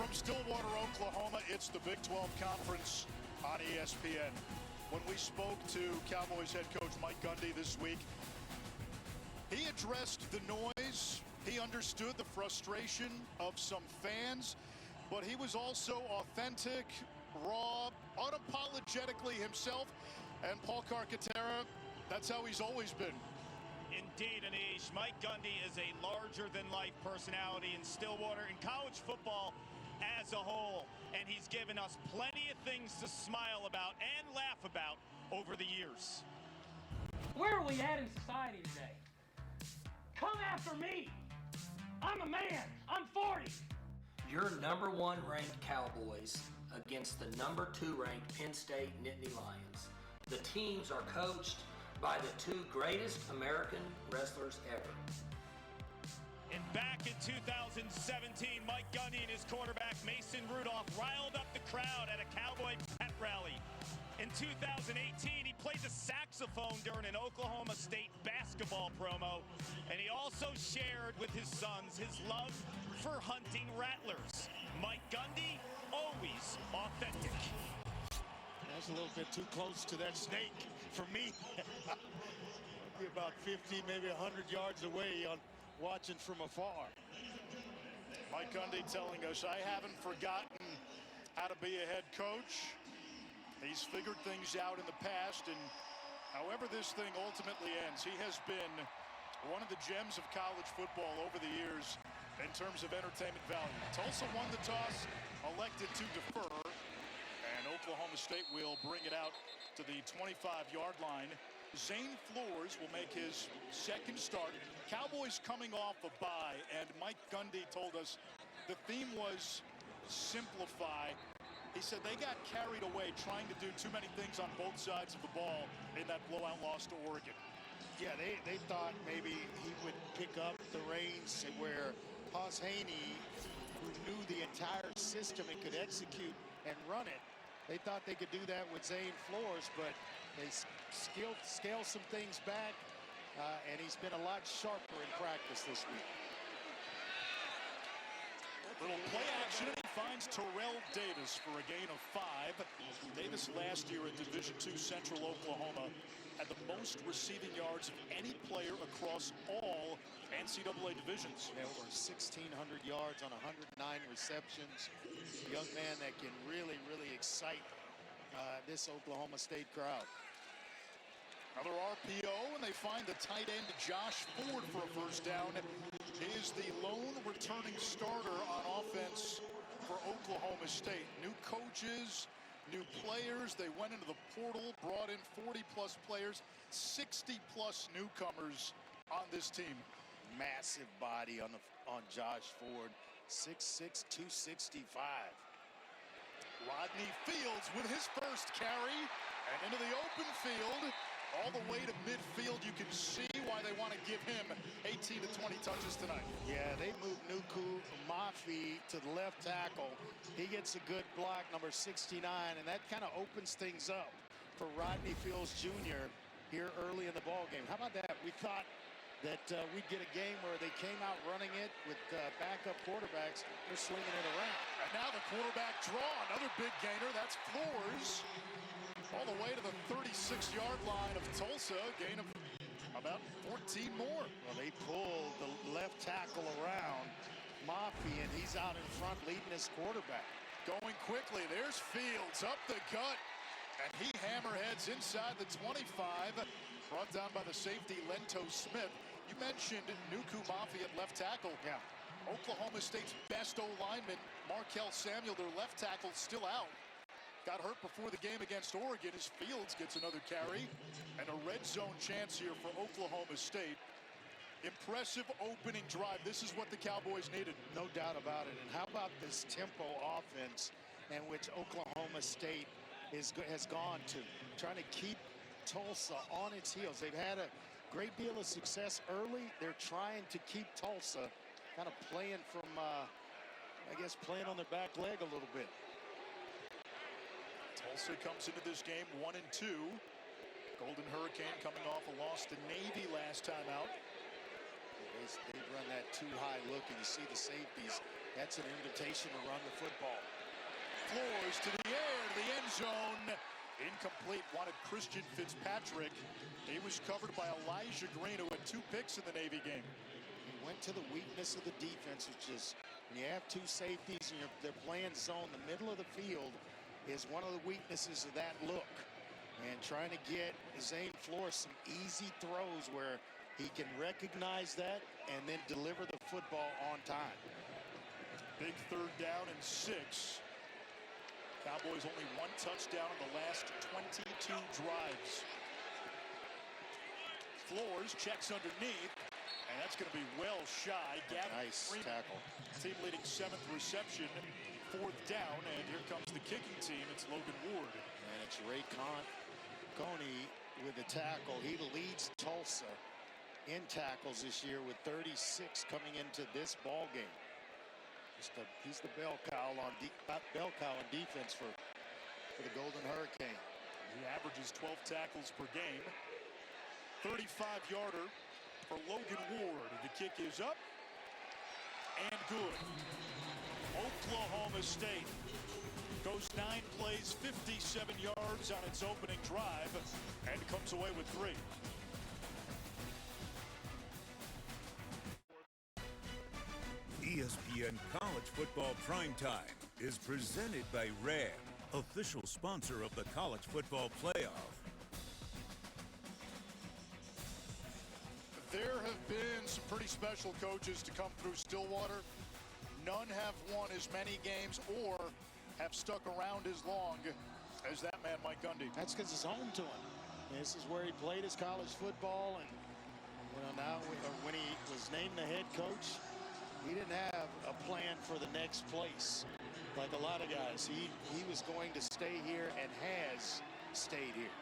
From Stillwater, Oklahoma, it's the Big 12 Conference on ESPN. When we spoke to Cowboys head coach Mike Gundy this week, he addressed the noise. He understood the frustration of some fans, but he was also authentic, raw, unapologetically himself. And Paul Carcaterra, that's how he's always been. Indeed, Anish. Mike Gundy is a larger-than-life personality in Stillwater and college football as a whole, and he's given us plenty of things to smile about and laugh about over the years. Where are we at in society today? Come after me! I'm a man! I'm 40! Your number 1 ranked Cowboys against the number 2 ranked Penn State Nittany Lions. The teams are coached by the 2 greatest American wrestlers ever. And back in 2017, Mike Gundy and his quarterback Mason Rudolph riled up the crowd at a Cowboy pet rally. In 2018, he played the saxophone during an Oklahoma State basketball promo, and he also shared with his sons his love for hunting rattlers. Mike Gundy, always authentic. That's a little bit too close to that snake for me. I'd be about 50, maybe 100 yards away on watching from afar. Mike Gundy telling us, I haven't forgotten how to be a head coach. He's figured things out in the past, and however this thing ultimately ends, he has been one of the gems of college football over the years in terms of entertainment value. Tulsa won the toss, elected to defer, and Oklahoma State will bring it out to the 25-yard line. Zane Flores will make his second start. Cowboys coming off a bye, and Mike Gundy told us the theme was simplify. He said they got carried away trying to do too many things on both sides of the ball in that blowout loss to Oregon. Yeah, they thought maybe he would pick up the reins where Haas Haney, who knew the entire system and could execute and run it, they thought they could do that with Zane Flores, but they scaled some things back, and he's been a lot sharper in practice this week. Little play action, and he finds Terrell Davis for a gain of 5. Davis last year at Division II Central Oklahoma had the most receiving yards of any player across all NCAA divisions. There were 1,600 yards on 109 receptions. A young man that can really, really excite this Oklahoma State crowd. Another RPO, and they find the tight end Josh Ford for a first down. He is the lone returning starter on offense for Oklahoma State. New coaches, new players. They went into the portal, brought in 40-plus players, 60-plus newcomers on this team. Massive body on Josh Ford, 6'6", 265. Rodney Fields with his first carry, and into the open field. All the way to midfield. You can see why they want to give him 18 to 20 touches tonight. Yeah, they moved Nuku Mafi to the left tackle. He gets a good block, number 69, and that kind of opens things up for Rodney Fields Jr. here early in the ball game. How about that? We thought that we'd get a game where they came out running it with backup quarterbacks. They're slinging it around. And now the quarterback draw. Another big gainer. That's Flores. All the way to the 36-yard line of Tulsa, gain of about 14 more. Well, they pulled the left tackle around Mafi, and he's out in front leading his quarterback. Going quickly, there's Fields up the gut, and he hammerheads inside the 25, brought down by the safety Lento Smith. You mentioned Nuku Mafi at left tackle. Yeah. Oklahoma State's best O-lineman, Markel Samuel, their left tackle, still out. Got hurt before the game against Oregon as Fields gets another carry. And a red zone chance here for Oklahoma State. Impressive opening drive. This is what the Cowboys needed. No doubt about it. And how about this tempo offense in which Oklahoma State has gone to, trying to keep Tulsa on its heels. They've had a great deal of success early. They're trying to keep Tulsa kind of playing from, I guess, playing on their back leg a little bit. Tulsa comes into this game 1-2. Golden Hurricane coming off a loss to Navy last time out. They run that too high look, and you see the safeties That's an invitation to run the football. Floors to the air, to the end zone. Incomplete. Wanted Christian Fitzpatrick. He was covered by Elijah Green, who had 2 picks in the Navy game. He went to the weakness of the defense, which is when you have 2 safeties and they're playing zone, the middle of the field is one of the weaknesses of that look. And trying to get Zane Flores some easy throws where he can recognize that and then deliver the football on time. Big 3rd down and 6. Cowboys only 1 touchdown in the last 22 drives. Flores checks underneath, and that's going to be well shy. Gavin Nice Freeman, tackle. team leading 7th reception, 4th down, and here comes the kicking team. It's Logan Ward. And it's Ray Coney with the tackle. He leads Tulsa in tackles this year with 36 coming into this ball game. He's the bell cow on defense for the Golden Hurricane. He averages 12 tackles per game. 35-yarder for Logan Ward. The kick is up and good. Oklahoma State goes 9 plays, 57 yards on its opening drive, and comes away with 3. ESPN College Football Primetime is presented by Ram, official sponsor of the College Football Playoff. There have been some pretty special coaches to come through Stillwater. None have won as many games or have stuck around as long as that man, Mike Gundy. That's because it's home to him. This is where he played his college football, and now when he was named the head coach, he didn't have a plan for the next place like a lot of guys. He was going to stay here and has stayed here.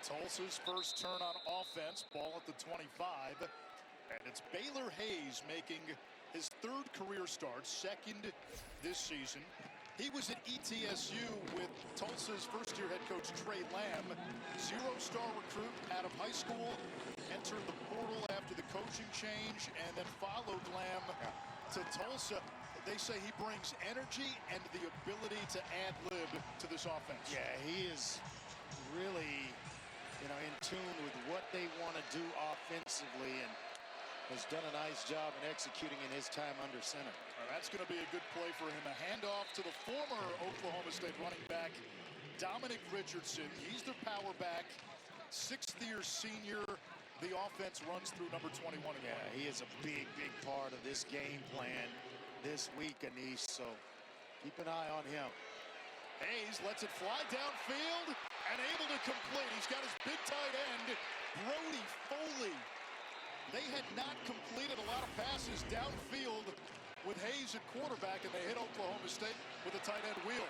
Tulsa's first turn on offense, ball at the 25, and it's Baylor Hayes making his 3rd career start, 2nd this season. He was at ETSU with Tulsa's first-year head coach Trey Lamb, 0-star recruit out of high school, entered the portal after the coaching change, and then followed Lamb to Tulsa. They say he brings energy and the ability to ad-lib to this offense. Yeah, he is really, in tune with what they want to do offensively, and has done a nice job in executing in his time under center. That's going to be a good play for him. A handoff to the former Oklahoma State running back, Dominic Richardson. He's their power back, 6th-year senior. The offense runs through number 21 again. Yeah, he is a big, big part of this game plan this week, Anish, so keep an eye on him. Hayes lets it fly downfield and able to complete. He's got his big tight end, Brody Foley. They had not completed a lot of passes downfield with Hayes at quarterback, and they hit Oklahoma State with a tight end wheel.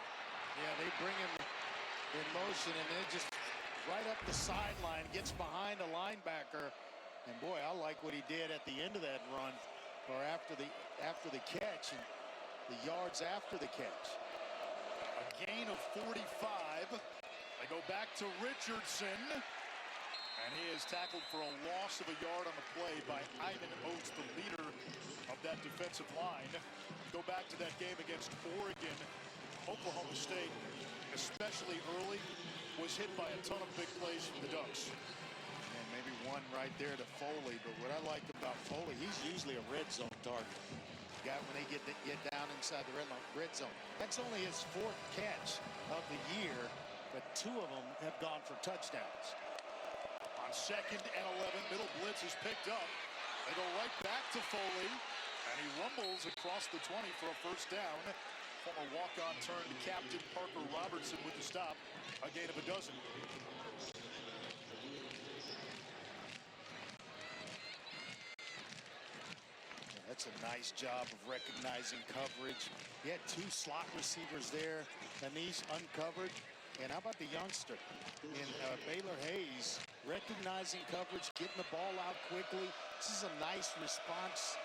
Yeah, they bring him in motion, and then just right up the sideline, gets behind a linebacker. And boy, I like what he did at the end of that run, or after the catch, and the yards after the catch. A gain of 45. They go back to Richardson. And he is tackled for a loss of a yard on the play by Ivan Oates, the leader of that defensive line. Go back to that game against Oregon. Oklahoma State, especially early, was hit by a ton of big plays from the Ducks. And maybe one right there to Foley, but what I like about Foley, he's usually a red zone target. Guy when they get down inside the red zone. That's only his 4th catch of the year, but 2 of them have gone for touchdowns. On 2nd and 11, middle blitz is picked up. They go right back to Foley, and he rumbles across the 20 for a first down. Former walk-on turned captain Parker Robertson with the stop, a gain of a dozen. That's a nice job of recognizing coverage. He had 2 slot receivers there, Anish uncovered. And how about the youngster in Baylor Hayes, recognizing coverage, getting the ball out quickly. This is a nice responsive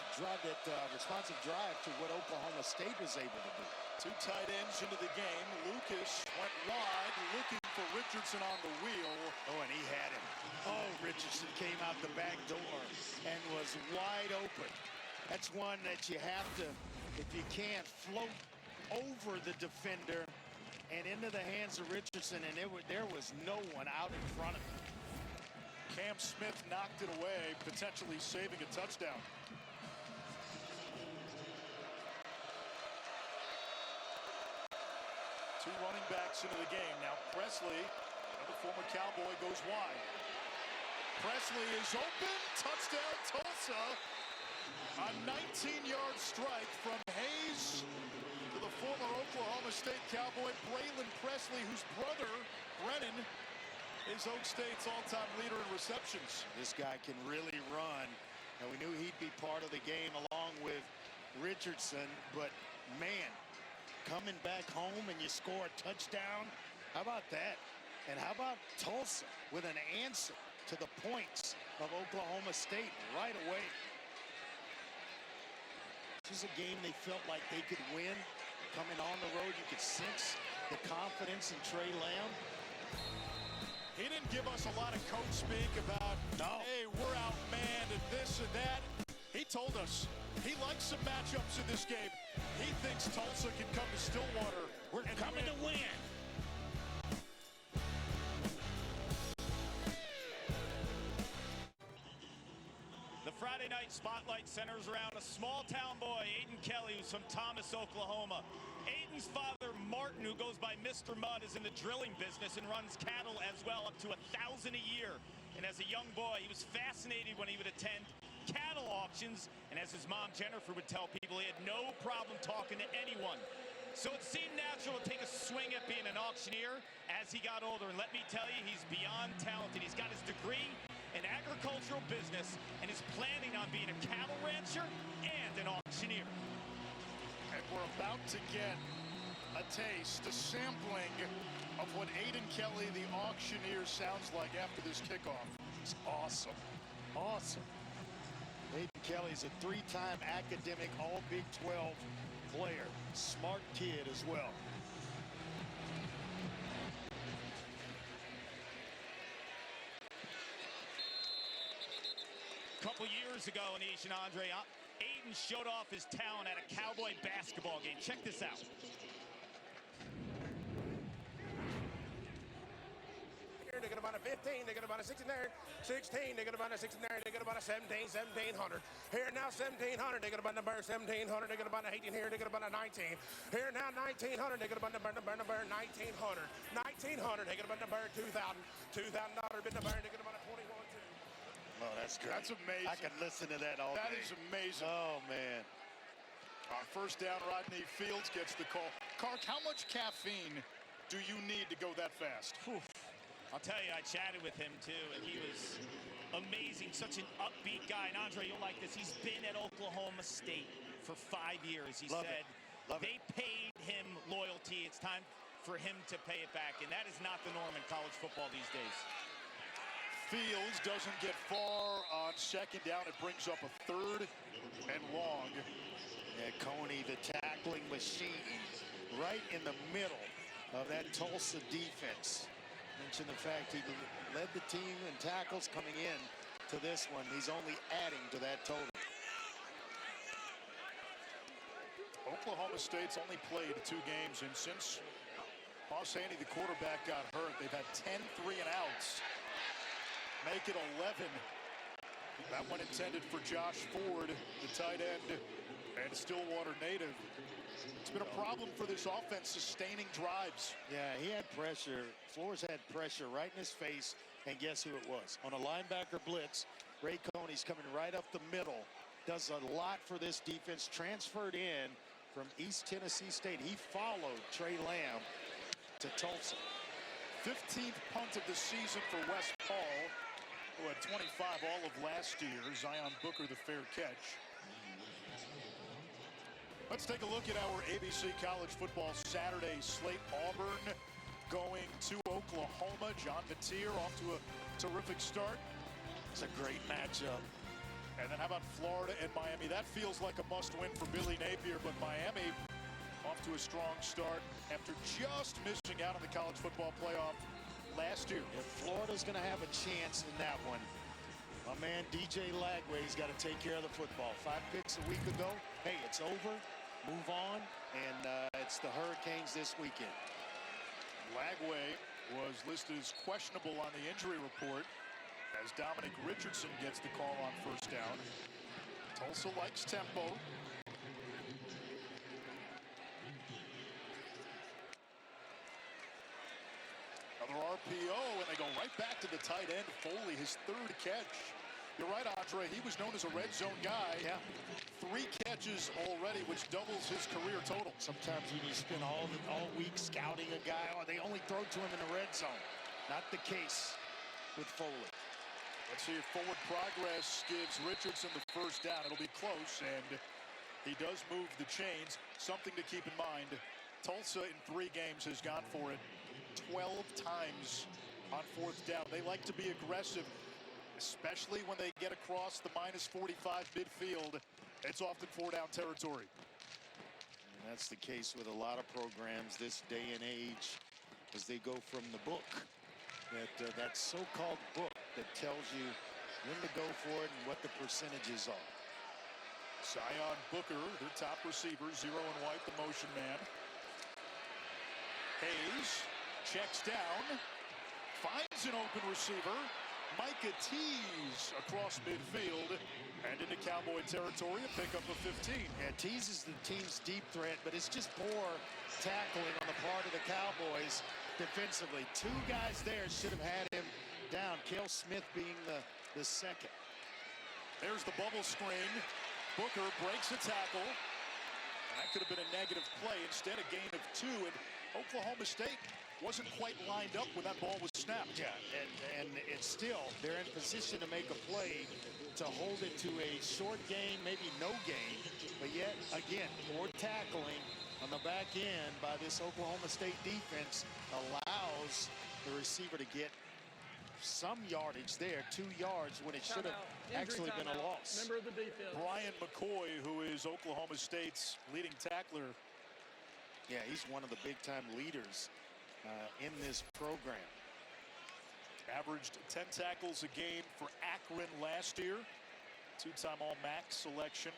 drive to what Oklahoma State was able to do. 2 tight ends into the game. Lucas went wide, looking for Richardson on the wheel. Oh, and he had him. Oh, Richardson came out the back door and was wide open. That's one that you have to, if you can't, float over the defender and into the hands of Richardson, and there was no one out in front of him. Cam Smith knocked it away, potentially saving a touchdown. Two running backs into the game. Now Presley, the former Cowboy, goes wide. Presley is open. Touchdown, Tulsa. A 19-yard strike from Hayes to the former Oklahoma State Cowboy, Braylon Presley, whose brother, Brennan, is Oak State's all-time leader in receptions. This guy can really run, and we knew he'd be part of the game along with Richardson, but man, coming back home and you score a touchdown, how about that? And how about Tulsa with an answer to the points of Oklahoma State right away? This is a game they felt like they could win. Coming on the road, you could sense the confidence in Trey Lamb. He didn't give us a lot of coach speak about, hey, we're outmanned and this and that. He told us he likes some matchups in this game. He thinks Tulsa can come to Stillwater. We're coming to win. The Friday night spotlight centers around a small-town boy, Aiden Kelly, who's from Thomas, Oklahoma. Aiden's father, Martin, who goes by Mr. Mudd, is in the drilling business and runs cattle as well, up to 1,000 a year. And as a young boy, he was fascinated when he would attend cattle auctions, and as his mom, Jennifer, would tell people, he had no problem talking to anyone. So it seemed natural to take a swing at being an auctioneer as he got older. And let me tell you, he's beyond talented. He's got his degree in agricultural business and is planning on being a cattle rancher and an auctioneer. And we're about to get a taste, a sampling of what Aiden Kelly, the auctioneer, sounds like after this kickoff. It's awesome. Awesome. Aiden Kelly's a three-time academic All-Big 12 player. Smart kid as well. A couple years ago, Anish and Andre, Aiden showed off his talent at a Cowboy basketball game. Check this out. They got about a 15, they got about a 16 there, 16, they got about a 16 there, they got about a 17, 1700. Here now 1700, they got about number 1700, they got about a 18 here, they got about a 19. Here now 1900, they got about number 1900. 1900, they got about number 2000. $2,000 bit number, they got about a 21 too. Oh, that's great. That's amazing. I can listen to that all day. That is amazing. Oh, man. First down, Rodney Fields gets the call. Kark, how much caffeine do you need to go that fast? Whew. I'll tell you, I chatted with him too, and he was amazing, such an upbeat guy. And Andre, you'll like this. He's been at Oklahoma State for 5 years. He said they paid him loyalty. It's time for him to pay it back, and that is not the norm in college football these days. Fields doesn't get far on second down. It brings up a 3rd and long. Yeah, Coney, the tackling machine, right in the middle of that Tulsa defense. Mentioned the fact he led the team in tackles coming in to this one. He's only adding to that total. Oklahoma State's only played 2 games, and since Boss Haney, the quarterback, got hurt, they've had 10 3-and-outs. Make it 11. That one intended for Josh Ford, the tight end and Stillwater native. It's been a problem for this offense sustaining drives. Yeah, he had pressure. Flores had pressure right in his face, and guess who it was? On a linebacker blitz, Ray Coney's coming right up the middle. Does a lot for this defense. Transferred in from East Tennessee State. He followed Trey Lamb to Tulsa. 15th punt of the season for Wes Paul, who had 25 all of last year. Zion Booker, the fair catch. Let's take a look at our ABC College Football Saturday slate. Auburn going to Oklahoma. John Mateer off to a terrific start. It's a great matchup. And then how about Florida and Miami? That feels like a must-win for Billy Napier, but Miami off to a strong start after just missing out on the college football playoff last year. If Florida's going to have a chance in that one, My man DJ Lagway's got to take care of the football. 5 picks a week ago. Hey, it's over. Move on. And it's the Hurricanes this weekend. Lagway was listed as questionable on the injury report as Dominic Richardson gets the call on first down. Tulsa likes tempo. Another RPO, and they go right back to the tight end. Foley, his 3rd catch. You're right, Andre. He was known as a red zone guy. Yeah. 3 catches already, which doubles his career total. Sometimes when you spend all week scouting a guy, or they only throw to him in the red zone. Not the case with Foley. Let's see if forward progress gives Richardson the first down. It'll be close, and he does move the chains. Something to keep in mind. Tulsa in 3 games has gone for it 12 times on 4th down. They like to be aggressive, especially when they get across the -45 midfield. It's often 4-down territory. And that's the case with a lot of programs this day and age as they go from the book. That so-called book that tells you when to go for it and what the percentages are. Zion Booker, their top receiver, 0 and white, the motion man. Hayes checks down, finds an open receiver. Micah Tease across midfield and into Cowboy territory, a pickup of 15. Yeah, Tease is the team's deep threat, but it's just poor tackling on the part of the Cowboys defensively. 2 guys there should have had him down. Cale Smith being the second. There's the bubble screen. Booker breaks a tackle. That could have been a negative play. Instead, a gain of 2, and Oklahoma State wasn't quite lined up when that ball was snapped. Yeah, and it's still, they're in position to make a play to hold it to a short gain, maybe no gain. But yet, again, poor tackling on the back end by this Oklahoma State defense allows the receiver to get some yardage there, 2 yards, when it should have actually been a loss. Member of the defense. Brian McCoy, who is Oklahoma State's leading tackler. Yeah, he's one of the big-time leaders in this program. Averaged 10 tackles a game for Akron last year. 2-time All-MAC selection.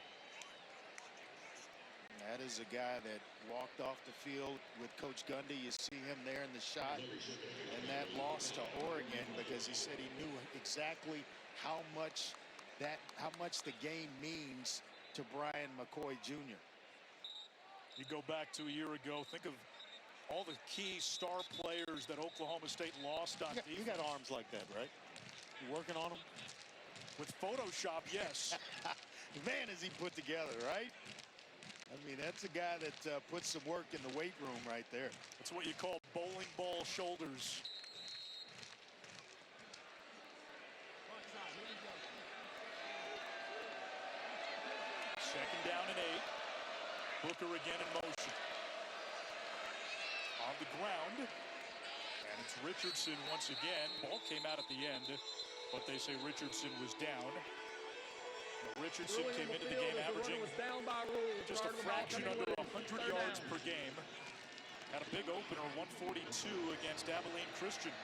That is a guy that walked off the field with Coach Gundy. You see him there in the shot. And that loss to Oregon because he said he knew exactly how much the game means to Brian McCoy Jr. You go back to a year ago, think of all the key star players that Oklahoma State lost on defense. You got arms like that, right? You working on them? With Photoshop, yes. Man, is he put together, right? I mean, that's a guy that puts some work in the weight room right there. That's what you call bowling ball shoulders. Second down and 8. Booker again in motion. On the ground. And it's Richardson once again. Ball came out at the end, but they say Richardson was down. Richardson came into the game averaging just a fraction under 100 yards per game. Had a big opener, 142 against Abilene Christian.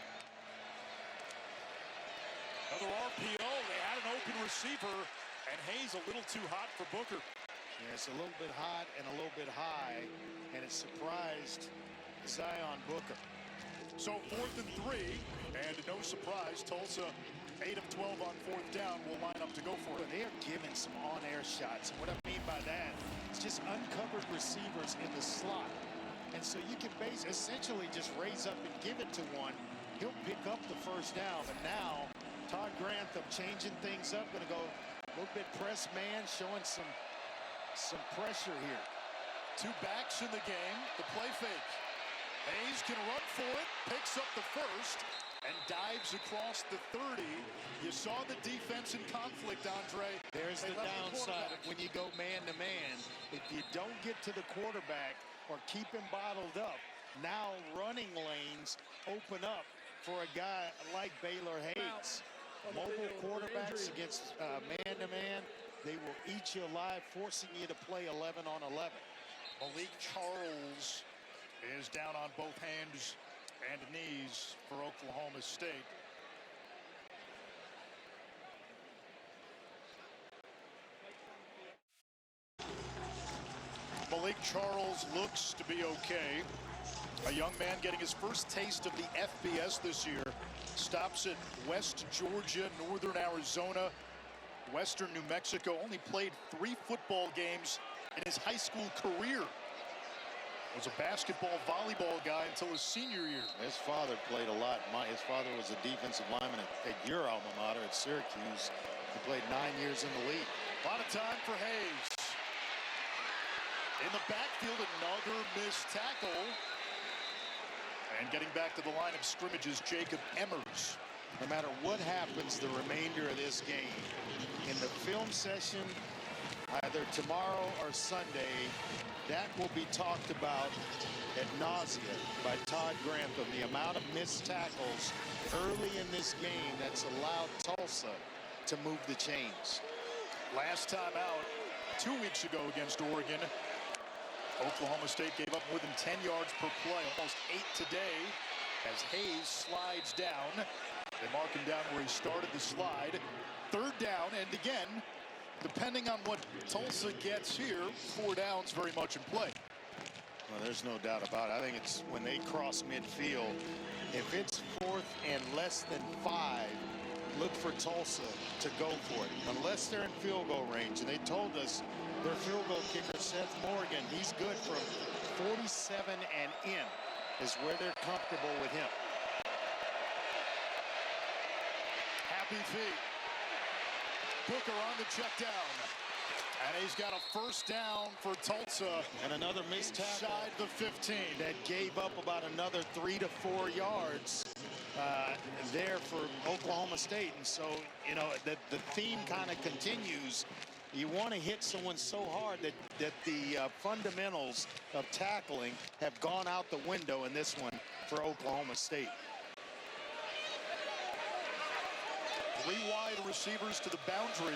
Another RPO. They had an open receiver, and Hayes a little too hot for Booker. Yeah, it's a little bit hot and a little bit high, and it surprised Zion Booker. So 4th and 3, and no surprise, Tulsa 8 of 12 on 4th down will line up to go for it. They are giving some on-air shots, and what I mean by that is just uncovered receivers in the slot. And so you can essentially just raise up and give it to one. He'll pick up the first down, but now Todd Grantham changing things up, going to go a little bit press man, showing some pressure here. 2 backs in the game, the play fake. Hayes can run for it, picks up the first, and dives across the 30. You saw the defense in conflict, Andre. There's the downside of when you go man-to-man. If you don't get to the quarterback or keep him bottled up, now running lanes open up for a guy like Baylor Hayes. Mobile quarterbacks against man-to-man, they will eat you alive, forcing you to play 11 on 11. Malik Charles is down on both hands and knees for Oklahoma State. Malik Charles looks to be okay. A young man getting his first taste of the FBS this year. Stops at West Georgia, Northern Arizona, Western New Mexico. Only played 3 football games in his high school career. Was a basketball, volleyball guy until his senior year. His father played a lot. His father was a defensive lineman at your alma mater at Syracuse. He played 9 years in the league. A lot of time for Hayes. In the backfield, another missed tackle. And getting back to the line of scrimmage is Jacob Emmers. No matter what happens the remainder of this game, in the film session, either tomorrow or Sunday, that will be talked about ad nauseam by Todd Grantham. The amount of missed tackles early in this game that's allowed Tulsa to move the chains. Last time out, 2 weeks ago against Oregon, Oklahoma State gave up more than 10 yards per play, almost 8 today, as Hayes slides down. They mark him down where he started the slide. 3rd down, and again, depending on what Tulsa gets here, 4 downs very much in play. Well, there's no doubt about it. I think it's when they cross midfield. If it's 4th and less than 5, look for Tulsa to go for it. Unless they're in field goal range. And they told us their field goal kicker, Seth Morgan, he's good from 47 and in is where they're comfortable with him. Happy feet. Booker on the check down. And he's got a 1st down for Tulsa. And another missed tackle. Inside the 15. That gave up about another 3 to 4 yards there for Oklahoma State. And so, you know, the theme kind of continues. You want to hit someone so hard that the fundamentals of tackling have gone out the window in this one for Oklahoma State. 3 wide receivers to the boundary.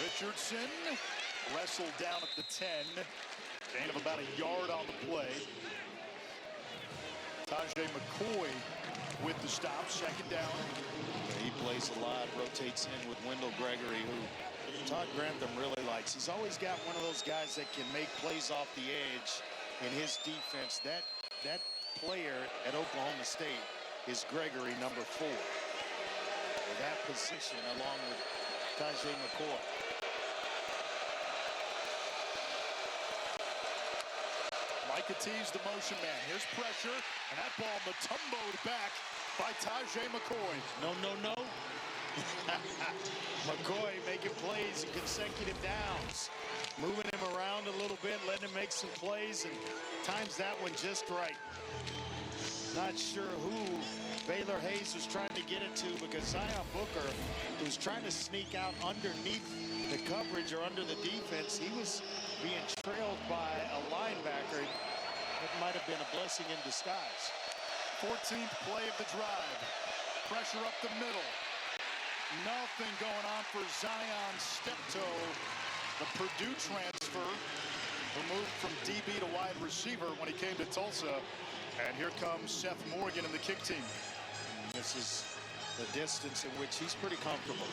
Richardson wrestled down at the 10. Gain of about a yard on the play. Tajay McCoy with the stop, 2nd down. He plays a lot, rotates in with Wendell Gregory, who Todd Grantham really likes. He's always got one of those guys that can make plays off the edge in his defense. That player at Oklahoma State is Gregory, number 4. For that position, along with Tajay McCoy. Micah T's the motion man. Here's pressure, and that ball Mutombo'd back by Tajay McCoy. No. McCoy making plays in consecutive downs. Moving him around a little bit, letting him make some plays, and times that one just right. Not sure who Baylor Hayes was trying to get it to, because Zion Booker, who's trying to sneak out underneath the coverage or under the defense, he was being trailed by a linebacker. That might have been a blessing in disguise. 14th play of the drive. Pressure up the middle. Nothing going on for Zion Steptoe. The Purdue transfer, who moved from DB to wide receiver when he came to Tulsa. And here comes Seth Morgan in the kick team. This is the distance in which he's pretty comfortable.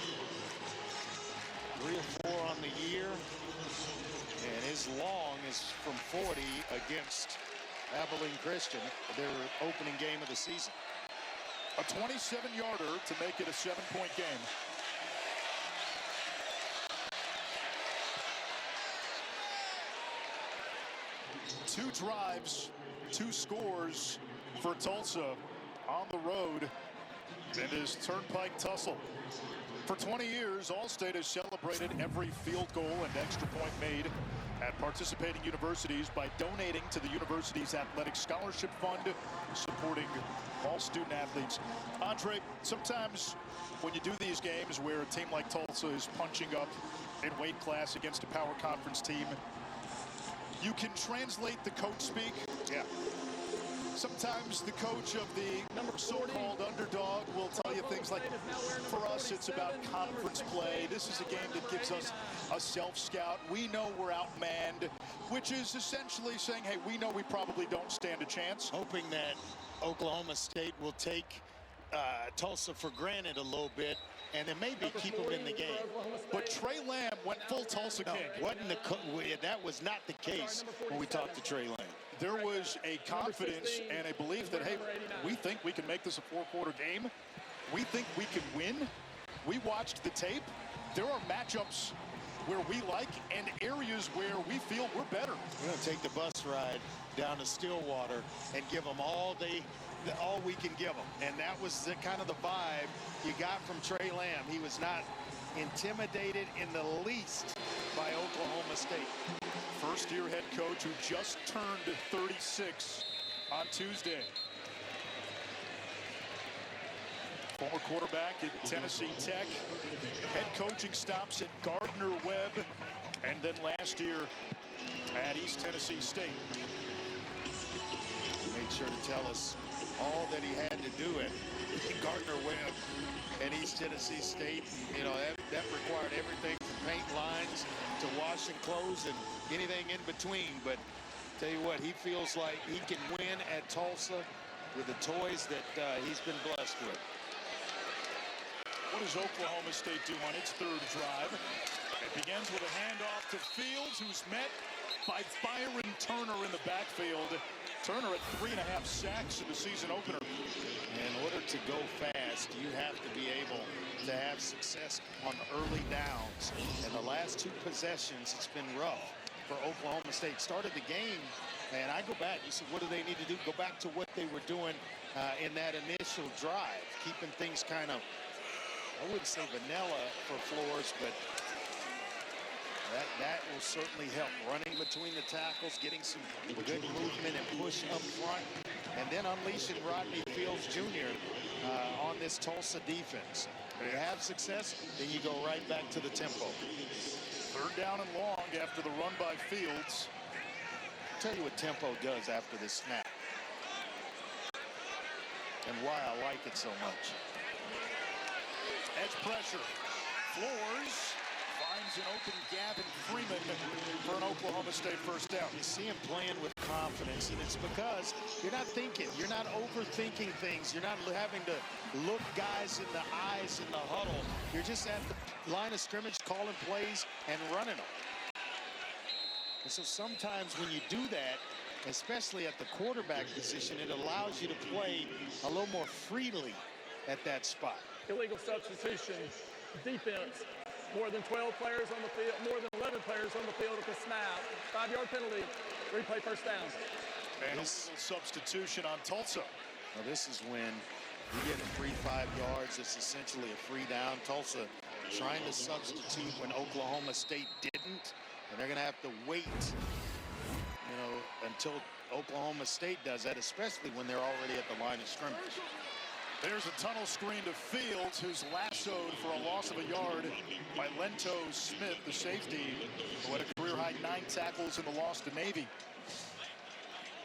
3 or 4 on the year. And his long is from 40 against Abilene Christian, their opening game of the season. A 27-yarder to make it a 7-point game. Two drives, 2 scores for Tulsa on the road in this Turnpike tussle. For 20 years, All-State has celebrated every field goal and extra point made at participating universities by donating to the university's athletic scholarship fund, supporting all student athletes. Andre, sometimes when you do these games where a team like Tulsa is punching up in weight class against a power conference team, you can translate the coach speak. Yeah. Sometimes the coach of the so-called underdog will tell you things like, for us, it's about conference play. This is a game that gives us a self-scout. We know we're outmanned, which is essentially saying, hey, we know we probably don't stand a chance. Hoping that Oklahoma State will take Tulsa for granted a little bit and then maybe keep them in the game. But Trey Lamb went full Tulsa No, King. that was not the case when we talked to Trey Lamb. There was a confidence and a belief that, hey, we think we can make this a four-quarter game. We think we can win. We watched the tape. There are matchups where we like and areas where we feel we're better. We're going to take the bus ride down to Stillwater and give them all we can give them. And that was kind of the vibe you got from Trey Lamb. He was not intimidated in the least by Oklahoma State. First-year head coach who just turned 36 on Tuesday. Former quarterback at Tennessee Tech. Head coaching stops at Gardner-Webb. And then last year at East Tennessee State. He made sure to tell us all that he had to do at Gardner-Webb and East Tennessee State. You know, that required everything from paint lines to washing clothes and anything in between. But tell you what, he feels like he can win at Tulsa with the toys that he's been blessed with. What does Oklahoma State do on its third drive? It begins with a handoff to Fields, who's met by Byron Turner in the backfield. Turner at 3.5 sacks in the season opener. In order to go fast, you have to be able to have success on early downs. And the last two possessions, it's been rough for Oklahoma State. Started the game, and I go back. You said, what do they need to do? Go back to what they were doing in that initial drive, keeping things kind of, I wouldn't say vanilla for Floors, but that will certainly help. Running between the tackles, getting some good movement and push up front, and then unleashing Rodney Fields Jr. On this Tulsa defense. If you have success, then you go right back to the tempo. Third down and long after the run by Fields. I'll tell you what tempo does after this snap, and why I like it so much. Edge pressure. Floors finds an open Gavin Freeman for an Oklahoma State first down. You see him playing with confidence, and it's because you're not thinking. You're not overthinking things. You're not having to look guys in the eyes in the huddle. You're just at the line of scrimmage calling plays and running them. And so sometimes when you do that, especially at the quarterback position, it allows you to play a little more freely at that spot. Illegal substitution, defense, more than 12 players on the field, more than 11 players on the field at the snap. 5-yard penalty, replay first down. And a substitution on Tulsa. Now this is when you get a free 5 yards. It's essentially a free down. Tulsa trying to substitute when Oklahoma State didn't, and they're going to have to wait, you know, until Oklahoma State does that, especially when they're already at the line of scrimmage. There's a tunnel screen to Fields, who's lassoed for a loss of a yard by Lento Smith, the safety, who had a career-high 9 tackles in the loss to Navy.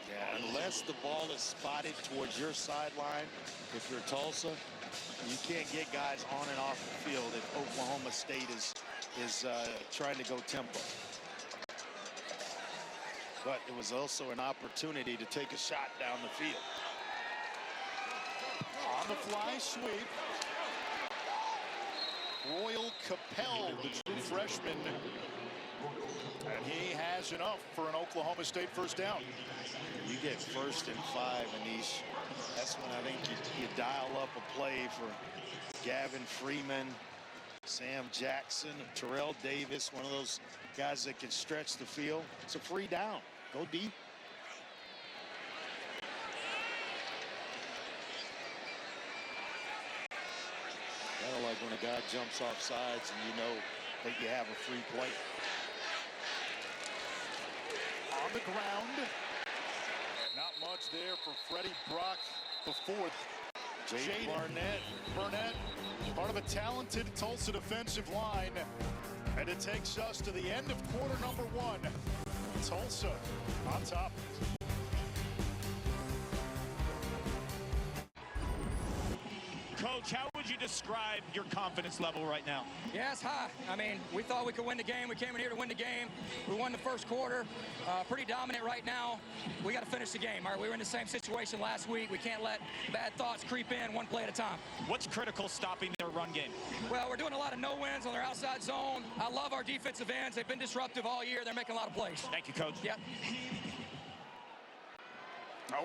Yeah, unless the ball is spotted towards your sideline, if you're Tulsa, you can't get guys on and off the field if Oklahoma State is trying to go tempo. But it was also an opportunity to take a shot down the field. On the fly sweep, Royal Capel, the true freshman, and he has enough for an Oklahoma State first down. You get 1st and 5, Anish. That's when I think you dial up a play for Gavin Freeman, Sam Jackson, Terrell Davis, one of those guys that can stretch the field. It's a free down. Go deep. Kind of like when a guy jumps off sides and you know that you have a free play. On the ground. And not much there for Freddie Brock, the fourth. Jaden Burnett, part of a talented Tulsa defensive line. And it takes us to the end of quarter number 1. Tulsa on top. Coach, how would would you describe your confidence level right now? Yeah, it's high. I mean, we thought we could win the game. We came in here to win the game. We won the first quarter. Pretty dominant right now. We got to finish the game. All right, we were in the same situation last week. We can't let bad thoughts creep in one play at a time. What's critical stopping their run game? Well, we're doing a lot of no-wins on their outside zone. I love our defensive ends. They've been disruptive all year. They're making a lot of plays. Thank you, Coach. Yeah.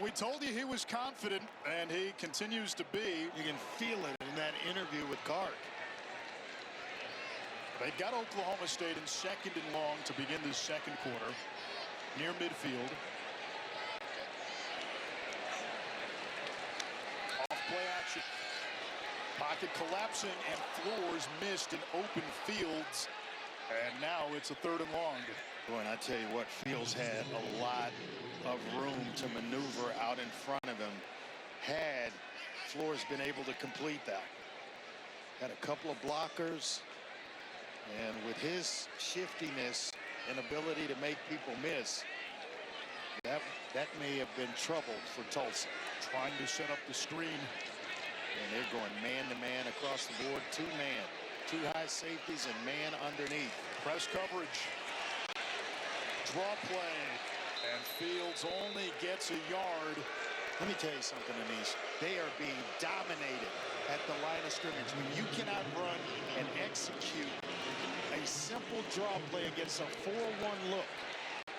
We told you he was confident, and he continues to be. You can feel it in that interview with Clark. They've got Oklahoma State in second and long to begin this second quarter, near midfield. Off play action. Pocket collapsing, and floors missed in open fields. And now it's a third and long. Boy, and I tell you what, Fields had a lot of room to maneuver out in front of him. Had Flores been able to complete that. Had a couple of blockers. And with his shiftiness and ability to make people miss, that may have been trouble for Tulsa. Trying to set up the screen. And they're going man-to-man across the board. Two-man. Two high safeties and man underneath. Press coverage. Draw play. And Fields only gets a yard. Let me tell you something, Anish. They are being dominated at the line of scrimmage. When you cannot run and execute a simple draw play against a 4-1 look.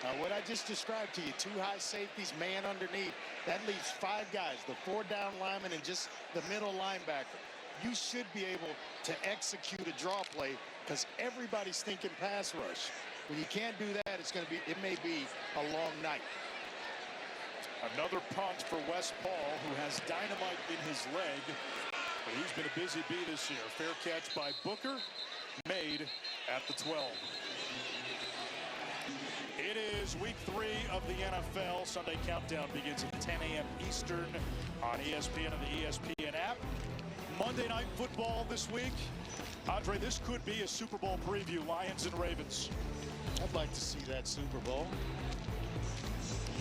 Now, what I just described to you, two high safeties, man underneath, that leaves five guys, the four down linemen and just the middle linebacker. You should be able to execute a draw play because everybody's thinking pass rush. When you can't do that, it may be a long night. Another punt for Wes Paul, who has dynamite in his leg. But he's been a busy bee this year. Fair catch by Booker, made at the 12. It is week 3 of the NFL. Sunday Countdown begins at 10 a.m. Eastern on ESPN and the ESPN app. Monday Night Football this week. Andre, this could be a Super Bowl preview, Lions and Ravens. I'd like to see that Super Bowl.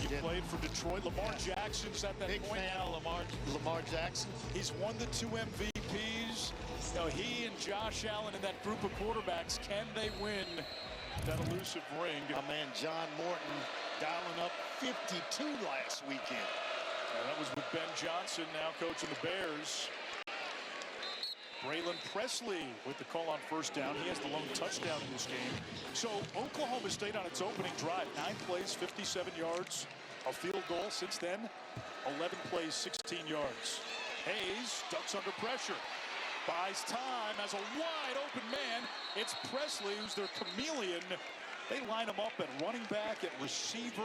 He played for Detroit. Lamar Jackson's at that big point fan now. of Lamar Jackson. He's won the 2 MVPs. Now he and Josh Allen and that group of quarterbacks, can they win that elusive ring? My man John Morton dialing up 52 last weekend. That was with Ben Johnson, now coaching the Bears. Braylon Presley with the call on first down. He has the lone touchdown in this game. So Oklahoma State on its opening drive, 9 plays, 57 yards, a field goal. Since then, 11 plays, 16 yards. Hayes ducks under pressure, buys time, has a wide open man. It's Presley who's their chameleon. They line him up at running back, at receiver,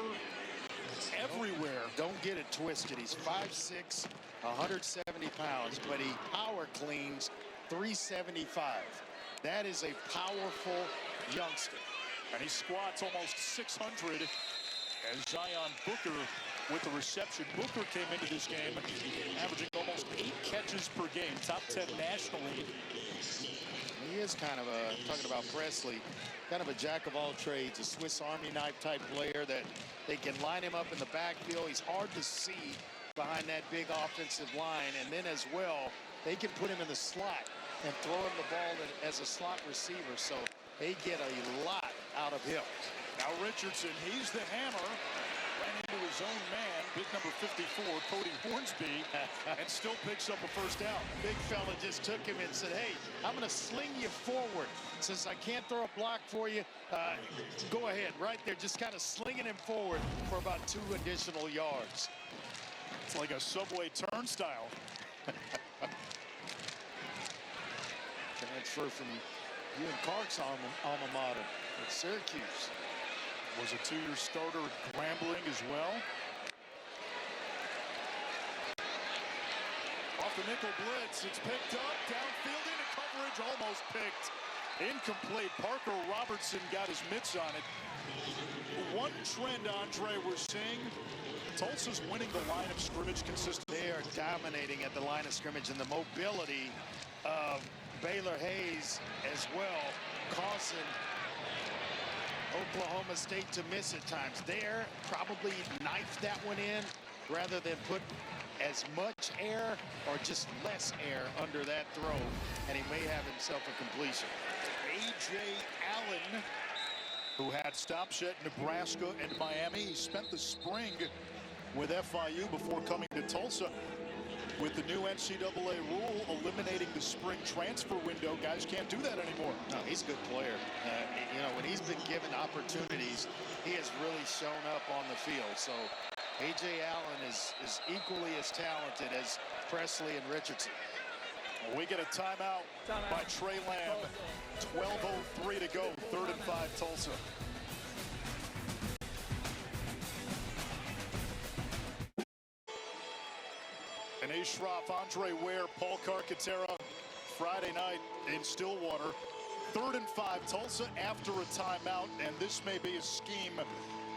everywhere. Don't get it twisted. He's 5'6", 170 pounds, but he power cleans 375. That is a powerful youngster. And he squats almost 600 as Zion Booker with the reception. Booker came into this game averaging almost 8 catches per game, top 10 nationally. He is kind of a, talking about Presley, kind of a jack of all trades, a Swiss Army knife type player that they can line him up in the backfield. He's hard to see behind that big offensive line. And then as well, they can put him in the slot and throw him the ball as a slot receiver. So they get a lot out of him. Now Richardson, he's the hammer. Ran into his own man, big number 54, Cody Hornsby, and still picks up a first down. Big fella just took him and said, hey, I'm going to sling you forward. Since I can't throw a block for you, go ahead. Right there, just kind of slinging him forward for about 2 additional yards. It's like a subway turnstile. Transfer from you and Clark's alma mater at Syracuse. Was a 2-year starter at Grambling as well. Off the nickel blitz, it's picked up, downfield into coverage, almost picked. Incomplete. Parker Robertson got his mitts on it. One trend, Andre, we're seeing, Tulsa's winning the line of scrimmage consistently. They are dominating at the line of scrimmage, and the mobility of Baylor Hayes as well, causing Oklahoma State to miss at times. There, probably knifed that one in. rather than put as much air or just less air under that throw, and he may have himself a completion. A.J. Allen, who had stops at Nebraska and Miami. He spent the spring with FIU before coming to Tulsa. With the new NCAA rule eliminating the spring transfer window, guys can't do that anymore. No, he's a good player. You know, when he's been given opportunities, he has really shown up on the field. So A.J. Allen is equally as talented as Presley and Richardson. We get a timeout by Trey Lamb. 12:03 to go, 3rd and 5, Tulsa. And A. Schroff, Andre Ware, Paul Carcaterra, Friday night in Stillwater. 3rd and 5, Tulsa after a timeout, and this may be a scheme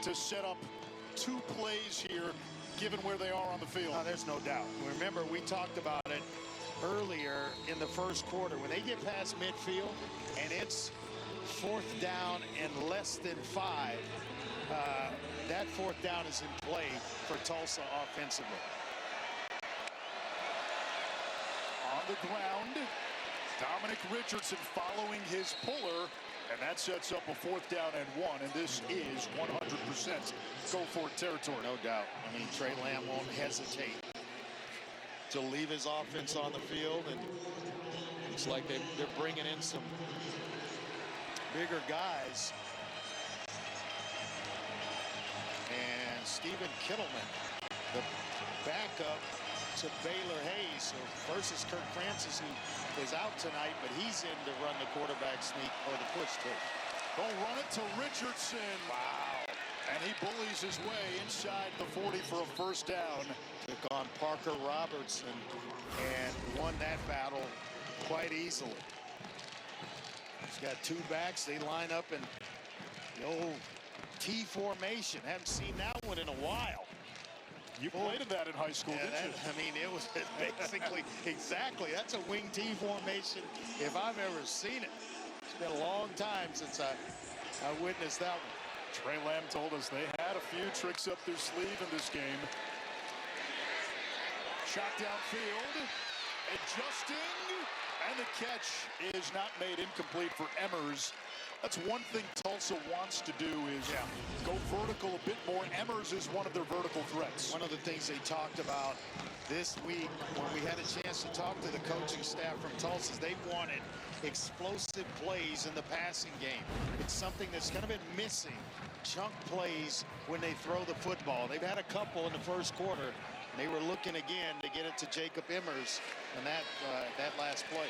to set up 2 plays here, given where they are on the field. There's no doubt. Remember, we talked about it earlier in the first quarter. When they get past midfield and it's 4th down and less than 5, that 4th down is in play for Tulsa offensively. On the ground, Dominic Richardson following his puller, and that sets up a 4th down and 1, and this is 100% go-for-it territory. No doubt. I mean, Trey Lamb won't hesitate to leave his offense on the field, and it's like they're bringing in some bigger guys. And Stephen Kittleman, the backup to Baylor Hayes versus Kirk Francis, who is out tonight, but he's in to run the quarterback sneak or the push too. They'll run it to Richardson. Wow. And he bullies his way inside the 40 for a 1st down. Took on Parker Robertson and won that battle quite easily. He's got 2 backs. They line up in the old T formation. Haven't seen that one in a while. You played that in high school, didn't you? I mean, it was basically exactly. That's a wing T formation if I've ever seen it. It's been a long time since I witnessed that one. Trey Lamb told us they had a few tricks up their sleeve in this game. Shot downfield, adjusting, and the catch is not made incomplete for Emmers. That's one thing Tulsa wants to do is go vertical a bit more. Emmers is one of their vertical threats. One of the things they talked about this week when we had a chance to talk to the coaching staff from Tulsa is they wanted explosive plays in the passing game. It's something that's kind of been missing. Chunk plays when they throw the football. They've had a couple in the first quarter. They were looking again to get it to Jacob Emmers and that last play.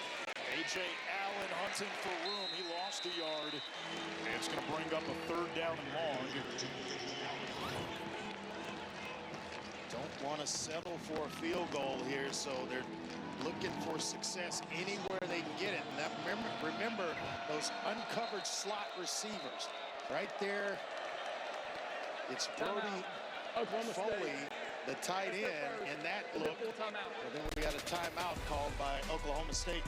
A.J. Allen hunting for room. He lost a yard. And it's going to bring up a 3rd down and long. Don't want to settle for a field goal here, so they're looking for success anywhere they can get it. Now, remember those uncovered slot receivers. Right there, it's Brody Foley, the tight end, in that look. But then we got a timeout called by Oklahoma State.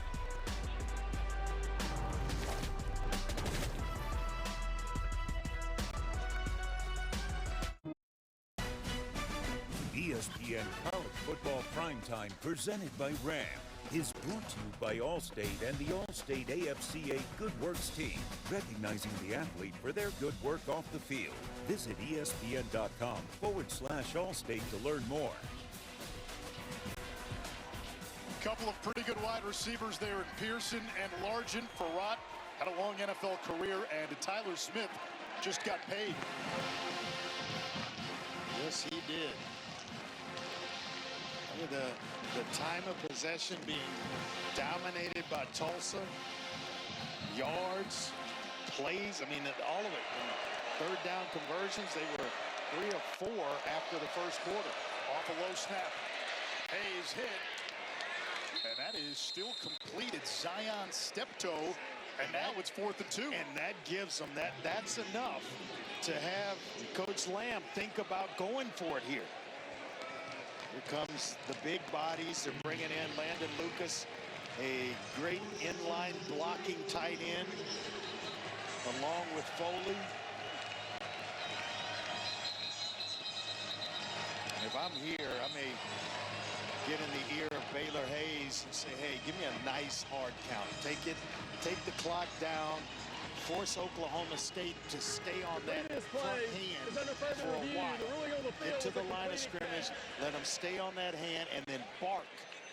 ESPN College Football Primetime, presented by Ram, is brought to you by Allstate and the Allstate AFCA Good Works team, recognizing the athlete for their good work off the field. Visit ESPN.com/Allstate to learn more. Couple of pretty good wide receivers there in Pearson and Largent. Farrat had a long NFL career, and Tyler Smith just got paid. Yes, he did. Look at the time of possession being dominated by Tulsa. Yards, plays, I mean, all of it. And 3rd down conversions, they were 3 of 4 after the first quarter. Off a low snap. Hayes hit. And that is still completed. Zion step-toe. And now it's 4th and 2. And that gives them that's enough to have Coach Lamb think about going for it here. Here comes the big bodies. They're bringing in Landon Lucas, a great inline blocking tight end, along with Foley. And if if I'm here, I may get in the ear of Baylor Hayes and say, hey, give me a nice hard count. Take the clock down, force Oklahoma State to stay on that front hand for a while. Get to the line of scrimmage, let them stay on that hand, and then bark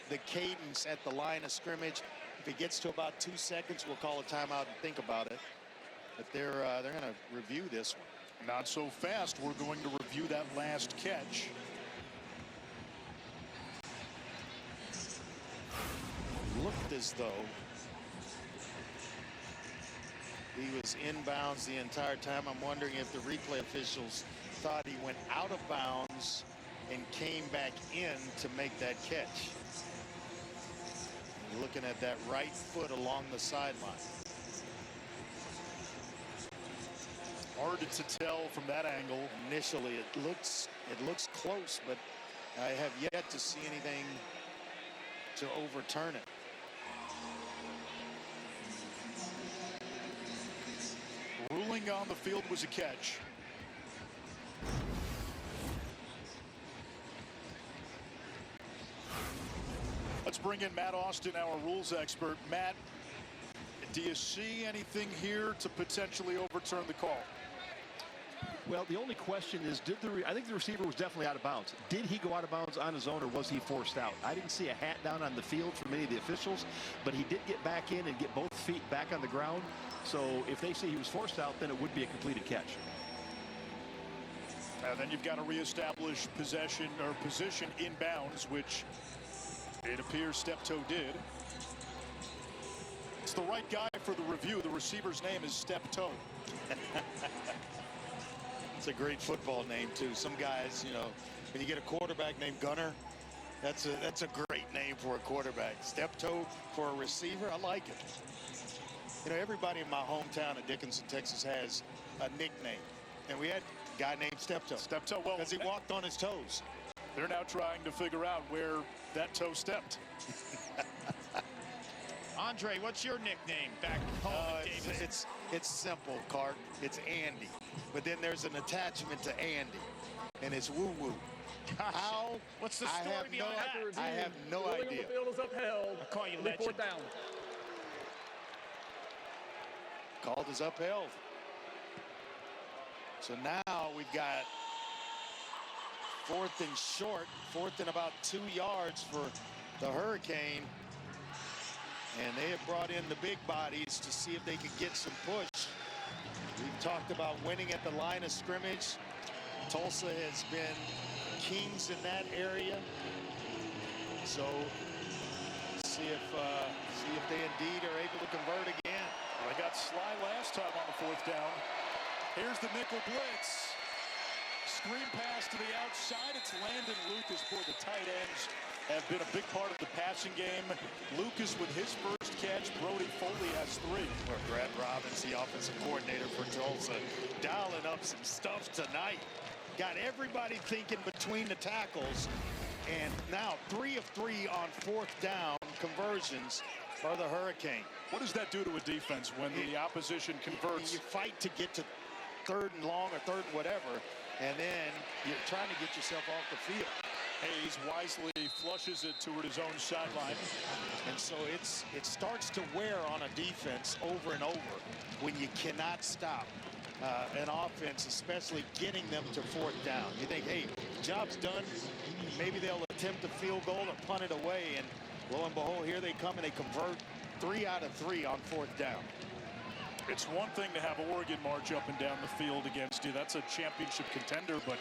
the cadence at the line of scrimmage. If it gets to about 2 seconds, we'll call a timeout and think about it. But they're going to review this one. Not so fast. We're going to review that last catch. Looked as though he was inbounds the entire time. I'm wondering if the replay officials thought he went out of bounds and came back in to make that catch. Looking at that right foot along the sideline. Hard to tell from that angle. Initially, it looks close, but I have yet to see anything to overturn it. Ruling on the field was a catch. Let's bring in Matt Austin, our rules expert. Matt, do you see anything here to potentially overturn the call? Well, the only question is, I think the receiver was definitely out of bounds. Did he go out of bounds on his own, or was he forced out? I didn't see a hat down on the field from any of the officials, but he did get back in and get both feet back on the ground. So if they say he was forced out, then it would be a completed catch. Then you've got to reestablish possession or position in bounds, which it appears Steptoe did. It's the right guy for the review. The receiver's name is Steptoe. It's a great football name too. Some guys, you know, when you get a quarterback named Gunner, that's a great name for a quarterback. Steptoe for a receiver, I like it. You know, everybody in my hometown of Dickinson, Texas has a nickname, and we had a guy named Steptoe. Steptoe, well, because he walked on his toes. They're now trying to figure out where that toe stepped. Andre, what's your nickname back home in Davis? It's simple, Cart. It's Andy. But then there's an attachment to Andy, and it's woo-woo. How? What's the story behind that? I have no Ruling idea. on the field is upheld. I'll call you It'll be legend. fourth down. Called is upheld. So now we've got 4th and short, 4th and about 2 yards for the Hurricane. And they have brought in the big bodies to see if they could get some push. We've talked about winning at the line of scrimmage. Tulsa has been kings in that area. So see if they indeed are able to convert again. Well, they got Sly last time on the 4th down. Here's the nickel blitz. Screen pass to the outside. It's Landon Lucas. Boy, the tight ends have been a big part of the passing game. Lucas with his first catch. Brody Foley has 3. Or Brad Robbins, the offensive coordinator for Tulsa, dialing up some stuff tonight. Got everybody thinking between the tackles. And now 3 of 3 on 4th down conversions for the Hurricane. What does that do to a defense when the opposition converts? You fight to get to 3rd and long or 3rd and whatever, and then you're trying to get yourself off the field. Hayes wisely flushes it toward his own sideline. And so it starts to wear on a defense over and over when you cannot stop an offense, especially getting them to 4th down. You think, hey, job's done. Maybe they'll attempt a field goal or punt it away, and lo and behold, here they come and they convert 3 out of 3 on 4th down. It's one thing to have Oregon march up and down the field against you. That's a championship contender, but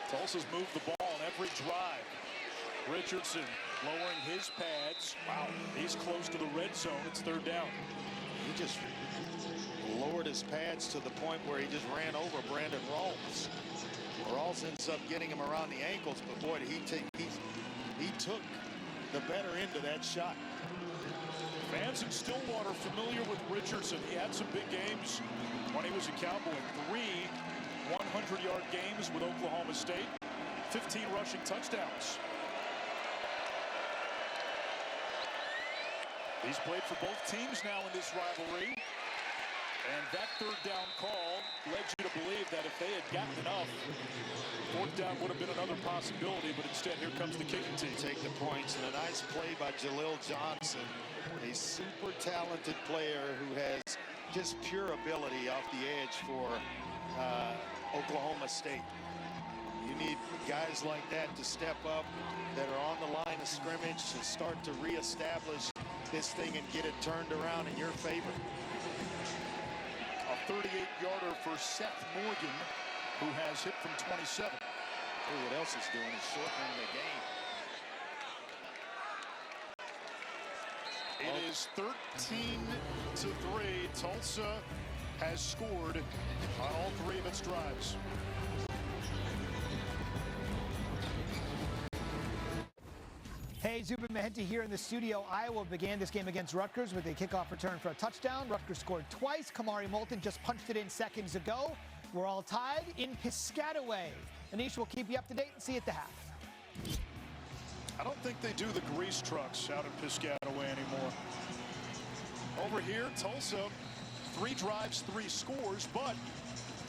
Tulsa's moved the ball on every drive. Richardson lowering his pads. Wow, he's close to the red zone. It's 3rd down. He just lowered his pads to the point where he just ran over Brandon Rawls. Rawls ends up getting him around the ankles, but boy, he took the better end of that shot. Fans in Stillwater familiar with Richardson. He had some big games when he was a Cowboy. 3 100-yard games with Oklahoma State. 15 rushing touchdowns. He's played for both teams now in this rivalry. And that third down call led you to believe that if they had gotten enough, fourth down would have been another possibility, but instead here comes the kicking team. Take the points, and a nice play by Jalil Johnson, a super talented player who has just pure ability off the edge for Oklahoma State. You need guys like that to step up that are on the line of scrimmage and start to reestablish this thing and get it turned around in your favor. A 38-yarder for Seth Morgan, who has hit from 27. Oh, what else is doing is shortening the game. It is 13-3. Tulsa has scored on all three of its drives. Hey, Zubin Mehenti here in the studio. Iowa began this game against Rutgers with a kickoff return for a touchdown. Rutgers scored twice. Kamari Moulton just punched it in seconds ago. We're all tied in Piscataway. Anish will keep you up to date and see you at the half. I don't think they do the grease trucks out in Piscataway anymore. Over here, Tulsa, 3 drives, 3 scores, but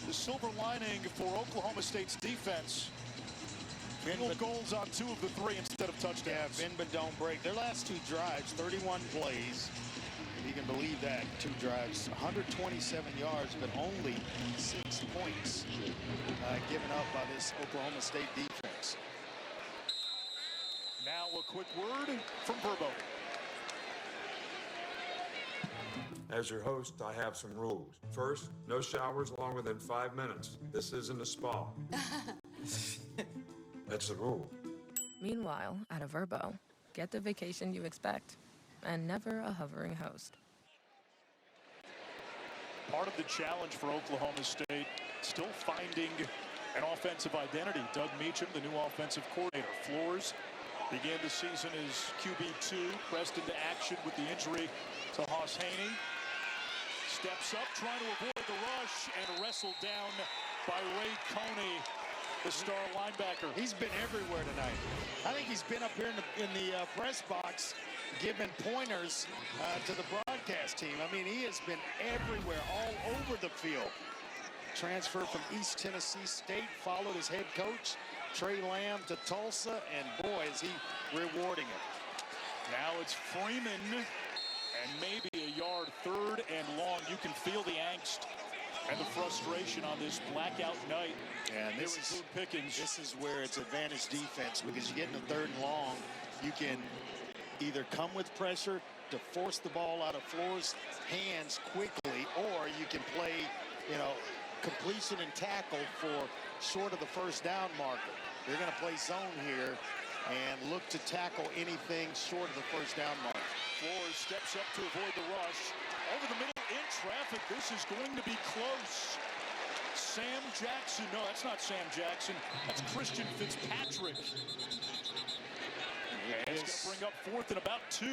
the silver lining for Oklahoma State's defense, field goals on 2 of the 3 instead of touchdowns. Yeah, bend but don't break. Their last 2 drives, 31 plays. If you can believe that, 2 drives, 127 yards, but only 6 points given up by this Oklahoma State defense. Now a quick word from Verbo. As your host, I have some rules. First, no showers longer than 5 minutes. This isn't a spa. That's the rule. Meanwhile, at a Verbo, get the vacation you expect, and never a hovering host. Part of the challenge for Oklahoma State, still finding an offensive identity. Doug Meacham, the new offensive coordinator. Flores began the season as QB2, pressed into action with the injury to Hoss Haney. Steps up, trying to avoid the rush, and wrestled down by Ray Coney, the star linebacker. He's been everywhere tonight. I think he's been up here in the press box giving pointers to the broadcast team. I mean, he has been everywhere, all over the field. Transferred from East Tennessee State, followed his head coach, Trey Lamb, to Tulsa, and boy, is he rewarding it. Now it's Freeman, and maybe a yard, 3rd and long. You can feel the angst and the frustration on this blackout night. And this is where it's advantage defense, because you get in the 3rd and long, you can either come with pressure to force the ball out of Flores' hands quickly, or you can play, completion and tackle for short of the 1st down marker. They're going to play zone here and look to tackle anything short of the 1st down marker. Flores steps up to avoid the rush. Over the middle in traffic. This is going to be close. Sam Jackson. No, that's not Sam Jackson. That's Christian Fitzpatrick. And it's going to bring up 4th and about 2.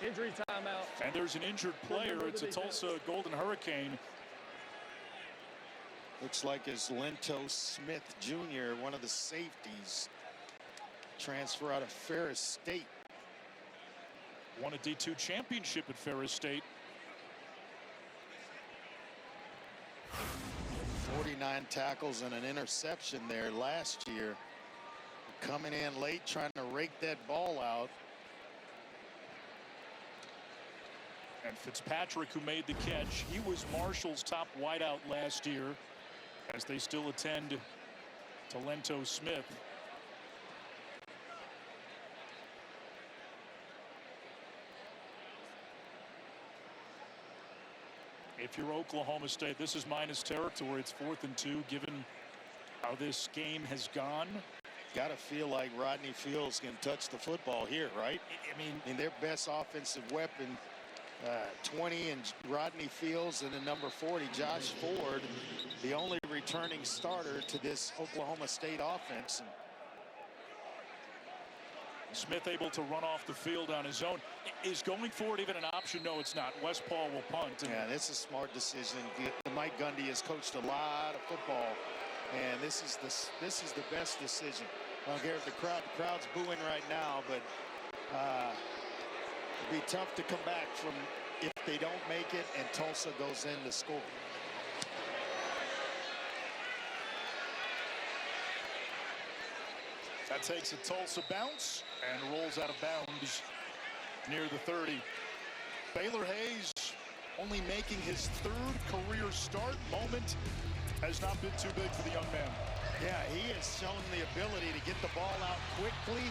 Injury timeout. And there's an injured player. It's a Tulsa Golden Hurricane. Looks like it's Lento Smith Jr., one of the safeties. Transfer out of Ferris State. Won a D2 championship at Ferris State. 49 tackles and an interception there last year. Coming in late, trying to rake that ball out. And Fitzpatrick, who made the catch, he was Marshall's top wideout last year, as they still attend to Lento Smith. If you're Oklahoma State, this is minus territory. It's 4th and 2, given how this game has gone. Got to feel like Rodney Fields can touch the football here, right? I mean their best offensive weapon, 20, and Rodney Fields, and then number 40, Josh Ford, the only returning starter to this Oklahoma State offense. Smith able to run off the field on his own. Is going forward even an option? No, it's not. West Paul will punt. Yeah, this is a smart decision. Mike Gundy has coached a lot of football, and this is the best decision. I don't care if the crowd's booing right now, but it'd be tough to come back from if they don't make it and Tulsa goes in to score. That takes a Tulsa bounce and rolls out of bounds near the 30. Baylor Hayes only making his third career start. Moment has not been too big for the young man. Yeah, he has shown the ability to get the ball out quickly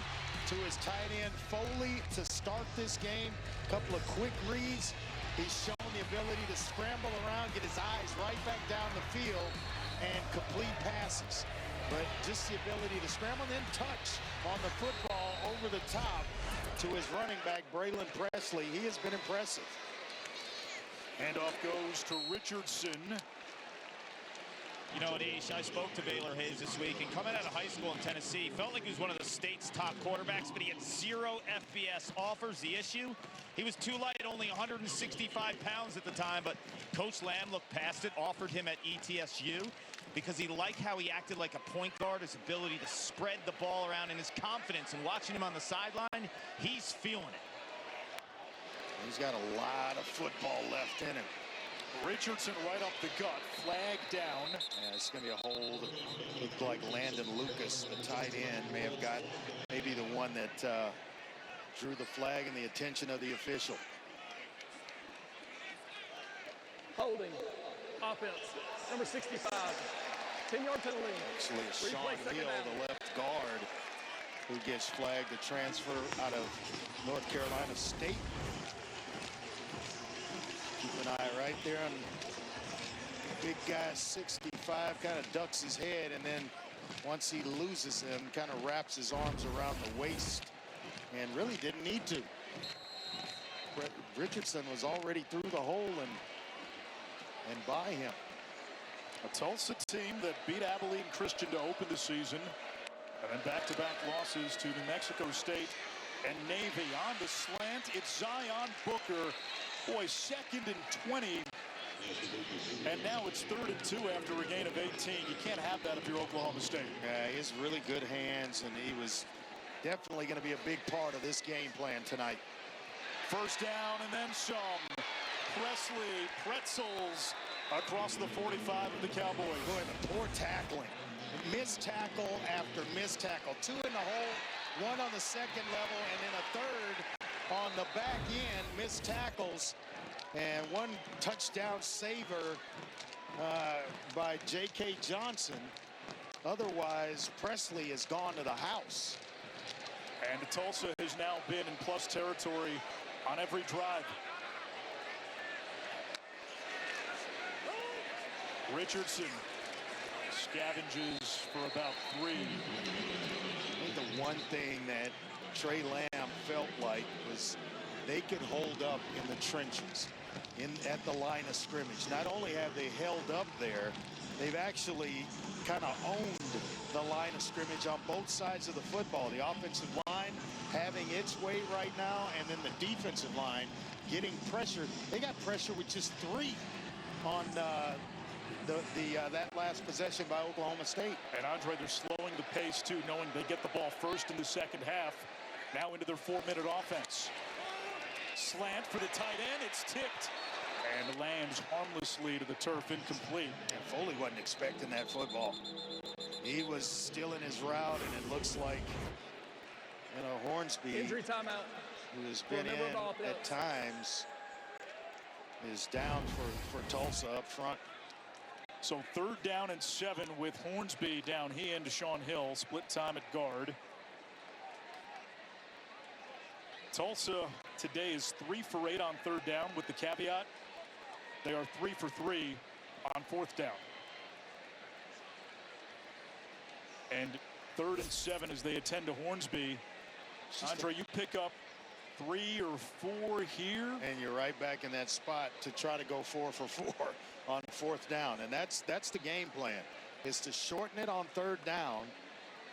to his tight end Foley to start this game. A couple of quick reads. He's shown the ability to scramble around, get his eyes right back down the field, and complete passes. But just the ability to scramble and then touch on the football over the top to his running back, Braylon Presley. He has been impressive. Handoff goes to Richardson. You know, Adish, I spoke to Baylor Hayes this week, and coming out of high school in Tennessee, felt like he was one of the state's top quarterbacks, but he had 0 FBS offers. The issue, he was too light, only 165 pounds at the time, but Coach Lamb looked past it, offered him at ETSU, because he liked how he acted like a point guard, his ability to spread the ball around, and his confidence. And watching him on the sideline, he's feeling it. He's got a lot of football left in him. Richardson right up the gut, flag down. Yeah, it's going to be a hold. Looked like Landon Lucas, the tight end, may have got maybe the one that drew the flag and the attention of the official. Holding. Offense. Number 65. 10-yard penalty. Actually, it's Sean Hill, the left guard, who gets flagged to transfer out of North Carolina State. Keep an eye right there on big guy, 65, kind of ducks his head, and then once he loses him, kind of wraps his arms around the waist, and really didn't need to. Richardson was already through the hole and by him. A Tulsa team that beat Abilene Christian to open the season, and then back-to-back losses to New Mexico State and Navy. On the slant, it's Zion Booker. Boy, 2nd and 20. And now it's 3rd and 2 after a gain of 18. You can't have that if you're Oklahoma State. Yeah, he has really good hands, and he was definitely going to be a big part of this game plan tonight. First down and then some. Presley pretzels across the 45 of the Cowboys. Boy, the poor tackling. Missed tackle after missed tackle. 2 in the hole, 1 on the second level, and then a 3rd on the back end. Missed tackles, and 1 touchdown saver by J.K. Johnson. Otherwise, Presley has gone to the house. And Tulsa has now been in plus territory on every drive. Richardson scavenges for about 3. I think the one thing that Trey Lamb felt like was they could hold up in the trenches, at the line of scrimmage. Not only have they held up there, they've actually kind of owned the line of scrimmage on both sides of the football. The offensive line having its way right now, and then the defensive line getting pressure. They got pressure with just 3 on that last possession by Oklahoma State. And Andre, they're slowing the pace too, knowing they get the ball first in the second half. Now into their 4-minute offense. Slant for the tight end, it's tipped and lands harmlessly to the turf, incomplete. And Foley wasn't expecting that football. He was still in his route, and it looks like, you know, Hornsby, injury timeout, who has been in at times, is down for Tulsa up front. So 3rd down and 7 with Hornsby down. He and Deshaun Hill split time at guard. Tulsa today is 3 for 8 on 3rd down, with the caveat they are 3 for 3 on 4th down. And 3rd and 7 as they attend to Hornsby. Andre, you pick up 3 or 4 here, and you're right back in that spot to try to go 4 for 4 on 4th down. And that's the game plan, is to shorten it on 3rd down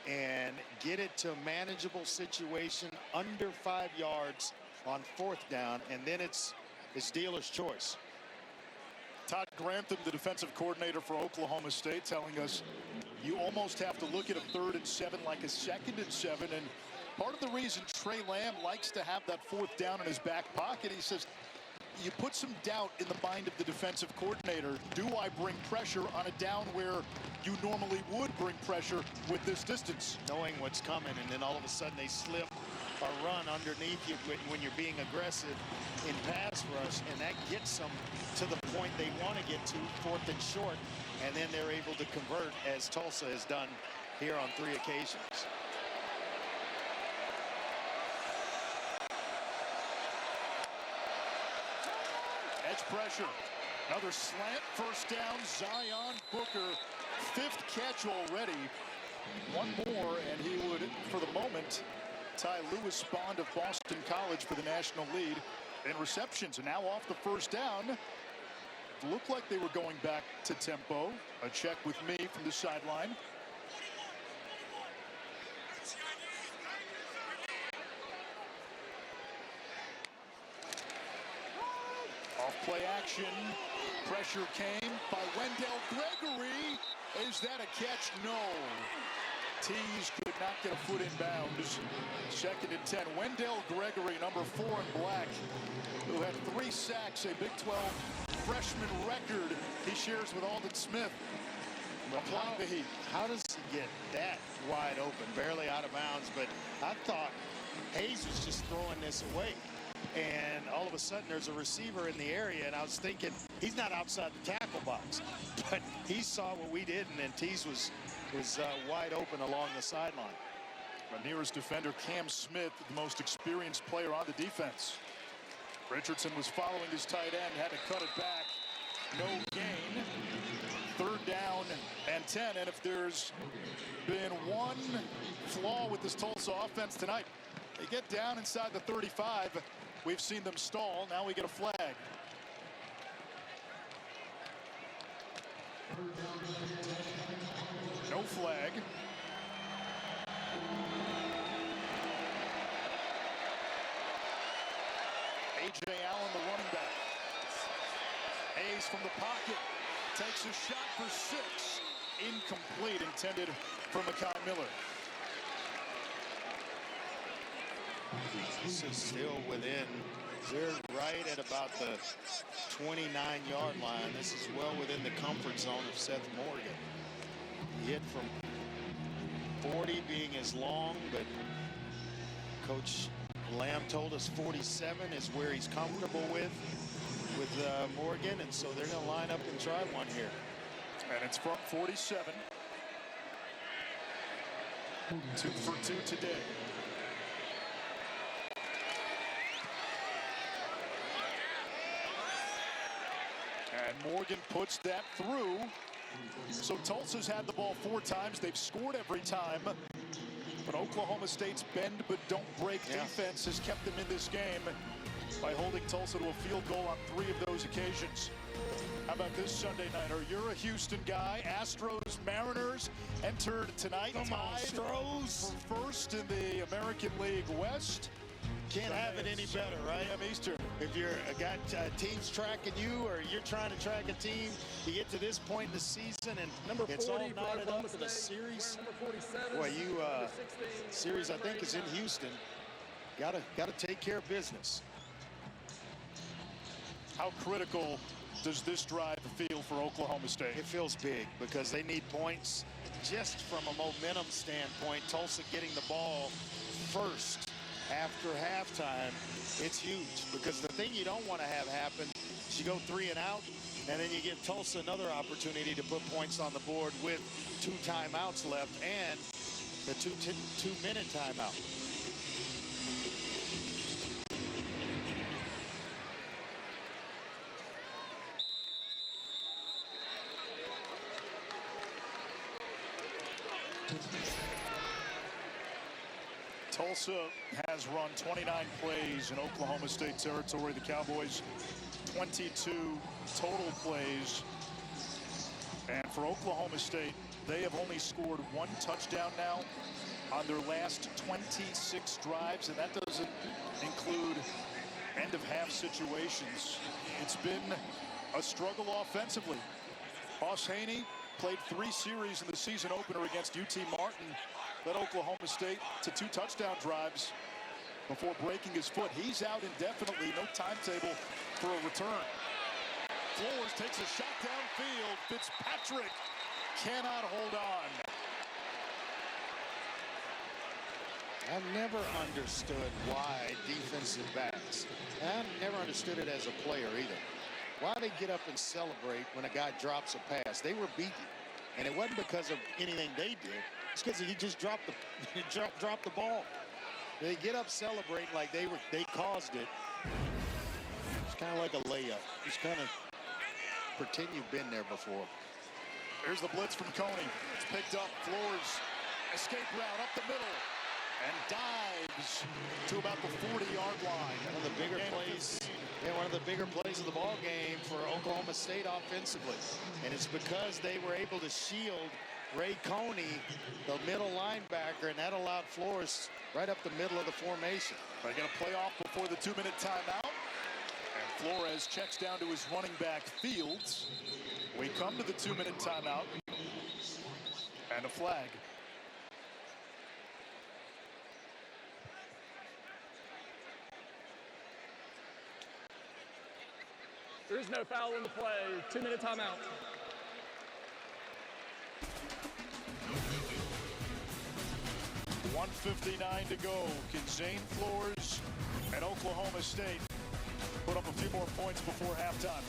and get it to a manageable situation under 5 yards on 4th down, and then it's dealer's choice. Todd Grantham, the defensive coordinator for Oklahoma State, telling us you almost have to look at a 3rd and 7 like a 2nd and 7. And part of the reason Trey Lamb likes to have that 4th down in his back pocket, he says, you put some doubt in the mind of the defensive coordinator. Do I bring pressure on a down where you normally would bring pressure with this distance? Knowing what's coming, and then all of a sudden they slip or run underneath you when you're being aggressive in pass rush, and that gets them to the point they want to get to, 4th and short, and then they're able to convert, as Tulsa has done here on 3 occasions. Edge pressure. Another slant, first down, Zion Booker, 5th catch already. One more, and he would, for the moment, tie Lewis Bond of Boston College for the national lead in receptions. And now off the first down, looked like they were going back to tempo. A check with me from the sideline. Off play action. Pressure came by Wendell Gregory. Is that a catch? No. Tees could not get a foot in bounds. 2nd and 10. Wendell Gregory, number 4 in black, who had 3 sacks, a Big 12 freshman record he shares with Alden Smith. Applying the heat. How does he get that wide open? Barely out of bounds, but I thought Hayes was just throwing this away. And all of a sudden there's a receiver in the area, and I was thinking he's not outside the tackle box, but he saw what we did, and then Tees was wide open along the sideline. The nearest defender, Cam Smith, the most experienced player on the defense. Richardson was following his tight end, had to cut it back. No gain. 3rd down and 10. And if there's been one flaw with this Tulsa offense tonight, they get down inside the 35. We've seen them stall. Now we get a flag. No flag. A.J. Allen, the running back. Hayes from the pocket takes a shot for 6. Incomplete, intended for Makai Miller. This is still within. They're right at about the 29-yard line. This is well within the comfort zone of Seth Morgan. He hit from 40 being as long, but Coach Lamb told us 47 is where he's comfortable with Morgan, and so they're going to line up and try one here. And it's from 47. 2 for 2 today. And Morgan puts that through. So Tulsa's had the ball 4 times. They've scored every time. But Oklahoma State's bend but don't break defense has kept them in this game by holding Tulsa to a field goal on 3 of those occasions. How about this Sunday nighter? You're a Houston guy. Astros, Mariners entered tonight. Come on, Astros. For first in the American League West. Can't have it any better, right? p.m. Eastern. If you're got teams tracking you, or you're trying to track a team, you get to this point in the season, and it's all knotted up in a series. Boy, series I think is in Houston. Gotta take care of business. How critical does this drive feel for Oklahoma State? It feels big because they need points. Just from a momentum standpoint, Tulsa getting the ball first after halftime, it's huge, because the thing you don't want to have happen is you go 3 and out, and then you give Tulsa another opportunity to put points on the board with 2 timeouts left and the 2-minute timeout. Tulsa has run 29 plays in Oklahoma State territory. The Cowboys 22 total plays. And for Oklahoma State, they have only scored 1 touchdown now on their last 26 drives, and that doesn't include end-of-half situations. It's been a struggle offensively. Hoss Haney played 3 series in the season opener against UT Martin, led Oklahoma State to 2 touchdown drives. before breaking his foot. He's out indefinitely. No timetable for a return. Flores takes a shot downfield. Fitzpatrick cannot hold on. I've never understood why defensive backs, and I've never understood it as a player either, why they get up and celebrate when a guy drops a pass. They were beaten, and it wasn't because of anything they did. It's because he just dropped the ball. They get up, celebrate like they caused it. It's kind of like a layup. Just kind of pretend you've been there before. Here's the blitz from Coney. It's picked up. Flores, escape route up the middle, and dives to about the 40-yard line. One of the bigger plays. Yeah, one of the bigger plays of the ball game for Oklahoma State offensively. And it's because they were able to shield Ray Coney, the middle linebacker, and that allowed Flores right up the middle of the formation. They're going to play off before the 2-minute timeout. And Flores checks down to his running back, Fields. We come to the 2-minute timeout. And a flag. There is no foul in the play. 2-minute timeout. .159 to go. Can Zane Flores and Oklahoma State put up a few more points before halftime?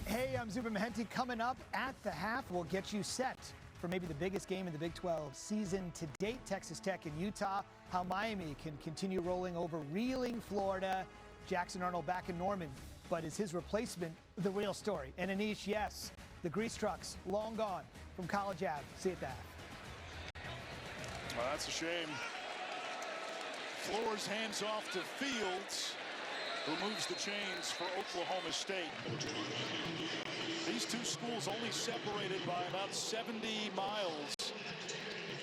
Hey, I'm Zuba Mahenti. Coming up at the half, we'll get you set for maybe the biggest game in the Big 12 season to date. Texas Tech and Utah. How Miami can continue rolling over reeling Florida. Jackson Arnold back in Norman. But is his replacement the real story? And Anish, yes, the grease trucks long gone from College Ave. See it that. Well, that's a shame. Flores hands off to Fields, who moves the chains for Oklahoma State. These two schools only separated by about 70 miles.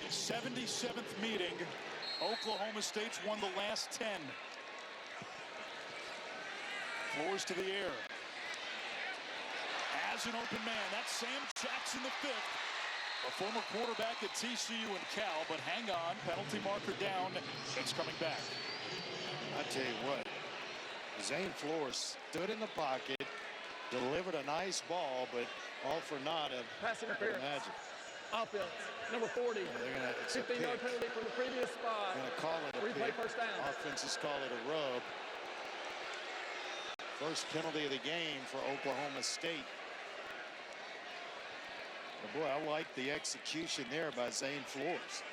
77th meeting. Oklahoma State's won the last 10. Flores to the air. As an open man, that's Sam Jackson, the fifth. A former quarterback at TCU and Cal, but hang on, penalty marker down. It's coming back. I tell you what, Zane Flores stood in the pocket, delivered a nice ball, but all for naught. Pass interference. Offense, number 40. 15-yard penalty from the previous spot. They're going to call it a replay pick. First down. Offenses call it a rub. First penalty of the game for Oklahoma State. But boy, I like the execution there by Zane Flores.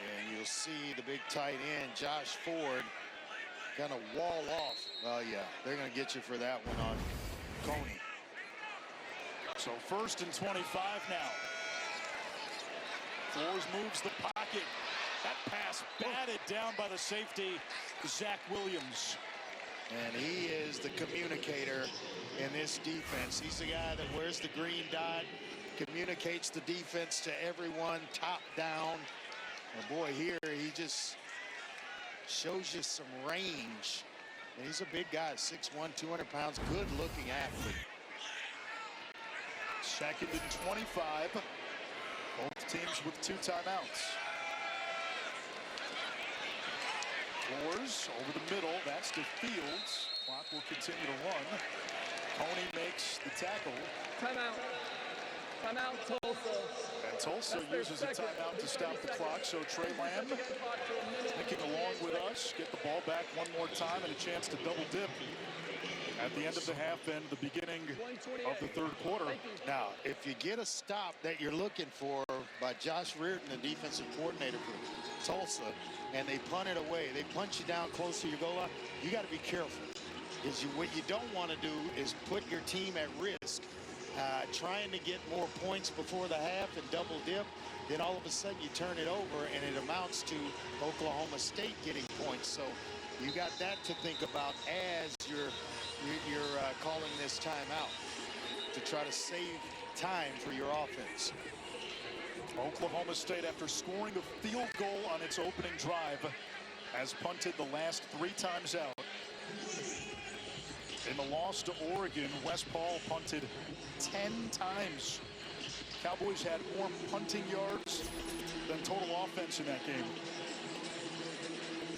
And you'll see the big tight end, Josh Ford, kind of wall off. Oh, yeah, they're going to get you for that one on Coney. So 1st and 25 now. Flores moves the pocket. That pass batted down by the safety, Zach Williams. And he is the communicator in this defense. He's the guy that wears the green dot, communicates the defense to everyone, top down. And boy, here he just shows you some range. And he's a big guy, 6'1", 200 pounds, good-looking athlete. 2nd and 25. Both teams with 2 timeouts. Flores over the middle. That's to Fields. Clock will continue to run. Coney makes the tackle. Timeout. Timeout, Tulsa. And Tulsa uses a timeout to stop the clock. So Trey Lamb thinking along with us. Get the ball back one more time and a chance to double dip at the end of the half and the beginning of the 3rd quarter. Now, if you get a stop that you're looking for by Josh Reardon, the defensive coordinator for Tulsa, and they punt it away, they punch you down close to your goal line, you got to be careful. Because what you don't want to do is put your team at risk, trying to get more points before the half and double dip. Then all of a sudden you turn it over and it amounts to Oklahoma State getting points. So you got that to think about as you're calling this timeout to try to save time for your offense. Oklahoma State, after scoring a field goal on its opening drive, has punted the last 3 times out. In the loss to Oregon, West Paul punted 10 times. Cowboys had more punting yards than total offense in that game.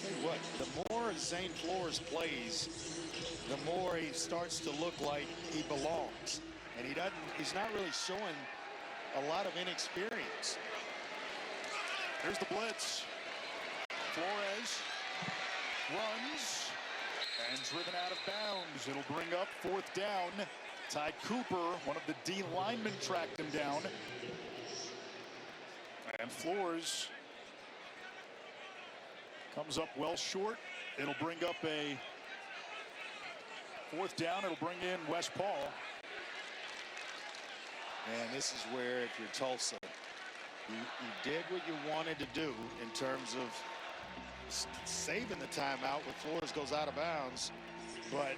Tell you what, the more Zane Flores plays, the more he starts to look like he belongs. And he's not really showing a lot of inexperience. Here's the blitz. Flores runs and driven out of bounds. It'll bring up 4th down. Ty Cooper, one of the D linemen, tracked him down. And Flores comes up well short. It'll bring up a 4th down. It'll bring in West Paul. And this is where, if you're Tulsa, you did what you wanted to do in terms of saving the timeout when Flores goes out of bounds. But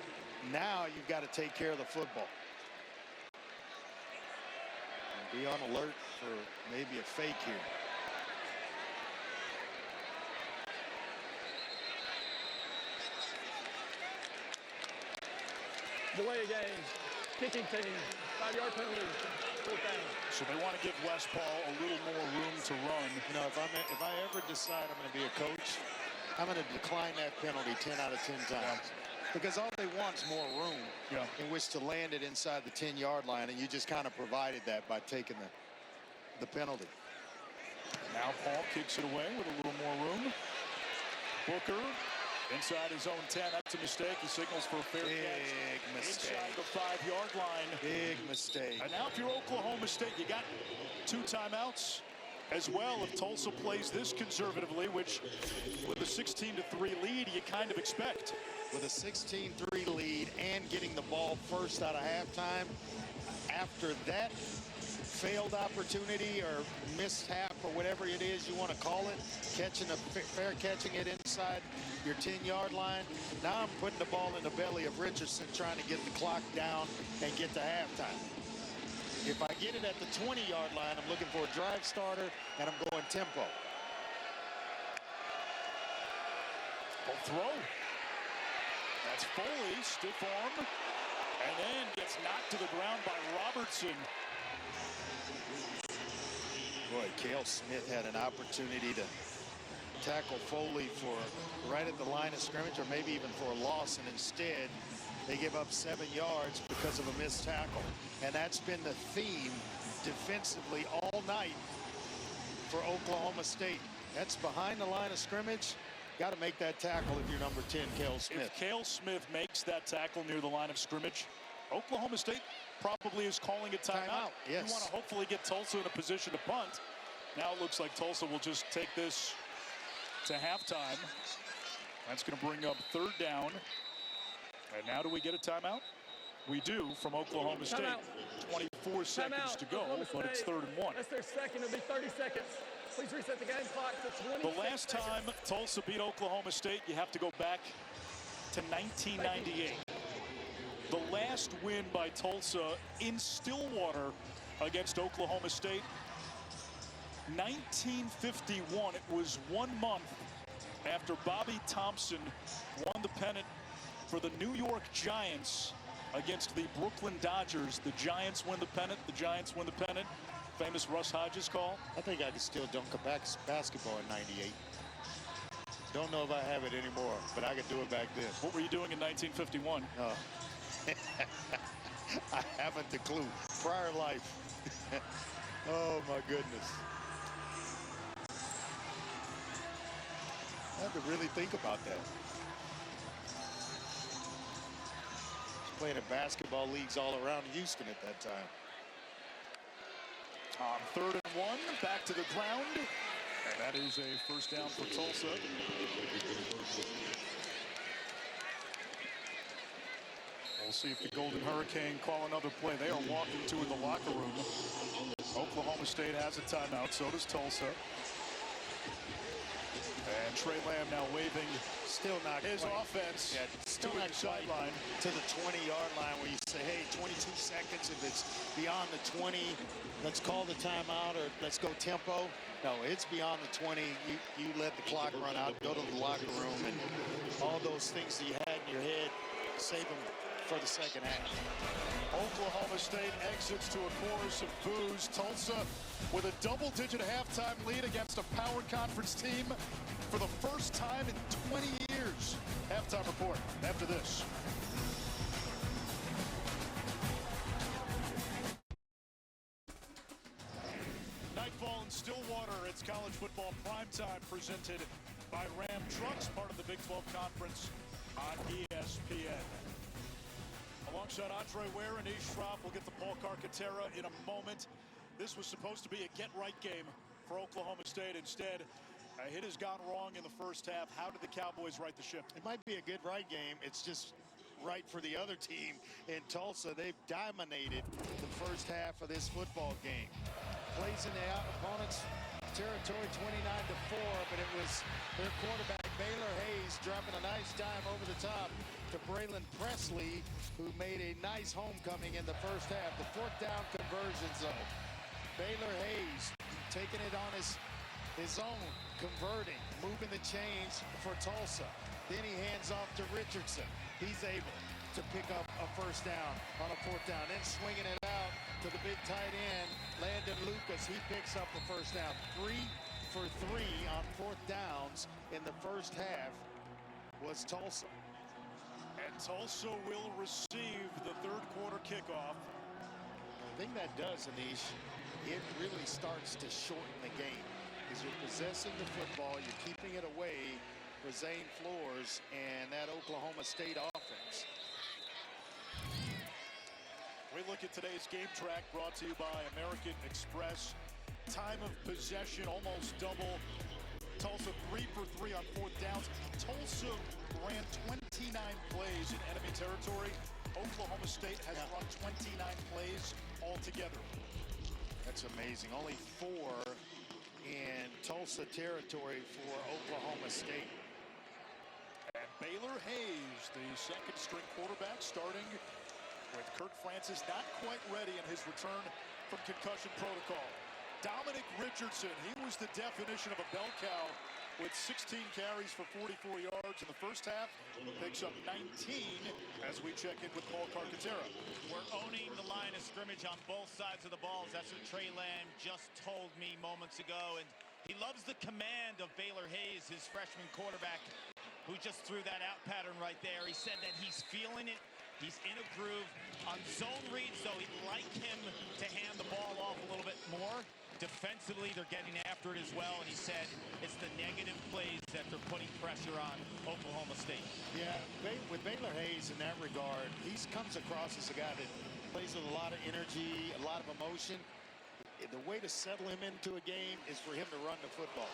now you've got to take care of the football. And be on alert for maybe a fake here. Delay a game, kicking team, 5-yard penalty, 4th down. So they want to give West Paul a little more room to run. You know, if I ever decide I'm going to be a coach, I'm going to decline that penalty 10 out of 10 times. Because all they want is more room in which to land it inside the 10-yard line, and you just kind of provided that by taking the penalty. Now Paul kicks it away with a little more room. Booker inside his own 10. That's a mistake. He signals for a fair catch. Big mistake. Inside the 5-yard line. Big mistake. And now if you're Oklahoma State, you got 2 timeouts as well if Tulsa plays this conservatively, which with a 16-3 lead, you kind of expect. With a 16-3 lead and getting the ball first out of halftime, after that failed opportunity or mishap or whatever it is you want to call it, catching it inside your 10-yard line. Now I'm putting the ball in the belly of Richardson, trying to get the clock down and get to halftime. If I get it at the 20-yard line, I'm looking for a drive starter, and I'm going tempo. Full throw. That's Foley, stiff arm, and then gets knocked to the ground by Robertson. Boy, Cale Smith had an opportunity to tackle Foley for right at the line of scrimmage, or maybe even for a loss, and instead they give up 7 yards because of a missed tackle. And that's been the theme defensively all night for Oklahoma State. That's behind the line of scrimmage. Got to make that tackle if you're number 10, Cale Smith. If Cale Smith makes that tackle near the line of scrimmage, Oklahoma State probably is calling a timeout. Yes. You want to hopefully get Tulsa in a position to punt. Now it looks like Tulsa will just take this to halftime. That's going to bring up 3rd down. And now do we get a timeout? We do from Oklahoma State. 24 seconds to go, but it's 3rd and 1. That's their second. It'll be 30 seconds. Please reset the game clock to 20 The last time Tulsa beat Oklahoma State, you have to go back to 1998. The last win by Tulsa in Stillwater against Oklahoma State, 1951. It was 1 month after Bobby Thompson won the pennant for the New York Giants against the Brooklyn Dodgers. The Giants win the pennant. The Giants win the pennant. Famous Russ Hodges call. I think I could still dunk a basketball in 98. Don't know if I have it anymore, but I could do it back then. What were you doing in 1951? I haven't a clue. Prior life. Oh, my goodness. I had to really think about that. Playing in basketball leagues all around Houston at that time. On 3rd and 1, back to the ground. And that is a 1st down for Tulsa. We'll see if the Golden Hurricane call another play. They are walking to the locker room. Oklahoma State has a timeout, so does Tulsa. And Trey Lamb now waving still not his offense. Yeah, still not sideline to the 20-yard line where you say, hey, 22 seconds. If it's beyond the 20, let's call the timeout or let's go tempo. No, it's beyond the 20. You let the clock run out, go to the locker room, and all those things that you had in your head save them for the second half. Oklahoma State exits to a chorus of boos. Tulsa with a double-digit halftime lead against a power conference team for the first time in 20 years. Halftime report after this. Nightfall in Stillwater. It's college football primetime presented by Ram Trucks, part of the Big 12 Conference on ESPN. Alongside Andre Ware and Ish Schroff, we'll get to Paul Carcaterra in a moment. This was supposed to be a get-right game for Oklahoma State. Instead, a hit has gone wrong in the first half. How did the Cowboys right the ship? It might be a good right game. It's just right for the other team in Tulsa. They've dominated the first half of this football game. Plays in the opponent's territory 29-4, but it was their quarterback, Baylor Hayes, dropping a nice dime over the top to Braylon Presley, who made a nice homecoming in the first half. The fourth down conversion zone. Baylor Hayes taking it on his own, converting, moving the chains for Tulsa. Then he hands off to Richardson. He's able to pick up a first down on a fourth down. Then swinging it out to the big tight end, Landon Lucas. He picks up the first down. 3 for 3 on fourth downs in the first half was Tulsa. And Tulsa will receive the third quarter kickoff. The thing that does, Anish, it really starts to shorten the game. Because you're possessing the football, you're keeping it away for Zane Flores and that Oklahoma State offense. We look at today's game track brought to you by American Express. Time of possession almost double. Tulsa 3 for 3 on fourth downs. Tulsa ran 29 plays in enemy territory. Oklahoma State has run 29 plays altogether. That's amazing. Only 4 in Tulsa territory for Oklahoma State. And Baylor Hayes, the second string quarterback, starting with Kirk Francis not quite ready in his return from concussion protocol. Dominic Richardson, he was the definition of a bell cow with 16 carries for 44 yards in the first half. Picks up 19 as we check in with Paul Carcaterra. We're owning the line of scrimmage on both sides of the balls. That's what Trey Lamb just told me moments ago. And he loves the command of Baylor Hayes, his freshman quarterback, who just threw that out pattern right there. He said that he's feeling it. He's in a groove. On zone reads, though, he'd like him to hand the ball off a little bit more. Defensively, they're getting after it as well, and he said it's the negative plays that they're putting pressure on Oklahoma State. Yeah, with Baylor Hayes in that regard, he comes across as a guy that plays with a lot of energy, a lot of emotion. The way to settle him into a game is for him to run the football.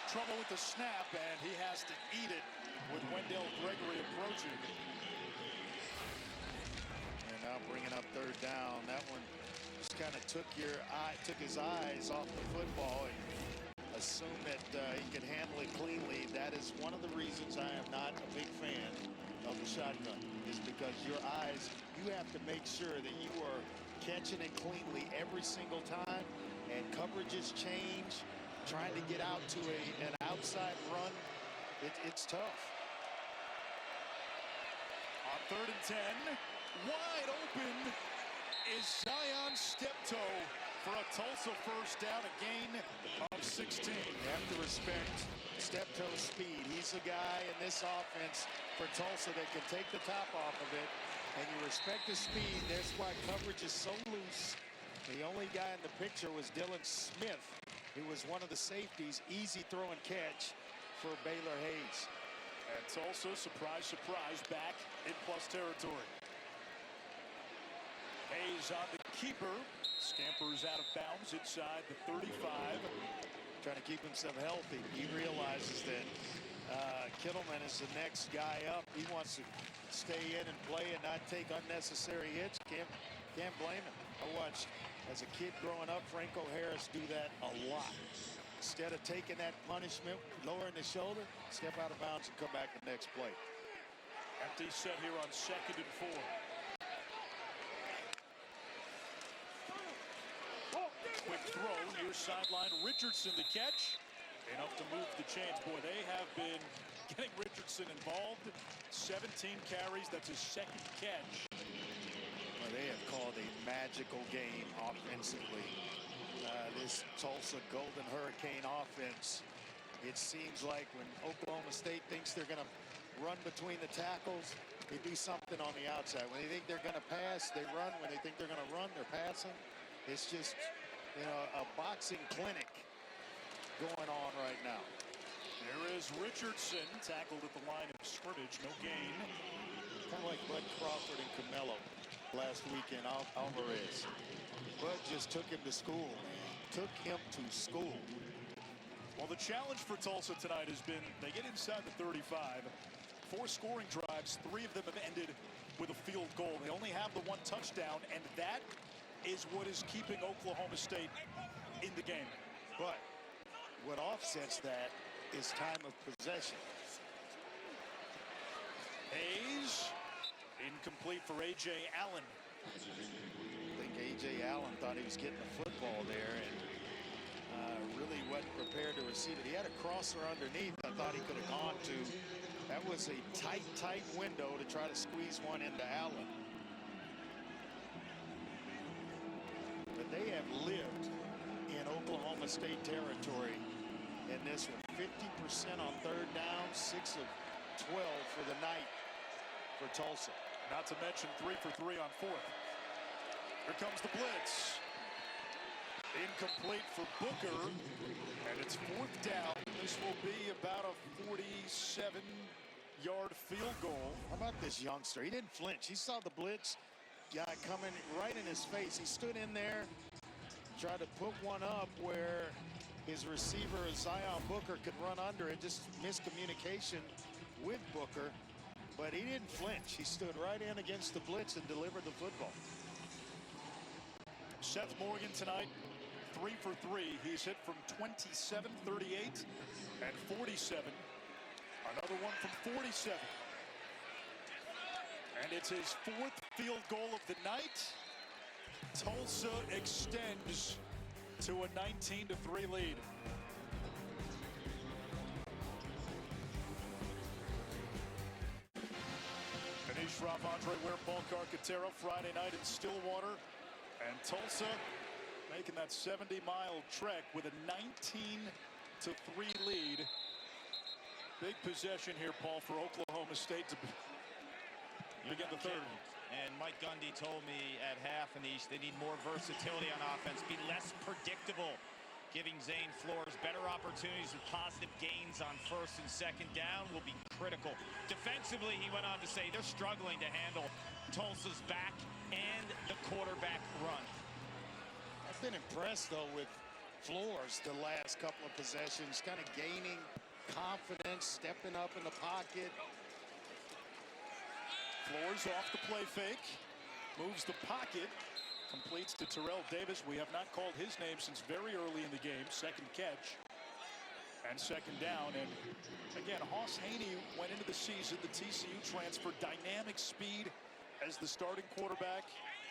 Trouble with the snap, and he has to eat it with Wendell Gregory approaching. And now bringing up third down. That one just kind of took his eyes off the football and assumed that he could handle it cleanly. That is one of the reasons I am not a big fan of the shotgun, is because your eyes, you have to make sure that you are catching it cleanly every single time, and coverages change. Trying to get out to an outside run, it's tough. On 3rd and 10, wide open is Zion Steptoe for a Tulsa first down, a gain of 16. You have to respect Steptoe's speed. He's a guy in this offense for Tulsa that can take the top off of it, and you respect his speed. That's why coverage is so loose. The only guy in the picture was Dylan Smith, who was one of the safeties. Easy throw and catch for Baylor Hayes. And Tulsa, surprise, surprise, back in plus territory. Hayes on the keeper. Scampers out of bounds inside the 35. Trying to keep himself healthy. He realizes that Kittleman is the next guy up. He wants to stay in and play and not take unnecessary hits. Can't blame him. I watched, as a kid growing up, Franco Harris do that a lot. Instead of taking that punishment, lowering the shoulder, step out of bounds and come back the next play. Empty set here on 2nd and 4. Quick throw near sideline. Richardson the catch. Enough to move the chains. Boy, they have been getting Richardson involved. 17 carries. That's his second catch. Well, they have called a magical game offensively. This Tulsa Golden Hurricane offense. It seems like when Oklahoma State thinks they're going to run between the tackles, they do something on the outside. When they think they're going to pass, they run. When they think they're going to run, they're passing. It's just, you know, a boxing clinic going on right now. There is Richardson, tackled at the line of scrimmage, no gain. Kind of like Bud Crawford and Camelo last weekend, Alvarez. Bud just took him to school, man. Took him to school. Well, the challenge for Tulsa tonight has been they get inside the 35. 4 scoring drives, 3 of them have ended with a field goal. They only have the 1 touchdown, and that is what is keeping Oklahoma State in the game. But what offsets that is time of possession. Hayes, incomplete for A.J. Allen. I think A.J. Allen thought he was getting the football there and really wasn't prepared to receive it. He had a crosser underneath I thought he could have gone to. That was a tight window to try to squeeze one into Allen. But they have lived in Oklahoma State territory in this one. 50% on 3rd down, 6 of 12 for the night for Tulsa. Not to mention 3 for 3 on 4th. Here comes the blitz. Incomplete for Booker, and it's 4th down. This will be about a 47-yard field goal. How about this youngster? He didn't flinch. He saw the blitz guy coming right in his face. He stood in there, tried to put one up where his receiver, Zion Booker, could run under it. Just miscommunication with Booker, but he didn't flinch. He stood right in against the blitz and delivered the football. Seth Morgan tonight, 3 for 3. He's hit from 27, 38, and 47. Another one from 47. And it's his 4th field goal of the night. Tulsa extends to a 19-3 lead. Anish Ramondre, where Paul Carcaterra Friday night in Stillwater. And Tulsa making that 70-mile trek with a 19-3 lead. Big possession here, Paul, for Oklahoma State to begin the 3rd. And Mike Gundy told me at half, Anish, they need more versatility on offense, be less predictable, giving Zane Flores better opportunities with positive gains on 1st and 2nd down will be critical. Defensively, he went on to say they're struggling to handle Tulsa's back and the quarterback run. I've been impressed, though, with Flores the last couple of possessions, kind of gaining confidence, stepping up in the pocket. Flores off the play fake, moves the pocket, completes to Terrell Davis. We have not called his name since very early in the game. 2nd catch and 2nd down. And again, Hoss Haney went into the season, the TCU transfer, dynamic speed as the starting quarterback.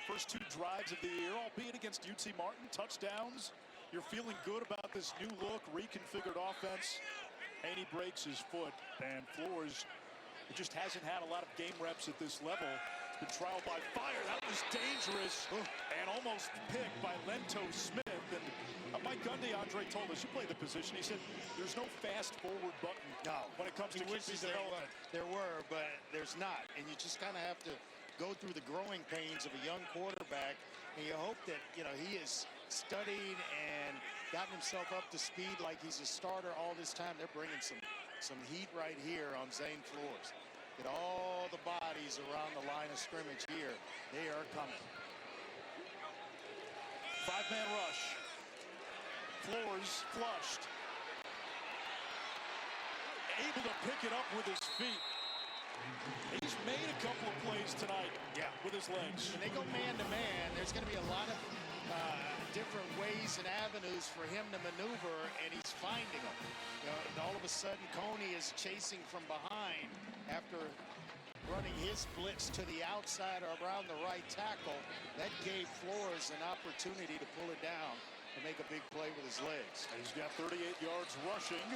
First 2 drives of the year, albeit against UT Martin, touchdowns. You're feeling good about this new look, reconfigured offense. Haney breaks his foot, and Flores, it just hasn't had a lot of game reps at this level. It's been trial by fire. That was dangerous and almost picked by Lento Smith. And Mike Gundy, Andre told us, you play the position. He said there's no fast forward button when it comes to QB development. There were, but there's not. And you just kind of have to go through the growing pains of a young quarterback. And you hope that, you know, he has studied and gotten himself up to speed like he's a starter all this time. They're bringing some heat right here on Zane Flores. Get all the bodies around the line of scrimmage here. They are coming. 5-man rush. Flores flushed. Able to pick it up with his feet. He's made a couple of plays tonight with his legs. When they go man-to-man, there's going to be a lot of different ways and avenues for him to maneuver, and he's finding them. You know, and all of a sudden, Coney is chasing from behind after running his blitz to the outside or around the right tackle. That gave Flores an opportunity to pull it down and make a big play with his legs. He's got 38 yards rushing.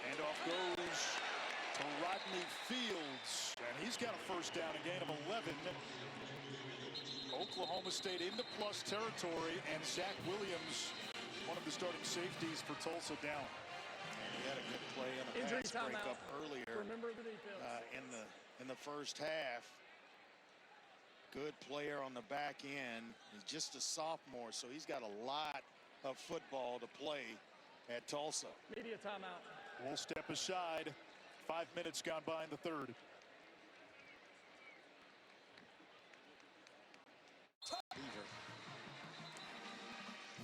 Handoff goes to Rodney Fields, and he's got a first down, a gain of 11. Oklahoma State into plus territory, and Zach Williams, one of the starting safeties for Tulsa, down. And he had a good play in a Injury pass timeout. breakup earlier. Remember the defense. In the first half. Good player on the back end. He's just a sophomore, so he's got a lot of football to play at Tulsa. Media timeout. We'll step aside. 5 minutes gone by in the third.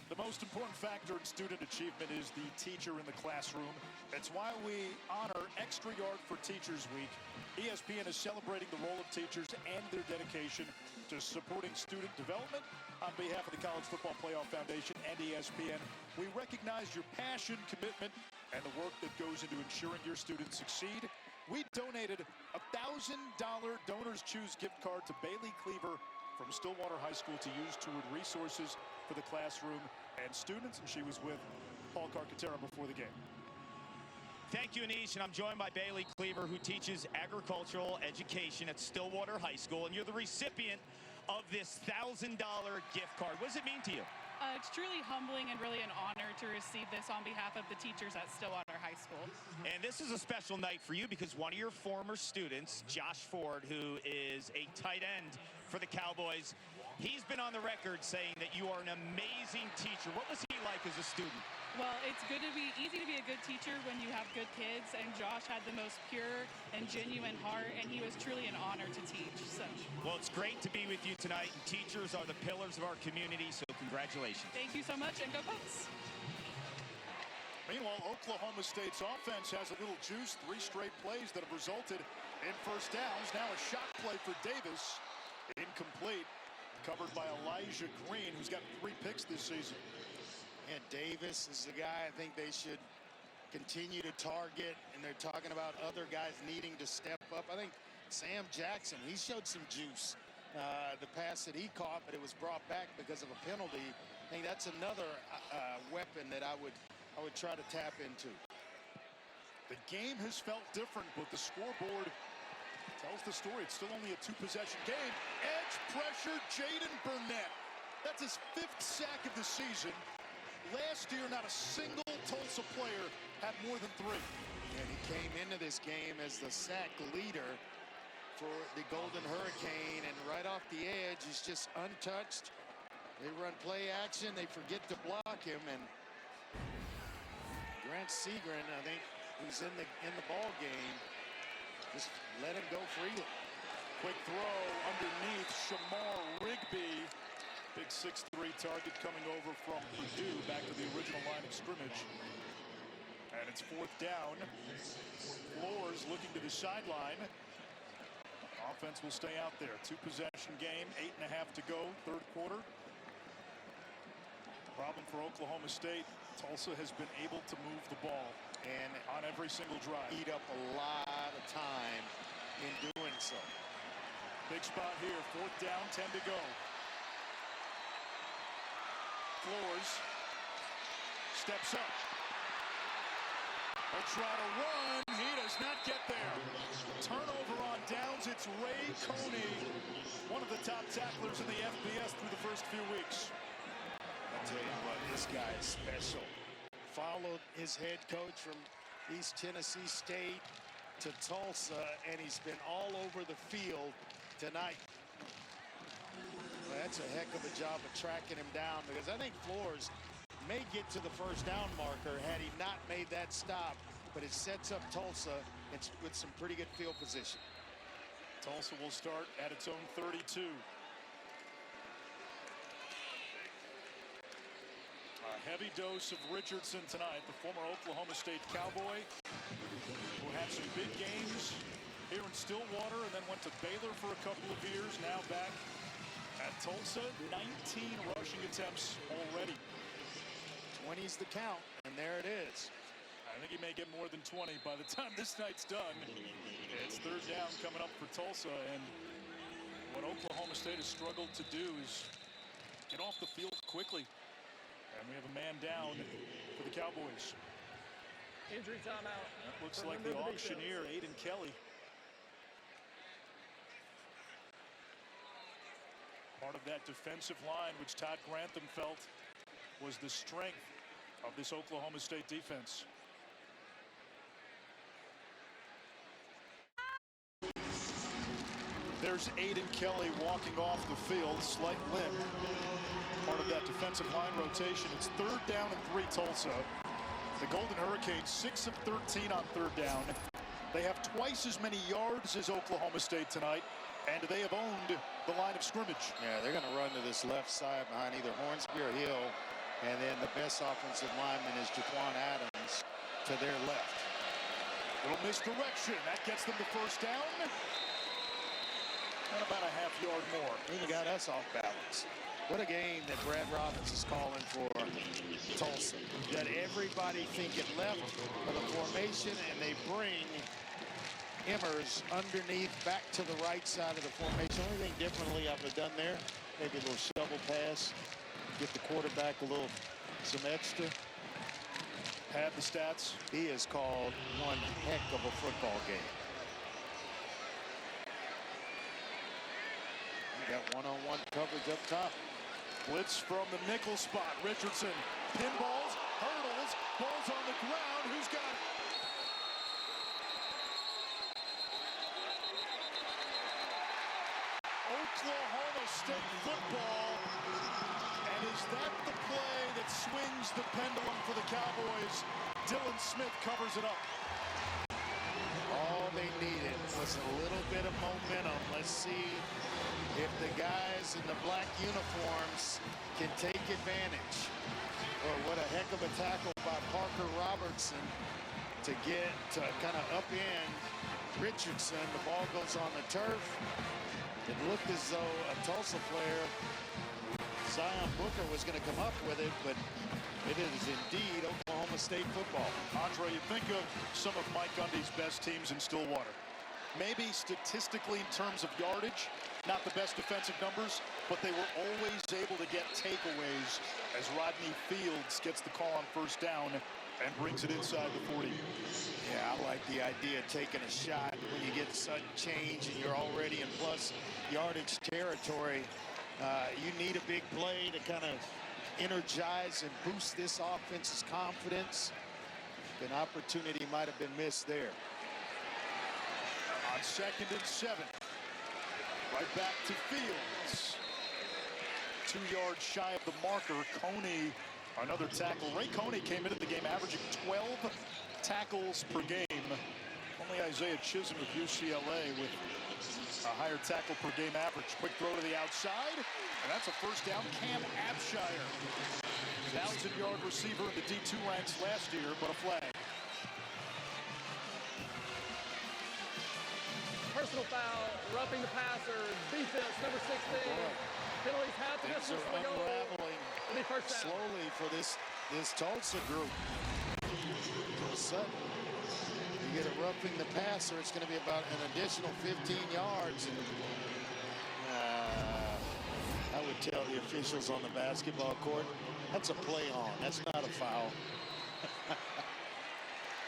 The most important factor in student achievement is the teacher in the classroom. That's why we honor Extra Yard for Teachers Week. ESPN is celebrating the role of teachers and their dedication to supporting student development. On behalf of the College Football Playoff Foundation and ESPN, we recognize your passion, commitment, and the work that goes into ensuring your students succeed. We donated a $1,000 Donors Choose gift card to Bailey Cleaver from Stillwater High School to use toward resources for the classroom and students, and she was with Paul Carcaterra before the game. Thank you, Anish, and I'm joined by Bailey Cleaver, who teaches agricultural education at Stillwater High School, and you're the recipient of this $1,000 gift card. What does it mean to you? It's truly humbling and really an honor to receive this on behalf of the teachers at Stillwater High School. And this is a special night for you because one of your former students, Josh Ford, who is a tight end for the Cowboys, he's been on the record saying that you are an amazing teacher. What was he like as a student? Well, it's easy to be a good teacher when you have good kids, and Josh had the most pure and genuine heart, and he was truly an honor to teach. So. Well, it's great to be with you tonight, and teachers are the pillars of our community, so congratulations. Thank you so much, and go Pokes! Meanwhile, Oklahoma State's offense has a little juice, 3 straight plays that have resulted in first downs. Now a shot play for Davis, incomplete, covered by Elijah Green, who's got 3 picks this season. And Davis is the guy I think they should continue to target, and they're talking about other guys needing to step up. I think Sam Jackson, he showed some juice. The pass that he caught, but it was brought back because of a penalty. I think that's another weapon that I would try to tap into. The game has felt different, but the scoreboard tells the story. It's still only a 2-possession game. Edge pressure, Jaden Burnett. That's his 5th sack of the season. Last year, not a single Tulsa player had more than 3. And he came into this game as the sack leader for the Golden Hurricane, and right off the edge, he's just untouched. They run play action, they forget to block him, and Grant Segrin, I think, who's in the ball game, just let him go freely. Quick throw underneath Shamar Rigby. Big 6'3" target coming over from Purdue back to the original line of scrimmage. And it's 4th down. Flores looking to the sideline. Offense will stay out there. 2-possession game, 8.5 to go, 3rd quarter. Problem for Oklahoma State, Tulsa has been able to move the ball and on every single drive. Eat up a lot of time in doing so. Big spot here, 4th down, 10 to go. Flores steps up. He'll try to run. He does not get there. Turnover on downs. It's Ray Coney, one of the top tacklers in the FBS through the first few weeks. I'll tell you what, this guy is special. Followed his head coach from East Tennessee State to Tulsa, and he's been all over the field tonight. Well, that's a heck of a job of tracking him down, because I think Flores may get to the first down marker had he not made that stop, but it sets up Tulsa with some pretty good field position. Tulsa will start at its own 32. A heavy dose of Richardson tonight, the former Oklahoma State Cowboy, who had some big games here in Stillwater and then went to Baylor for a couple of years, now back at Tulsa. 19 rushing attempts already. 20's the count, and there it is. I think he may get more than 20 by the time this night's done. It's 3rd down coming up for Tulsa, and what Oklahoma State has struggled to do is get off the field quickly. And we have a man down for the Cowboys. Injury timeout. That looks like the auctioneer, Aiden Kelly. Part of that defensive line, which Todd Grantham felt was the strength of this Oklahoma State defense. There's Aiden Kelly walking off the field, slight limp. Part of that defensive line rotation. It's 3rd down and 3 Tulsa. The Golden Hurricanes 6 of 13 on 3rd down. They have twice as many yards as Oklahoma State tonight, and they have owned the line of scrimmage. Yeah, they're going to run to this left side behind either Hornsby or Hill, and then the best offensive lineman is Jaquan Adams to their left. Little misdirection. That gets them the 1st down. And about a half-yard more. He got us off balance. What a game that Brad Robbins is calling for Tulsa. Got everybody thinking left of the formation, and they bring Emmers underneath back to the right side of the formation. Only thing differently I would have done there, maybe a little shovel pass, get the quarterback some extra. Have the stats. He has called one heck of a football game. You got one-on-one coverage up top. Blitz from the nickel spot. Richardson pinballs, hurdles, balls on the ground. Who's got it? Oklahoma State football. And is that the play that swings the pendulum for the Cowboys? Dylan Smith covers it up. All they needed was a little bit of momentum. Let's see if the guys in the black uniforms can take advantage. Or what a heck of a tackle by Parker Robertson to get to kind of upend Richardson. The ball goes on the turf. It looked as though a Tulsa player, Zion Booker, was going to come up with it, but it is indeed Oklahoma State football. Andre, you think of some of Mike Gundy's best teams in Stillwater. Maybe statistically in terms of yardage, not the best defensive numbers, but they were always able to get takeaways as Rodney Fields gets the call on 1st down and brings it inside the 40. Yeah, I like the idea of taking a shot when you get sudden change and you're already in plus yardage territory. You need a big play to kind of energize and boost this offense's confidence. An opportunity might have been missed there. On 2nd and 7. Right back to Fields. 2 yards shy of the marker. Coney, another tackle. Ray Coney came into the game averaging 12 tackles per game. Only Isaiah Chisholm of UCLA with a higher tackle per game average. Quick throw to the outside, and that's a 1st down. Cam Abshire, 1,000-yard receiver in the D2 ranks last year, but a flag. Personal foul, roughing the passer, defense, number 16. Penalties have to Things are unraveling slowly for this Tulsa group. All of a sudden, you get a roughing the passer, it's going to be about an additional 15 yards. And, I would tell the officials on the basketball court, that's a play on. That's not a foul.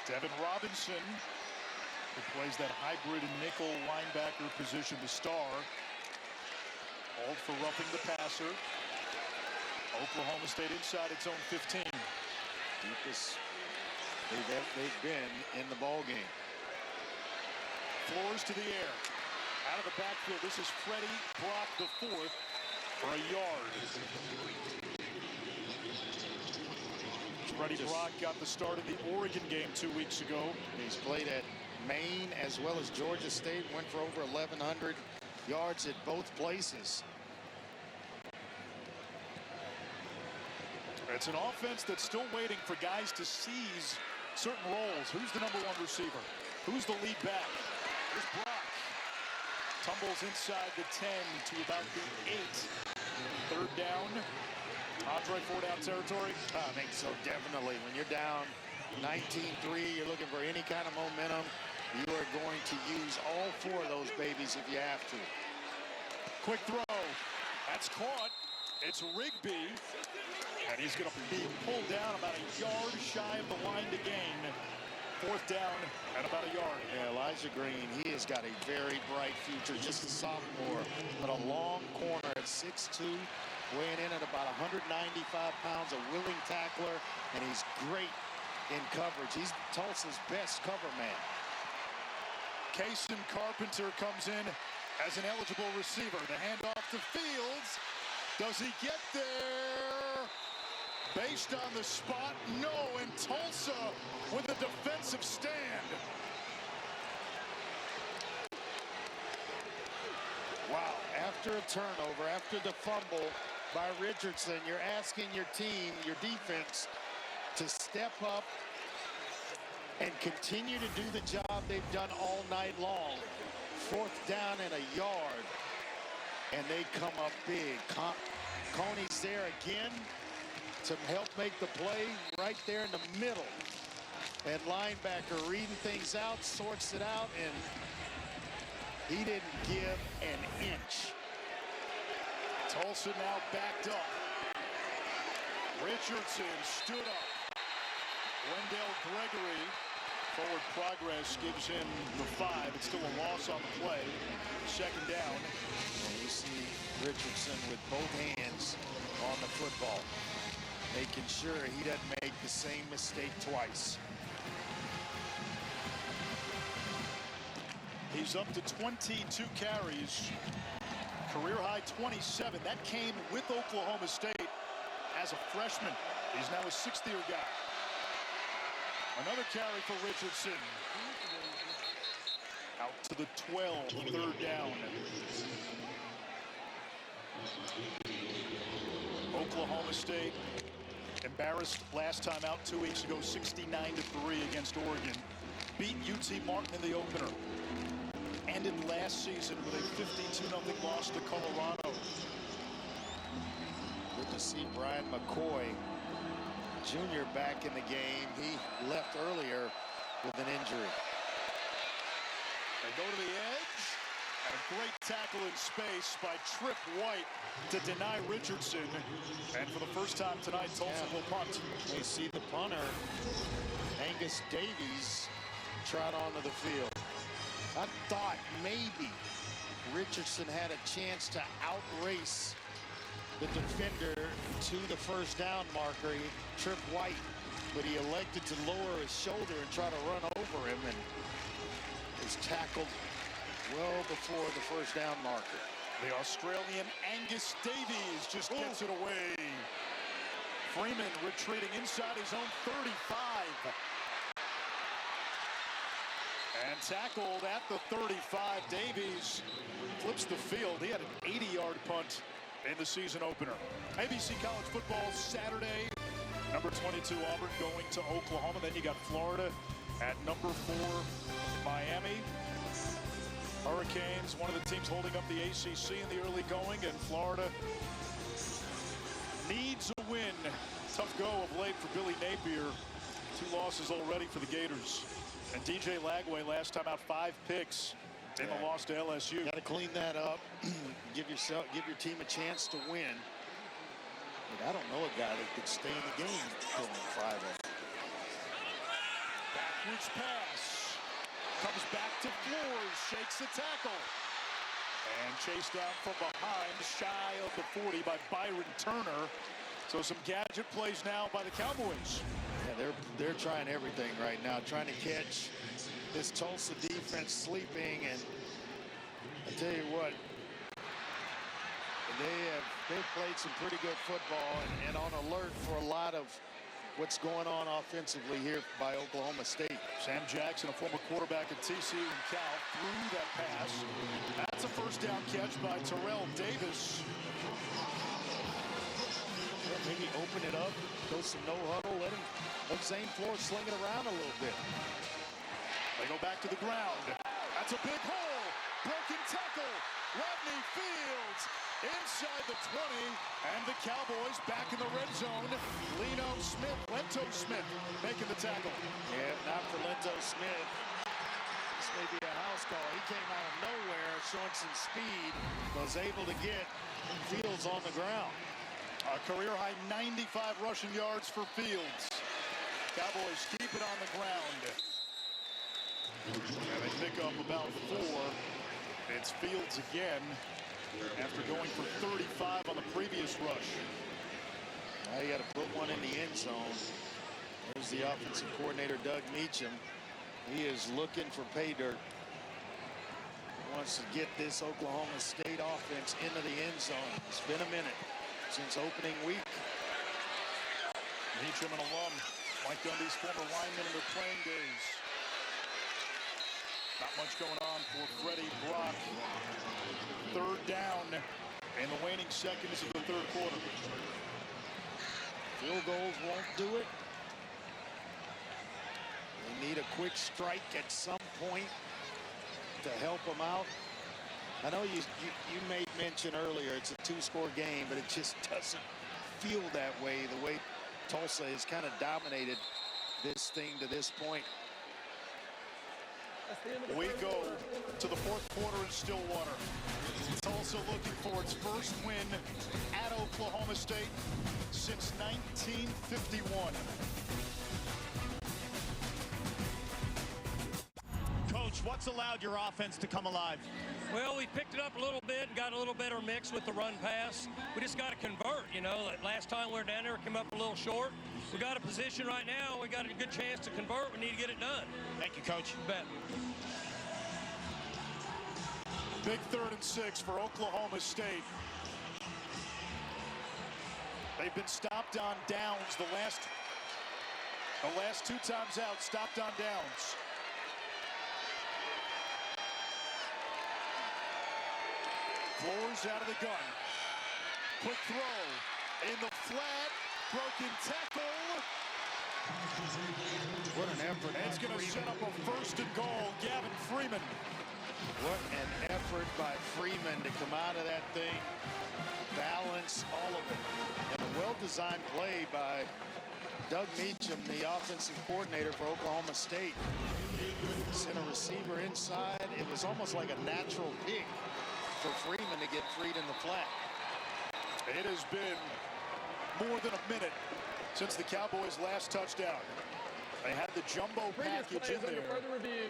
Devin Robinson, who plays that hybrid nickel linebacker position, the star, called for roughing the passer. Oklahoma State inside its own 15. Deepest they've been in the ball game. Floors to the air. Out of the backfield, this is Freddie Brock the 4th for a yard. Freddie Brock got the start of the Oregon game 2 weeks ago. He's played at Maine as well as Georgia State, went for over 1,100 yards at both places. It's an offense that's still waiting for guys to seize certain roles. Who's the number 1 receiver? Who's the lead back? Here's Brock. Tumbles inside the 10 to about the 8. 3rd down. Andre, 4-down territory? I think so, definitely. When you're down 19-3, you're looking for any kind of momentum. You are going to use all 4 of those babies if you have to. Quick throw. That's caught. It's Rigby. And he's going to be pulled down about a yard shy of the line to gain. 4th down and about a yard. Yeah, Elijah Green, he has got a very bright future, just a sophomore, but a long corner at 6'2", weighing in at about 195 pounds, a willing tackler, and he's great in coverage. He's Tulsa's best cover man. Kason Carpenter comes in as an eligible receiver. The handoff to Fields. Does he get there? Based on the spot, no, and Tulsa with a defensive stand. Wow, after a turnover, after the fumble by Richardson, you're asking your team, your defense, to step up and continue to do the job they've done all night long. 4th down and a yard, and they come up big. Coney's there again to help make the play right there in the middle. And linebacker reading things out, sorts it out, and he didn't give an inch. Tulsa now backed up. Richardson stood up. Wendell Gregory, forward progress, gives him the 5. It's still a loss on the play. 2nd down. And you see Richardson with both hands on the football, making sure he doesn't make the same mistake twice. He's up to 22 carries. Career high 27. That came with Oklahoma State as a freshman. He's now a 6th-year guy. Another carry for Richardson. Out to the 12, 3rd down. Oklahoma State embarrassed last time out 2 weeks ago, 69-3 against Oregon. Beat UT Martin in the opener. Ended last season with a 52-0 loss to Colorado. Good to see Brian McCoy Jr. back in the game. He left earlier with an injury. They go to the edge. And a great tackle in space by Trip White to deny Richardson. And for the first time tonight, Tulsa will punt. They see the punter, Angus Davies, trot onto the field. I thought maybe Richardson had a chance to outrace the defender to the 1st down marker, Trip White, but he elected to lower his shoulder and try to run over him, and was tackled well before the 1st down marker. The Australian Angus Davies just gets it away. Freeman retreating inside his own 35. And tackled at the 35. Davies flips the field. He had an 80-yard punt in the season opener. ABC College Football Saturday. Number 22 Auburn going to Oklahoma. Then you got Florida at number 4 Miami. Hurricanes, one of the teams holding up the ACC in the early going, and Florida needs a win. Tough go of late for Billy Napier. 2 losses already for the Gators. And DJ Lagway last time out 5 picks in the loss to LSU. Got to clean that up. give your team a chance to win. But I don't know a guy that could stay in the game till Friday. Backwards pass. Comes back to Flores, shakes the tackle. And chased down from behind, shy of the 40 by Byron Turner. So some gadget plays now by the Cowboys. Yeah, they're trying everything right now, trying to catch this Tulsa defense sleeping. And I tell you what, they've played some pretty good football and on alert for a lot of what's going on offensively here by Oklahoma State. Sam Jackson, a former quarterback at TCU and Cal, threw that pass. That's a 1st down catch by Terrell Davis. Maybe open it up, go some no huddle, let Zane Flores sling it around a little bit. They go back to the ground. That's a big hole. Broken tackle. Rodney Fields inside the 20, and the Cowboys back in the red zone. Lento Smith making the tackle. Yeah, not for Lento Smith. This may be a house call. He came out of nowhere, showing some speed, was able to get Fields on the ground. A career-high 95 rushing yards for Fields. Cowboys keep it on the ground. And they pick up about 4. It's Fields again after going for 35 on the previous rush. Now you got to put one in the end zone. There's the offensive coordinator, Doug Meacham. He is looking for pay dirt. He wants to get this Oklahoma State offense into the end zone. It's been a minute since opening week. Meacham, an alum, Mike Gundy's former lineman in their playing days. Not much going on for Freddie Brock. 3rd down in the waning seconds of the 3rd quarter. Field goals won't do it. They need a quick strike at some point to help them out. I know you made mention earlier it's a 2-score game, but it just doesn't feel that way, the way Tulsa has kind of dominated this thing to this point. We go to the 4th quarter in Stillwater. Tulsa looking for its first win at Oklahoma State since 1951. Coach, what's allowed your offense to come alive? Well, we picked it up a little bit and got a little better mix with the run pass. We just got to convert, you know. Last time we were down there, came up a little short. We got a position right now. We got a good chance to convert. We need to get it done. Thank you, Coach. You bet. Big 3rd and 6 for Oklahoma State. They've been stopped on downs the last 2 times out, stopped on downs. Flores out of the gun. Quick throw in the flat. Broken tackle. What an effort. And it's going to set up a 1st and goal. Gavin Freeman. What an effort by Freeman to come out of that thing. Balance, all of it. And a well-designed play by Doug Meacham, the offensive coordinator for Oklahoma State. Sent a receiver inside. It was almost like a natural pick for Freeman to get freed in the flat. It has been more than a minute since the Cowboys' last touchdown. They had the jumbo package in there. Further review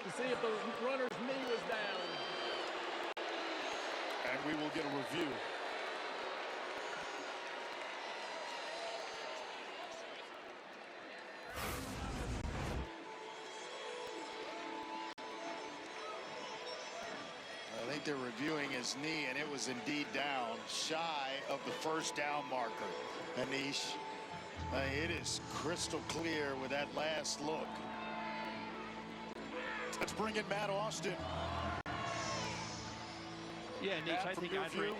to see if the runner's knee was down. And we will get a review. I think they're reviewing his knee, and it was indeed down, shy of the 1st down marker. Anish, it is crystal clear with that last look. Let's bring in Matt Austin. Yeah, Anish, I think Andre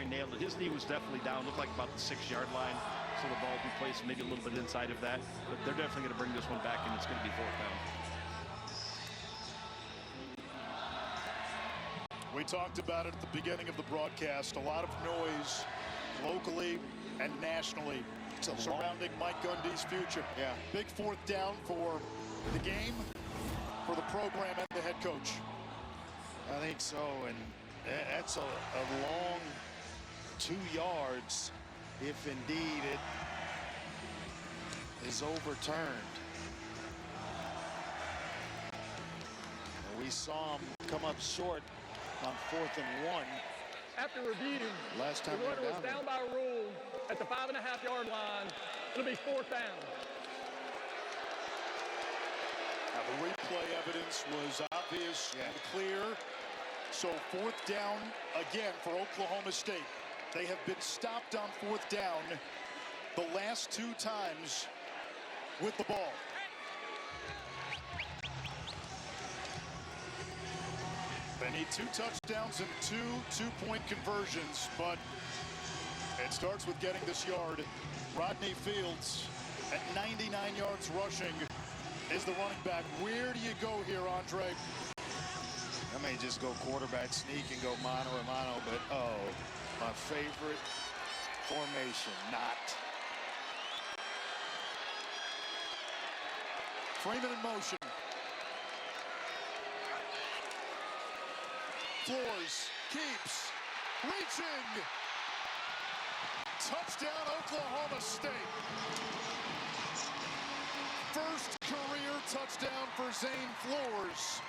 nailed it. His knee was definitely down, looked like about the 6-yard line. So the ball will be placed maybe a little bit inside of that. But they're definitely going to bring this one back, and it's going to be 4th down. We talked about it at the beginning of the broadcast. A lot of noise locally and nationally surrounding Mike Gundy's future. Yeah. Big 4th down for the game, for the program, and the head coach. I think so, and that's a long 2 yards if indeed it is overturned. We saw him come up short on 4th and 1. After review, last time the runner was down by rule at the 5.5-yard line. It'll be 4th down. Now, the replay evidence was obvious and clear. So 4th down again for Oklahoma State. They have been stopped on 4th down the last 2 times with the ball. They need 2 touchdowns and 2 two-point conversions, but it starts with getting this yard. Rodney Fields at 99 yards rushing is the running back. Where do you go here, Andre? I may just go quarterback sneak and go mano a mano, but my favorite formation, not. Freeman in motion. Floors, keeps, reaching. Touchdown, Oklahoma State. First career touchdown for Zane Flores.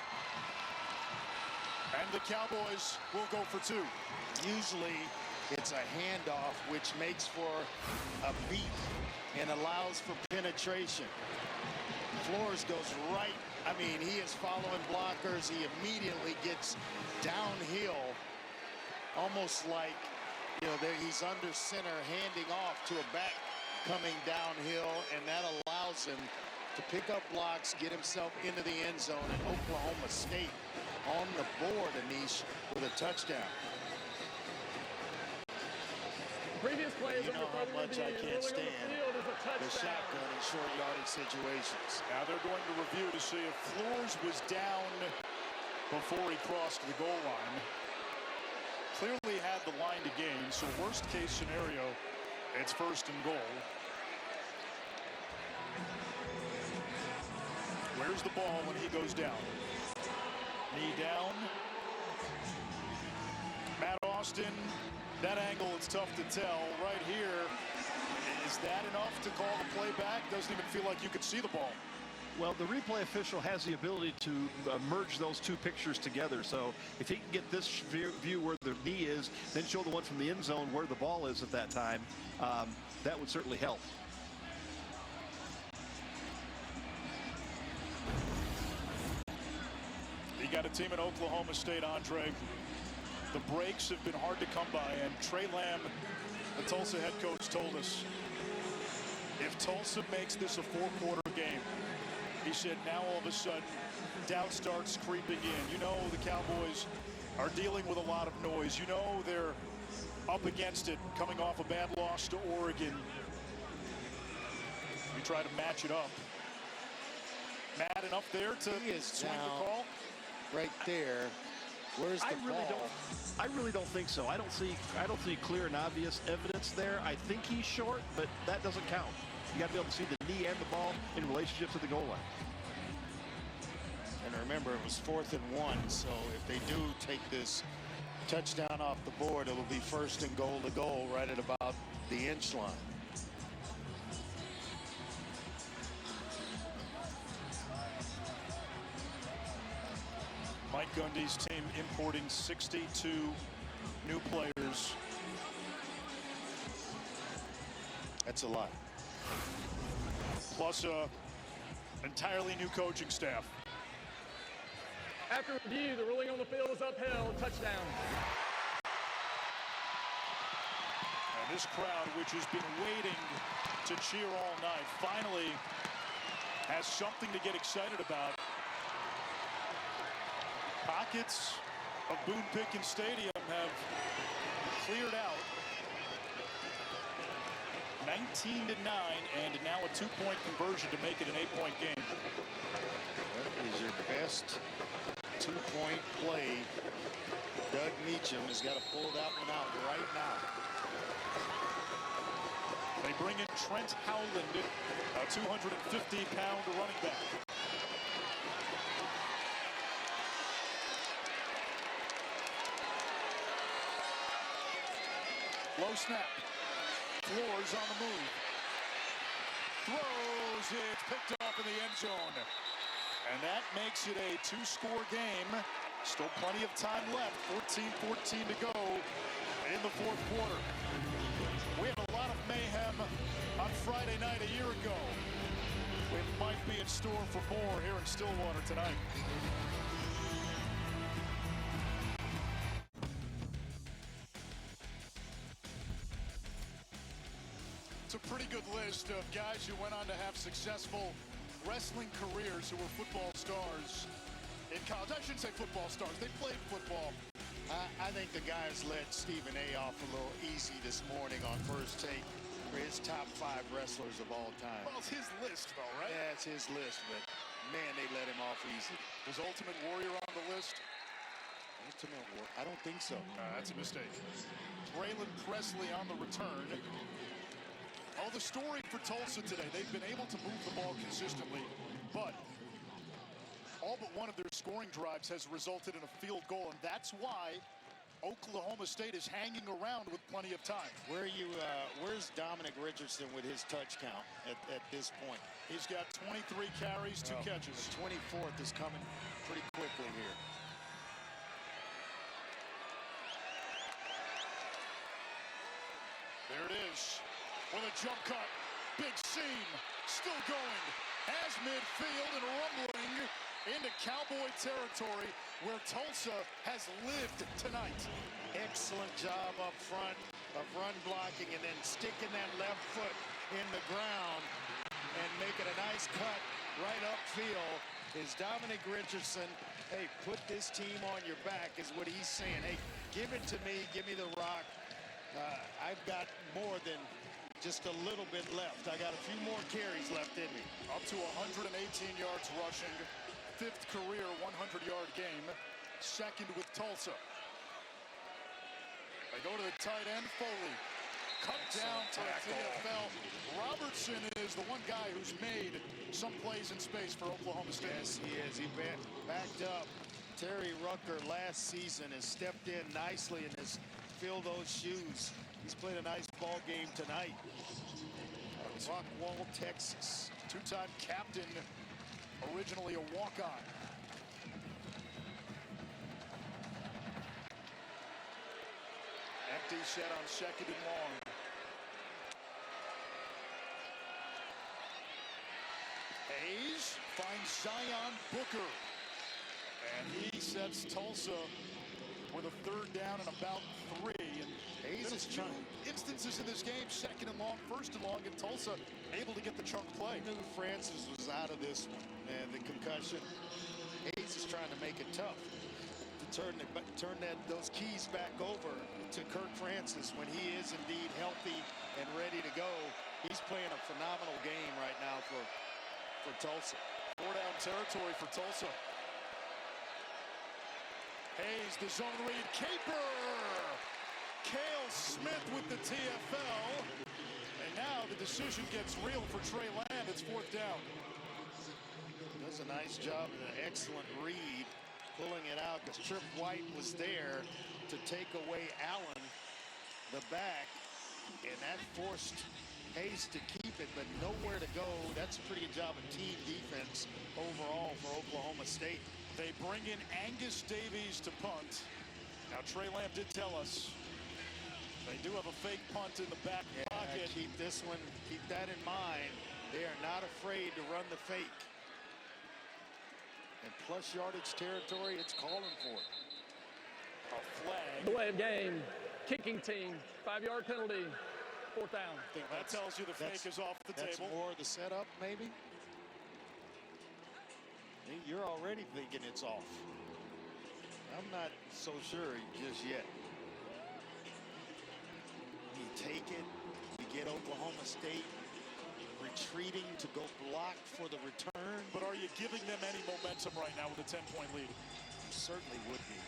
And the Cowboys will go for 2. Usually it's a handoff, which makes for a beat and allows for penetration. Flores goes right. I mean, he is following blockers. He immediately gets downhill, almost like, you know, he's under center, handing off to a back coming downhill, and that allows him to pick up blocks, get himself into the end zone, and Oklahoma State on the board, Anish, with a touchdown. Previous plays You know how much I can't stand the shotgun in short yardage situations. Now they're going to review to see if Flores was down before he crossed the goal line. Clearly had the line to gain, so worst case scenario, it's 1st and goal. Where's the ball when he goes down? Knee down. Matt Austin, that angle, it's tough to tell. Right here, is that enough to call the play back? Doesn't even feel like you could see the ball. Well, the replay official has the ability to merge those 2 pictures together. So if he can get this view where the knee is, then show the one from the end zone where the ball is at that time, that would certainly help. You got a team in Oklahoma State, Andre. The breaks have been hard to come by, and Trey Lamb, the Tulsa head coach, told us if Tulsa makes this a 4-quarter game, he said now all of a sudden doubt starts creeping in. You know the Cowboys are dealing with a lot of noise. You know they're up against it, coming off a bad loss to Oregon. You try to match it up. Mad enough there to swing the call? Right there. Where's the ball? I really don't think so. I don't see clear and obvious evidence there. I think he's short, but that doesn't count. You got to be able to see the knee and the ball in relationship to the goal line. And remember, it was 4th and 1, so if they do take this touchdown off the board, it'll be 1st and goal to goal right at about the inch line. Mike Gundy's team importing 62 new players. That's a lot. Plus a entirely new coaching staff. After review, the ruling on the field is upheld. Touchdown. And this crowd, which has been waiting to cheer all night, finally has something to get excited about. Pockets of Boone Pickens Stadium have cleared out. 19-9, and now a 2-point conversion to make it an 8-point game. That is your best 2-point play. Doug Meacham has got to pull that one out right now. They bring in Trent Howland, a 250-pound running back. Low snap. Flores on the move. Throws it. Picked off in the end zone. And that makes it a 2-score game. Still plenty of time left. 14-14 to go in the 4th quarter. We had a lot of mayhem on Friday night a year ago. We might be in store for more here in Stillwater tonight. It's a pretty good list of guys who went on to have successful wrestling careers who were football stars in college. I shouldn't say football stars. They played football. I think the guys let Stephen A. off a little easy this morning on First Take for his top 5 wrestlers of all time. Well, it's his list, though, right? Yeah, it's his list, but man, they let him off easy. Was Ultimate Warrior on the list? Ultimate Warrior? I don't think so. That's a mistake. Braylon Presley on the return. Oh, the story for Tulsa today, they've been able to move the ball consistently, but all but one of their scoring drives has resulted in a field goal, and that's why Oklahoma State is hanging around with plenty of time. Where's Dominic Richardson with his touch count at this point? He's got 23 carries, 2 catches. The 24th is coming pretty quickly here. There it is. With a jump cut. Big seam. Still going. Has midfield and rumbling into Cowboy territory where Tulsa has lived tonight. Excellent job up front of run blocking and then sticking that left foot in the ground and making a nice cut right upfield is Dominic Richardson. Hey, put this team on your back is what he's saying. Hey, give it to me. Give me the rock. I've got more than just a little bit left. I got a few more carries left in me. Up to 118 yards rushing. 5th career 100-yard game. 2nd with Tulsa. They go to the tight end, Foley. Cut down to the TFL. Robertson is the one guy who's made some plays in space for Oklahoma State. Yes, he is. He backed up. Terry Rucker last season has stepped in nicely and has filled those shoes. He's played a nice ball game tonight. Rockwall, Texas. 2-time captain, originally a walk-on. Empty set on 2nd and long. Hayes finds Zion Booker. And he sets Tulsa with a 3rd down and about 3. And Hayes is two instances in this game, 2nd and long, 1st and long, and Tulsa able to get the chunk play. I knew Francis was out of this one, and the concussion. Hayes is trying to make it tough to turn those keys back over to Kirk Francis when he is indeed healthy and ready to go. He's playing a phenomenal game right now for Tulsa. 4-down territory for Tulsa. Hayes, the zone read, caper! Cale Smith with the TFL. And now the decision gets real for Trey Lamb. It's 4th down. Does a nice job and an excellent read, pulling it out because Trip White was there to take away Allen, the back, and that forced Hayes to keep it, but nowhere to go. That's a pretty good job of team defense overall for Oklahoma State. They bring in Angus Davies to punt. Now, Trey Lamb did tell us they do have a fake punt in the back pocket. Keep this one, keep that in mind. They are not afraid to run the fake. And plus yardage territory, it's calling for it. A flag. Delay of game, kicking team, 5-yard penalty, 4th down. That tells you the fake is off the table. That's more the setup, maybe? You're already thinking it's off. I'm not so sure just yet. You take it, you get Oklahoma State retreating to go block for the return. But are you giving them any momentum right now with a 10-point lead? Certainly would be.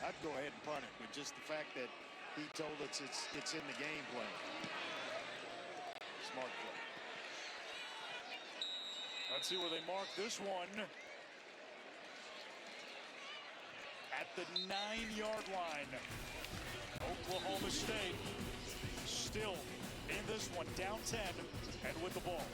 I'd go ahead and punt it with just the fact that he told us it's in the game plan. Smart play. Let's see where they mark this one. At the 9-yard line. Oklahoma State still in this one, down 10 and with the ball.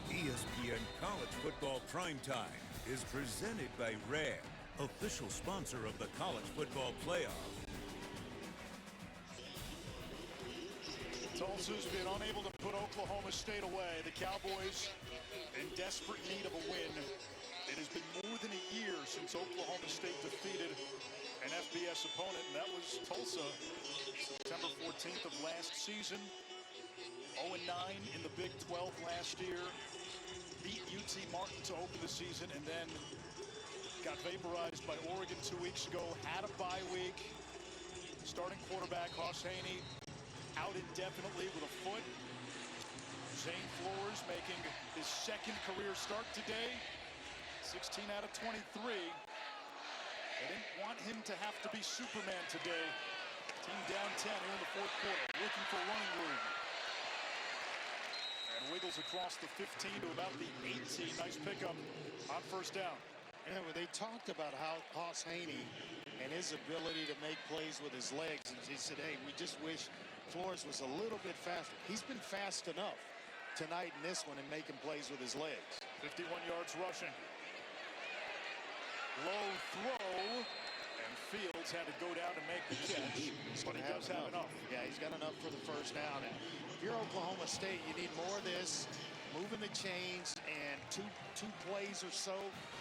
ESPN College Football Primetime is presented by Ram, official sponsor of the College Football Playoff. Tulsa's been unable to put Oklahoma State away. The Cowboys in desperate need of a win. It has been more than a year since Oklahoma State defeated an FBS opponent, and that was Tulsa, September 14th of last season. 0-9 in the Big 12 last year. Beat UT Martin to open the season, and then got vaporized by Oregon 2 weeks ago. Had a bye week. Starting quarterback Hoss Haney out indefinitely with a foot. Zane Flores making his 2nd career start today. 16 out of 23. They didn't want him to have to be Superman today. Team down 10 here in the 4th quarter, looking for running room. And wiggles across the 15 to about the 18. Nice pickup on 1st down. Yeah, well, they talked about how Hoss Haney and his ability to make plays with his legs. And he said, hey, we just wish Flores was a little bit faster. He's been fast enough tonight in this one and making plays with his legs. 51 yards rushing. Low throw. And Fields had to go down to make the catch. But he does have enough. Yeah, he's got enough for the first down. If you're Oklahoma State, you need more of this. Moving the chains and two plays or so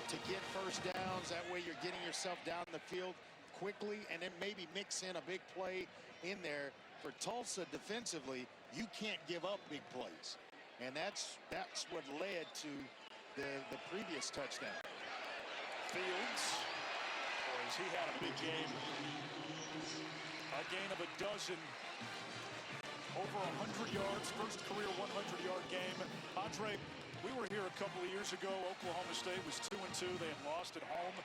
to get first downs. That way you're getting yourself down the field quickly, and then maybe mix in a big play in there. For Tulsa defensively, you can't give up big plays. And that's what led to the previous touchdown. Fields, boys, he had a big game. A gain of a dozen. Over 100 yards, first career 100-yard game. Andre, we were here a couple of years ago. Oklahoma State was 2-2. They had lost at home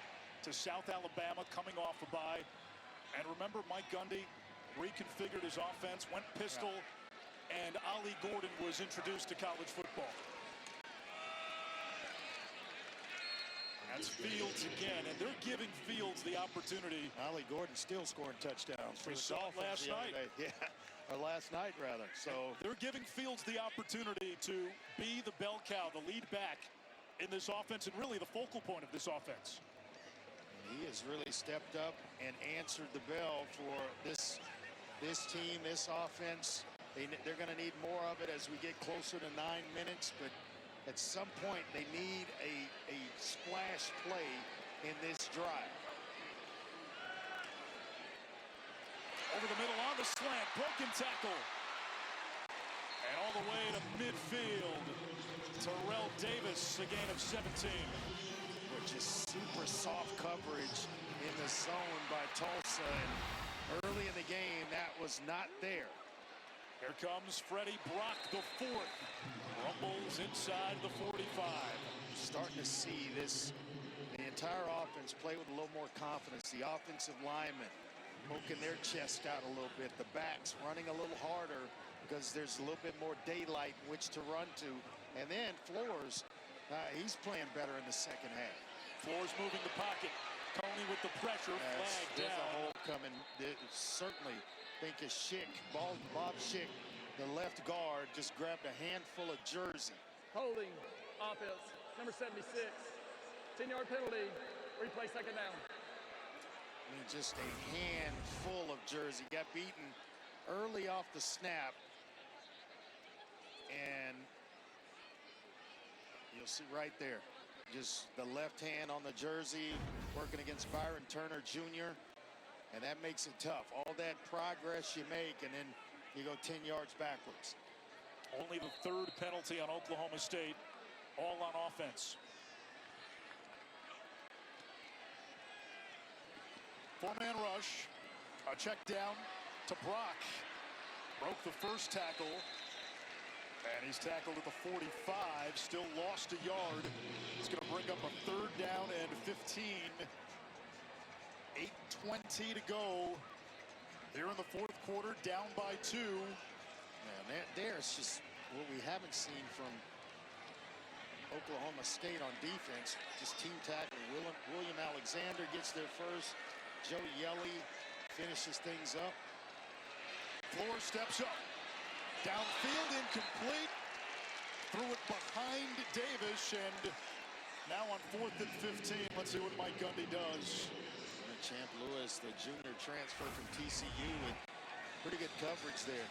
to South Alabama coming off a bye. And remember, Mike Gundy reconfigured his offense, went pistol, and Ollie Gordon was introduced to college football. That's Fields again, and they're giving Fields the opportunity. Ollie Gordon still scoring touchdowns. We saw it last night. Yeah, or last night, rather. So they're giving Fields the opportunity to be the bell cow, the lead back in this offense, and really the focal point of this offense. He has really stepped up and answered the bell for this team, this offense. They're going to need more of it as we get closer to 9 minutes, but at some point they need a splash play in this drive. Over the middle on the slant, broken tackle. And all the way to midfield. Terrell Davis, a gain of 17. Which is super soft coverage in the zone by Tulsa. And early in the game, that was not there. Here comes Freddie Brock, the fourth. Rumbles inside the 45. Starting to see the entire offense play with a little more confidence. The offensive linemen poking their chest out a little bit. The backs running a little harder because there's a little bit more daylight in which to run to. And then Flores, he's playing better in the second half. Flores moving the pocket. Coney with the pressure, flag There's down. a hole coming. Certainly think of Schick, Bob Schick, the left guard, just grabbed a handful of jersey. Holding offense, number 76. 10-yard penalty, replay second down. I mean, just a handful of jersey. Got beaten early off the snap. And you'll see right there, just the left hand on the jersey, working against Byron Turner Jr. And that makes it tough. All that progress you make, and then you go 10 yards backwards. Only the third penalty on Oklahoma State, all on offense. Four-man rush, a check down to Brock. Broke the first tackle, and he's tackled at the 45, still lost a yard. It's going to bring up a third down and 15. 8:20 to go here in the fourth quarter, down by 2. Man, there's just what we haven't seen from Oklahoma State on defense. Just team tackle. William Alexander gets there first. Joe Yelly finishes things up. Flores steps up. Downfield, incomplete. Threw it behind Davis, and now on 4th and 15. Let's see what Mike Gundy does. Champ Lewis, the junior transfer from TCU, with pretty good coverage there.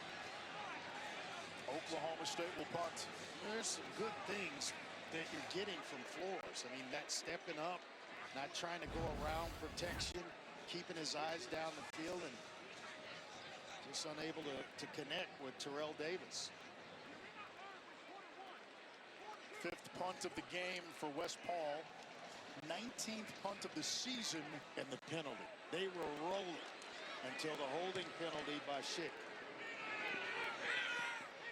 Oklahoma State will punt. There's some good things that you're getting from Flores. I mean, that stepping up, not trying to go around protection, keeping his eyes down the field, and just unable to connect with Terrell Davis. 5th punt of the game for West Paul. 19th punt of the season. And the penalty. They were rolling until the holding penalty by Schick.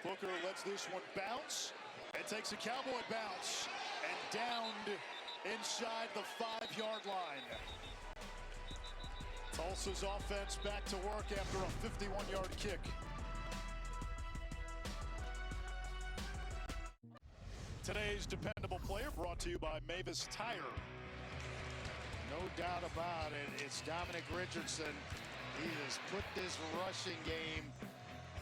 Booker lets this one bounce. It takes a Cowboy bounce and downed inside the 5-yard line. Tulsa's offense back to work after a 51-yard kick. Today's dependable player brought to you by Mavis Tire. No doubt about it. It's Dominic Richardson. He has put this rushing game,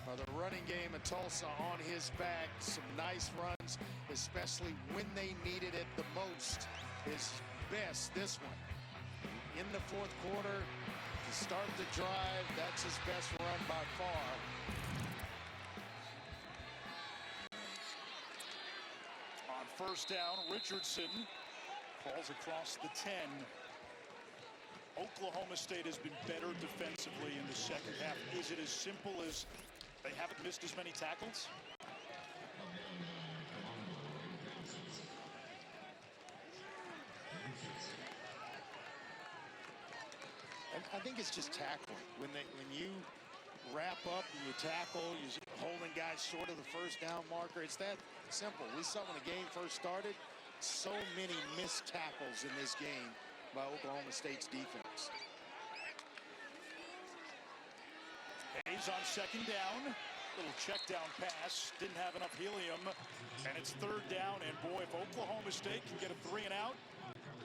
or the running game of Tulsa, on his back. Some nice runs, especially when they needed it the most. His best, this one. In the fourth quarter, to start the drive, that's his best run by far. On first down, Richardson falls across the 10. Oklahoma State has been better defensively in the second half. Is it as simple as they haven't missed as many tackles? I think it's just tackling. When you wrap up and you tackle, you're holding guys short of the first down marker. It's that simple. We saw when the game first started, so many missed tackles in this game by Oklahoma State's defense. Hayes on second down. Little check down pass. Didn't have enough helium. And it's third down. And boy, if Oklahoma State can get a 3 and out,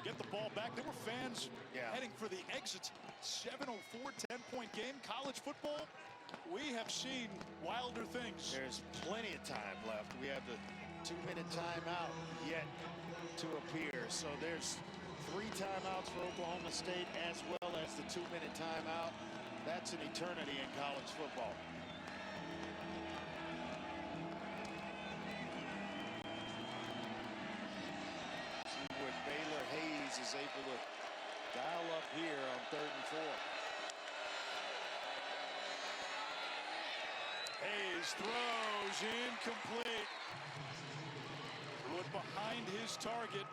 get the ball back. There were fans heading for the exits. 7:04, 10-point game. College football, we have seen wilder things. There's plenty of time left. We have the 2-minute timeout yet to appear. So there's 3 timeouts for Oklahoma State as well as the 2-minute timeout. That's an eternity in college football. See what Baylor Hayes is able to dial up here on 3rd and 4. Hayes throws incomplete. Threw it behind his target.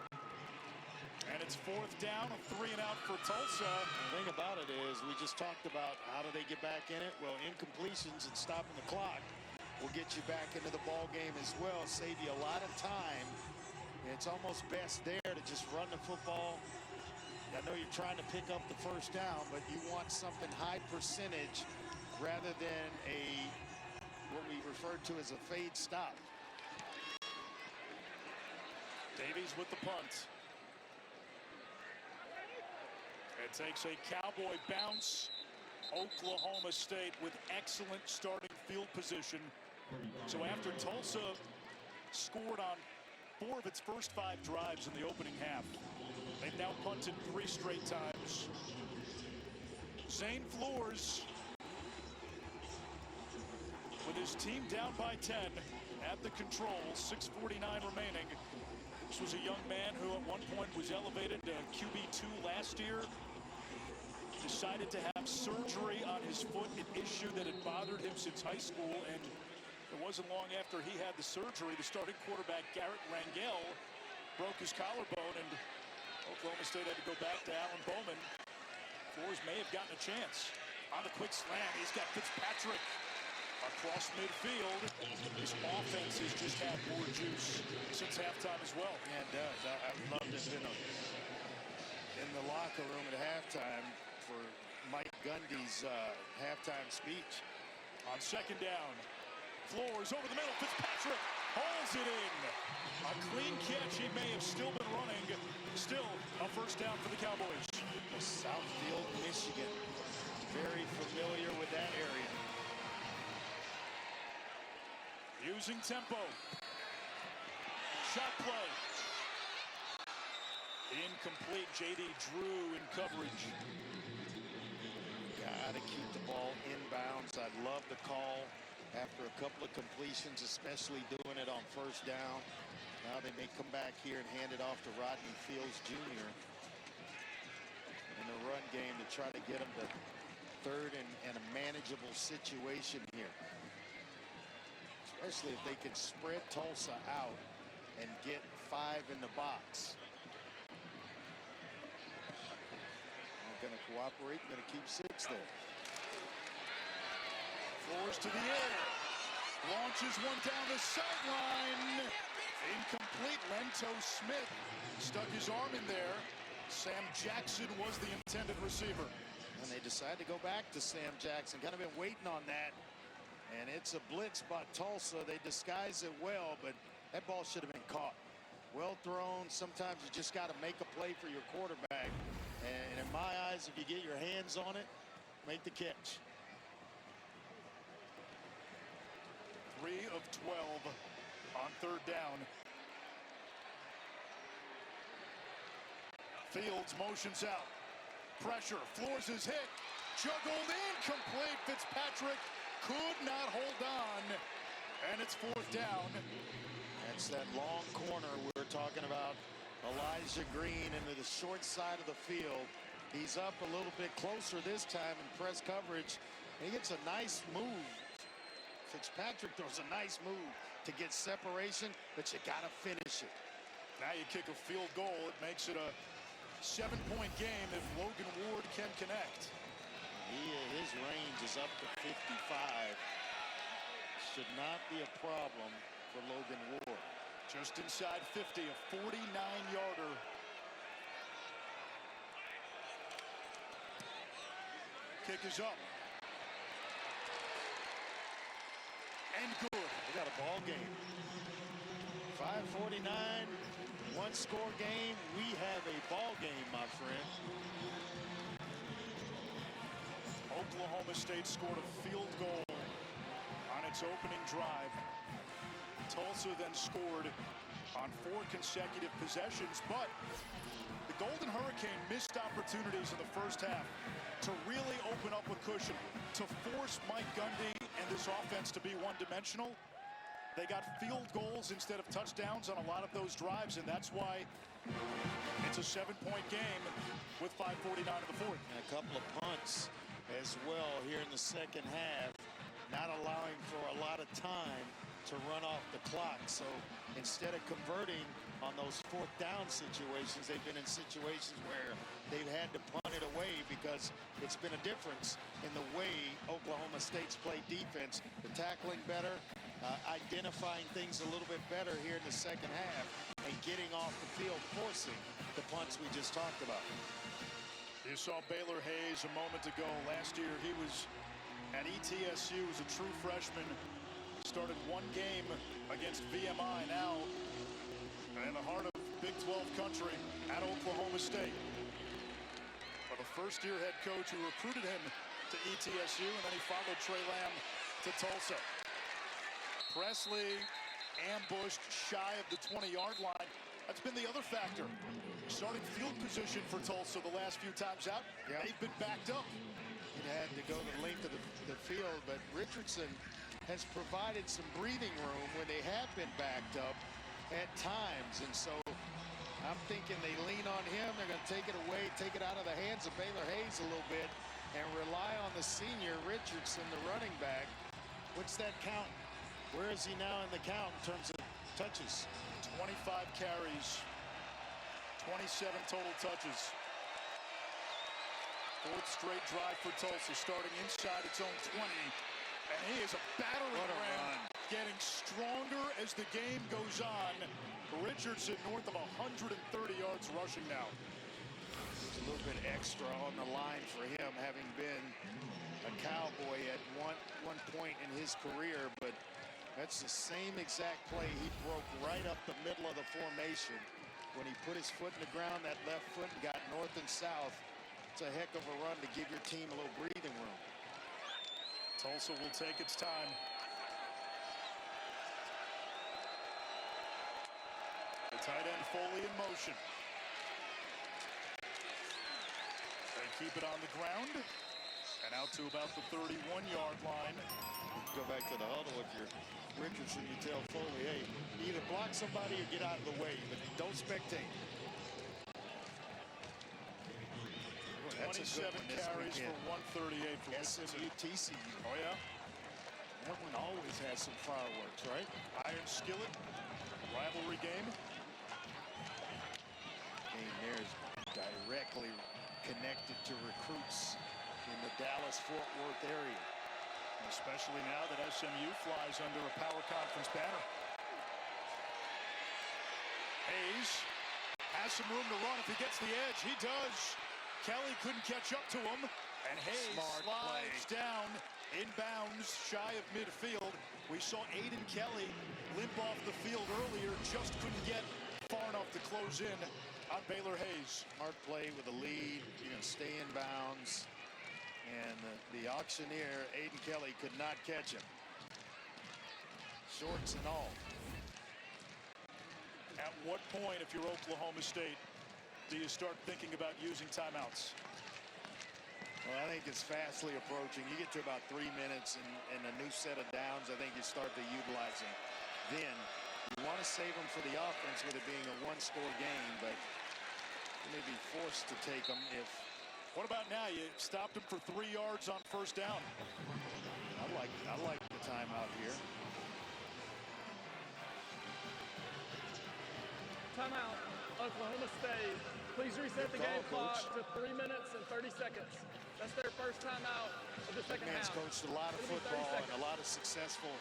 And it's 4th down, a 3 and out for Tulsa. The thing about it is, we just talked about how do they get back in it. Well, incompletions and stopping the clock will get you back into the ball game as well, save you a lot of time. It's almost best there to just run the football. I know you're trying to pick up the first down, but you want something high percentage rather than what we refer to as a fade stop. Davies with the punt. It takes a Cowboy bounce. Oklahoma State with excellent starting field position. So after Tulsa scored on 4 of its first 5 drives in the opening half, they've now punted 3 straight times. Zane Flores, with his team down by 10 at the controls, 6:49 remaining. This was a young man who at one point was elevated to QB2 last year. Decided to have surgery on his foot, an issue that had bothered him since high school, and it wasn't long after he had the surgery. The starting quarterback, Garrett Rangel, broke his collarbone, and Oklahoma State had to go back to Alan Bowman. Flores may have gotten a chance. On the quick slam, he's got Fitzpatrick across midfield. His offense has just had more juice since halftime as well. Yeah, it does. I loved it in the locker room at halftime for Mike Gundy's halftime speech. On second down, Flores over the middle. Fitzpatrick hauls it in. A clean catch. He may have still been running. Still a first down for the Cowboys. Southfield, Michigan. Very familiar with that area. Using tempo. Shot play. Incomplete. J.D. Drew in coverage. Gotta keep the ball inbounds. I love the call after a couple of completions, especially doing it on first down. Now they may come back here and hand it off to Rodney Fields Jr. in the run game to try to get him to 3rd and a manageable situation here. Especially if they can spread Tulsa out and get 5 in the box. Going to cooperate, going to keep 6 there. Flores to the air. Launches one down the sideline. Incomplete. Lento Smith stuck his arm in there. Sam Jackson was the intended receiver. And they decide to go back to Sam Jackson. Kind of been waiting on that. And it's a blitz by Tulsa. They disguise it well, but that ball should have been caught. Well thrown. Sometimes you just got to make a play for your quarterback. And in my eyes, if you get your hands on it, make the catch. 3 of 12 on third down. Fields motions out. Pressure, floors his hit. Juggled incomplete. Fitzpatrick could not hold on. And it's fourth down. That's that long corner we're talking about. Elijah Green into the short side of the field. He's up a little bit closer this time in press coverage. He gets a nice move. Fitzpatrick throws a nice move to get separation, but you got to finish it. Now you kick a field goal. It makes it a 7-point game if Logan Ward can connect. His range is up to 55. Should not be a problem for Logan Ward. Just inside 50, a 49-yarder. Kick is up. And good. We got a ball game. 5:49, one-score game. We have a ball game, my friend. Oklahoma State scored a field goal on its opening drive. Tulsa then scored on 4 consecutive possessions, but the Golden Hurricane missed opportunities in the first half to really open up a cushion, to force Mike Gundy and this offense to be one-dimensional. They got field goals instead of touchdowns on a lot of those drives, and that's why it's a 7-point game with 5:49 in the fourth. And a couple of punts as well here in the second half, not allowing for a lot of time to run off the clock. So instead of converting on those fourth down situations, they've been in situations where they've had to punt it away because it's been a difference in the way Oklahoma State's played defense. The tackling better, identifying things a little bit better here in the second half, and getting off the field, forcing the punts we just talked about. You saw Baylor Hayes a moment ago. Last year he was at ETSU as a true freshman. Started 1 game against VMI, now in the heart of Big 12 country at Oklahoma State. For the first-year head coach who recruited him to ETSU, and then he followed Trey Lamb to Tulsa. Presley ambushed shy of the 20-yard line. That's been the other factor. Starting field position for Tulsa the last few times out. Yep. They've been backed up. It had to go the length of the field, but Richardson has provided some breathing room when they have been backed up at times. And so I'm thinking they lean on him. They're going to take it away, take it out of the hands of Baylor Hayes a little bit, and rely on the senior Richardson, the running back. What's that count? Where is he now in the count in terms of touches? 25 carries, 27 total touches. 4th straight drive for Tulsa, starting inside its own 20. And he is a battering ram, getting stronger as the game goes on. Richardson north of 130 yards rushing now. There's a little bit extra on the line for him, having been a Cowboy at one point in his career, but that's the same exact play. He broke right up the middle of the formation. When he put his foot in the ground, that left foot, and got north and south. It's a heck of a run to give your team a little breathing room. Tulsa will take its time. The tight end Foley in motion. They keep it on the ground and out to about the 31-yard line. Go back to the huddle if you're Richardson. You tell Foley, hey, either block somebody or get out of the way, but don't spectate. That's 27 carries for 138 for SMU TCU. Oh, yeah? That one always has some fireworks, right? Iron Skillet, rivalry game. Game there is directly connected to recruits in the Dallas-Fort Worth area. Especially now that SMU flies under a power conference banner. Hayes has some room to run if he gets the edge. He does. Kelly couldn't catch up to him, and Hayes slides down inbounds shy of midfield. We saw Aiden Kelly limp off the field earlier, just couldn't get far enough to close in on Baylor Hayes. Smart play with a lead. You're going to stay in bounds. And the auctioneer, Aiden Kelly, could not catch him. Shorts and all. At what point, if you're Oklahoma State, do you start thinking about using timeouts? Well, I think it's fastly approaching. You get to about 3 minutes and a new set of downs, I think you start to utilize them. Then you want to save them for the offense with it being a one-score game, but you may be forced to take them if... What about now? You stopped him for 3 yards on first down. I like the timeout here. Timeout, Oklahoma State. Please reset the game clock to 3 minutes and 30 seconds. That's their first timeout of the second half. Man's coached a lot of football and a lot of successful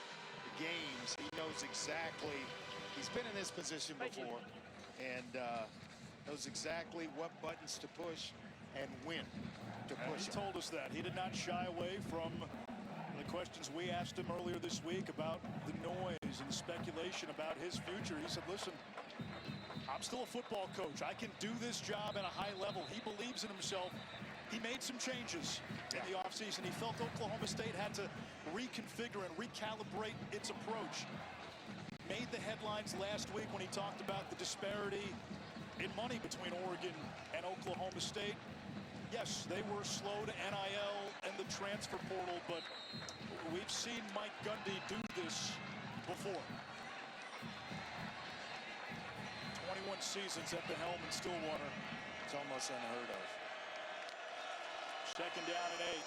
games. He knows exactly, he's been in this position before, and knows exactly what buttons to push and when to push. He told us that. He did not shy away from the questions we asked him earlier this week about the noise and the speculation about his future. He said, listen, I'm still a football coach. I can do this job at a high level. He believes in himself. He made some changes in the offseason. He felt Oklahoma State had to reconfigure and recalibrate its approach. Made the headlines last week when he talked about the disparity in money between Oregon and Oklahoma State. Yes, they were slow to NIL and the transfer portal, but we've seen Mike Gundy do this before. 21 seasons at the helm in Stillwater. It's almost unheard of. Second down and 8.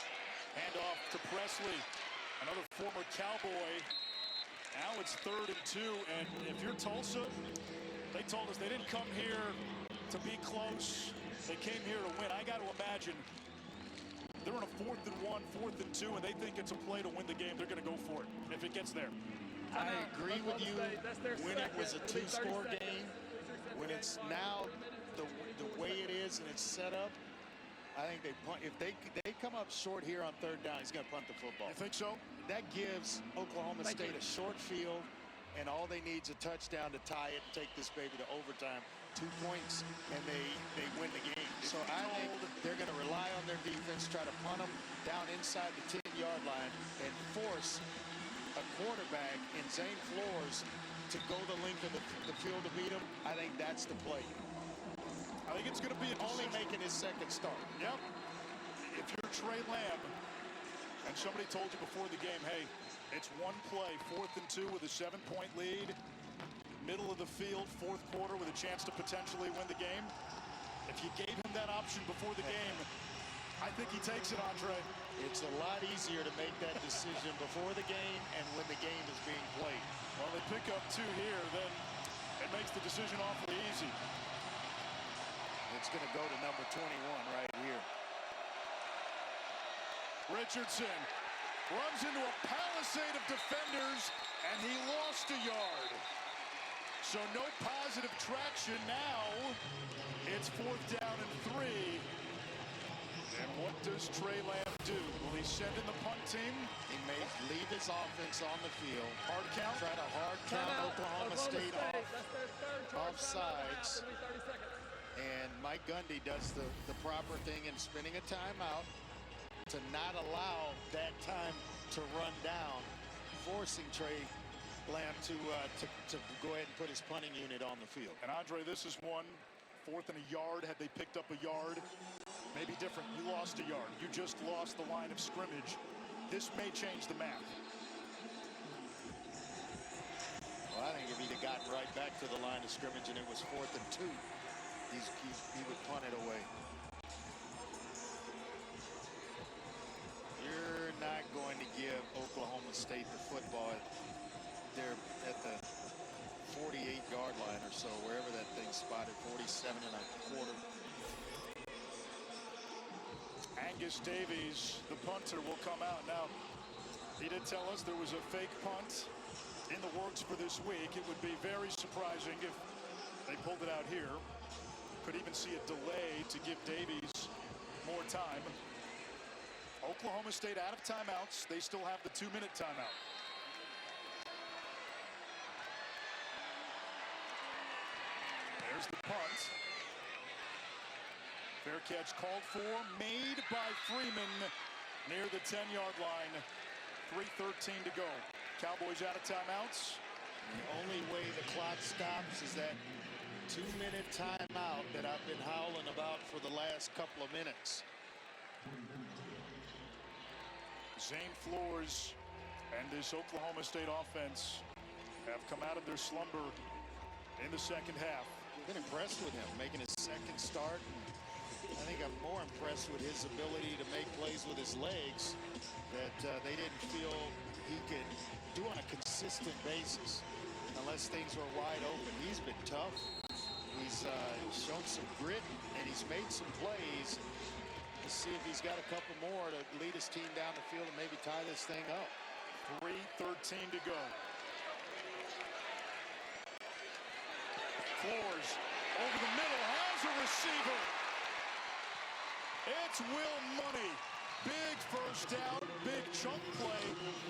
Handoff to Presley, another former Cowboy. Now it's 3rd and 2, and if you're Tulsa, they told us they didn't come here to be close. They came here to win. I got to imagine they're in a 4th and 1, 4th and 2, and they think it's a play to win the game. They're going to go for it if it gets there. I agree with you when it was a 2-score game. When it's now the way it is and it's set up, I think they punt. If they come up short here on 3rd down, he's going to punt the football. You think so? That gives Oklahoma State a short field, and all they need is a touchdown to tie it and take this baby to overtime. 2 points, and they win the game. So I think they're going to rely on their defense, try to punt them down inside the 10-yard line, and force a quarterback in Zane Flores to go the length of the field to beat him. I think that's the play. I think it's going to be only making his second start. Yep. If you're Trey Lamb and somebody told you before the game, hey, it's one play, 4th and 2 with a 7-point lead, middle of the field, 4th quarter with a chance to potentially win the game. If you gave him that option before the game, I think he takes it, Andre. It's a lot easier to make that decision before the game and when the game is being played. Well, they pick up 2 here, then it makes the decision awfully easy. It's going to go to number 21 right here. Richardson runs into a palisade of defenders, and he lost a yard. So no positive traction now. It's 4th down and 3. And what does Trey Lamb do? Will he send in the punt team? He may leave his offense on the field. Hard count? Try to hard count Oklahoma State off sides. And Mike Gundy does the proper thing in spinning a timeout to not allow that time to run down, forcing Trey Lamb to go ahead and put his punting unit on the field. And Andre, this is 4th and a yard. Had they picked up a yard, maybe different. You lost a yard. You just lost the line of scrimmage. This may change the math. Well, I think if he'd have gotten right back to the line of scrimmage and it was 4th and 2, he would punt it away. You're not going to give Oklahoma State the football. They're at the 48-yard line or so, wherever that thing's spotted, 47 and a quarter. Angus Davies, the punter, will come out. Now, he did tell us there was a fake punt in the works for this week. It would be very surprising if they pulled it out here. Could even see a delay to give Davies more time. Oklahoma State out of timeouts. They still have the 2-minute timeout. There's the punt. Fair catch called for, made by Freeman near the 10-yard line. 3:13 to go. Cowboys out of timeouts. The only way the clock stops is that 2-minute timeout that I've been howling about for the last couple of minutes. Zane Flores and this Oklahoma State offense have come out of their slumber in the second half. Been impressed with him making his second start. I think I'm more impressed with his ability to make plays with his legs that they didn't feel he could do on a consistent basis unless things were wide open. He's been tough. He's shown some grit, and he's made some plays. Let's see if he's got a couple more to lead his team down the field and maybe tie this thing up. 3:13 to go. Flores over the middle, has a receiver. It's Will Money. Big first down, big chunk play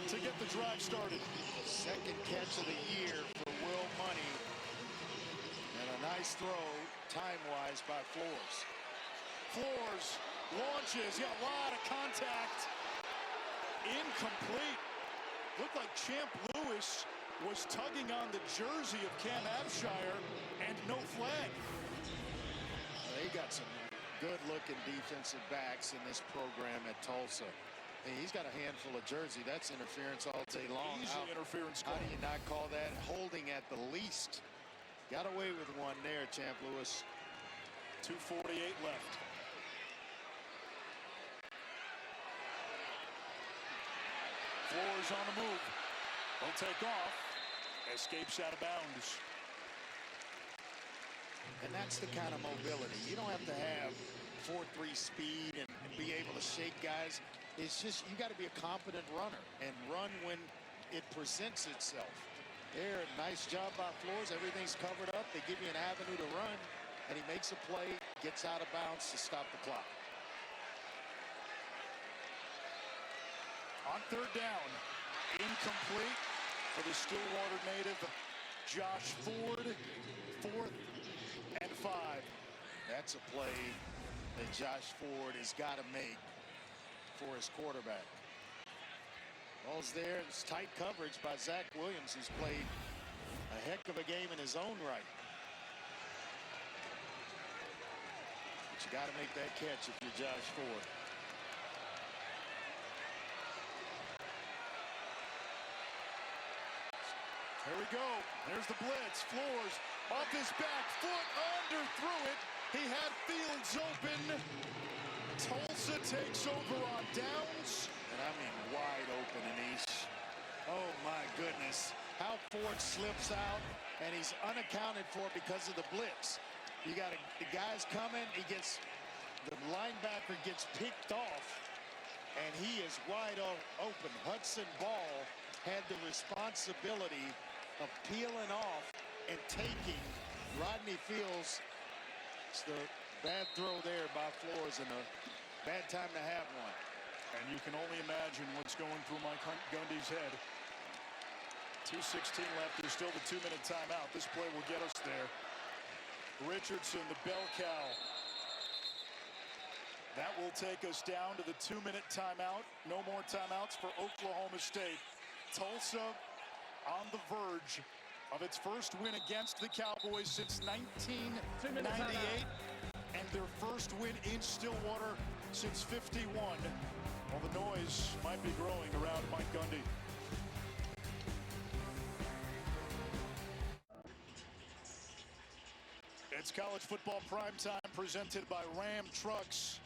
to get the drive started. Second catch of the year for Will Money. And a nice throw, time-wise, by Flores. Flores launches, a lot of contact. Incomplete. Looked like Champ Lewis was tugging on the jersey of Cam Abshire, and no flag. They got some good-looking defensive backs in this program at Tulsa. Hey, he's got a handful of jersey. That's interference all day long. Easy interference call. How do you not call that holding at the least? Got away with one there, Champ Lewis. 2:48 left. Flores on the move. He'll take off. Escapes out of bounds. And that's the kind of mobility. You don't have to have 4.3 speed and be able to shake guys. It's just you got to be a competent runner and run when it presents itself. There, nice job by Flores. Everything's covered up. They give you an avenue to run, and he makes a play, gets out of bounds to stop the clock. On third down, incomplete for the Stillwater native, Josh Ford. 4th and 5. That's a play that Josh Ford has got to make for his quarterback. Ball's there. It's tight coverage by Zach Williams, who's played a heck of a game in his own right. But you got to make that catch if you're Josh Ford. Here we go. There's the blitz. Flores off his back foot, underthrew it. He had Fields open. Tulsa takes over on downs. And I mean wide open, Anish. Oh my goodness. How Ford slips out, and he's unaccounted for because of the blitz. You got the guys coming. The linebacker gets picked off, and he is wide open. Hudson Ball had the responsibility of peeling off and taking Rodney Fields. It's the bad throw there by Flores and a bad time to have one. And you can only imagine what's going through Mike Gundy's head. 2:16 left. There's still the 2-minute timeout. This play will get us there. Richardson, the bell cow. That will take us down to the 2-minute timeout. No more timeouts for Oklahoma State. Tulsa on the verge of its first win against the Cowboys since 1998, and their first win in Stillwater since '51. Well, the noise might be growing around Mike Gundy. It's college football primetime presented by Ram Trucks.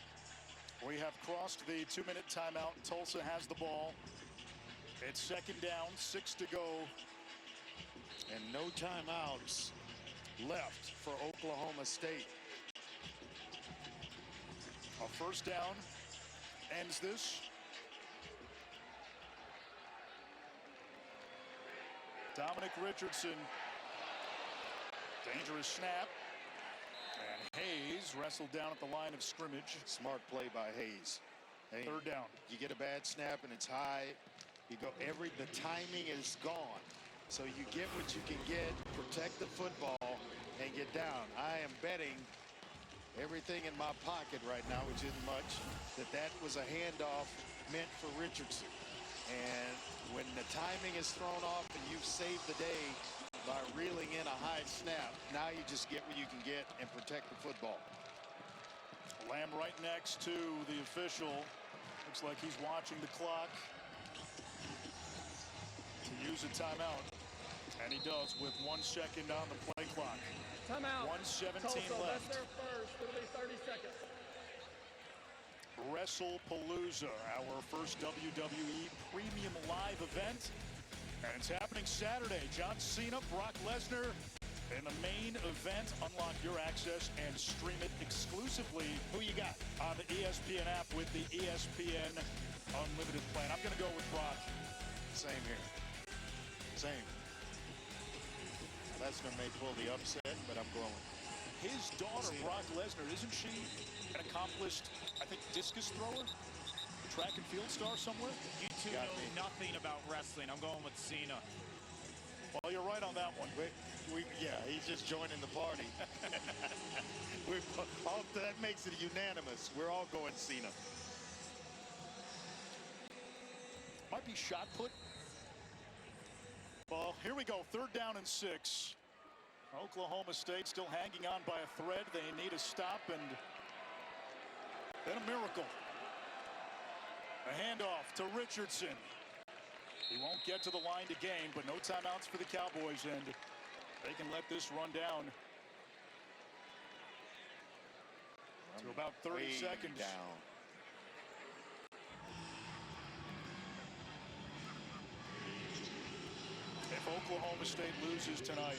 We have crossed the 2-minute timeout. Tulsa has the ball. It's second down, 6 to go. And no timeouts left for Oklahoma State. A first down ends this. Dominic Richardson. Dangerous snap. And Hayes wrestled down at the line of scrimmage. Smart play by Hayes. Hey, third down. You get a bad snap and it's high. You go the timing is gone. So you get what you can get, protect the football, and get down. I am betting everything in my pocket right now, which isn't much, that was a handoff meant for Richardson. And when the timing is thrown off and you've saved the day by reeling in a high snap, now you just get what you can get and protect the football. Lamb right next to the official. Looks like he's watching the clock to use a timeout. And he does with 1 second on the play clock. Timeout. 1:17 Tulsa, left. that's their first. It'll be 30 seconds. WrestlePalooza, our first WWE Premium Live event. And it's happening Saturday. John Cena, Brock Lesnar in the main event. Unlock your access and stream it exclusively. Who you got? On the ESPN app with the ESPN Unlimited plan. I'm going to go with Brock. Same here. Same. Lesnar may pull the upset, but I'm going. His daughter, Brock Lesnar, isn't she an accomplished, I think, discus thrower? Track and field star somewhere? You two know nothing about wrestling. I'm going with Cena. Well, you're right on that one. Yeah, he's just joining the party. That makes it unanimous. We're all going Cena. Might be shot put. Well, here we go. 3rd down and 6. Oklahoma State still hanging on by a thread. They need a stop and then a miracle. A handoff to Richardson. He won't get to the line to gain, but no timeouts for the Cowboys, and they can let this run down to about 30 seconds. Down. If Oklahoma State loses tonight,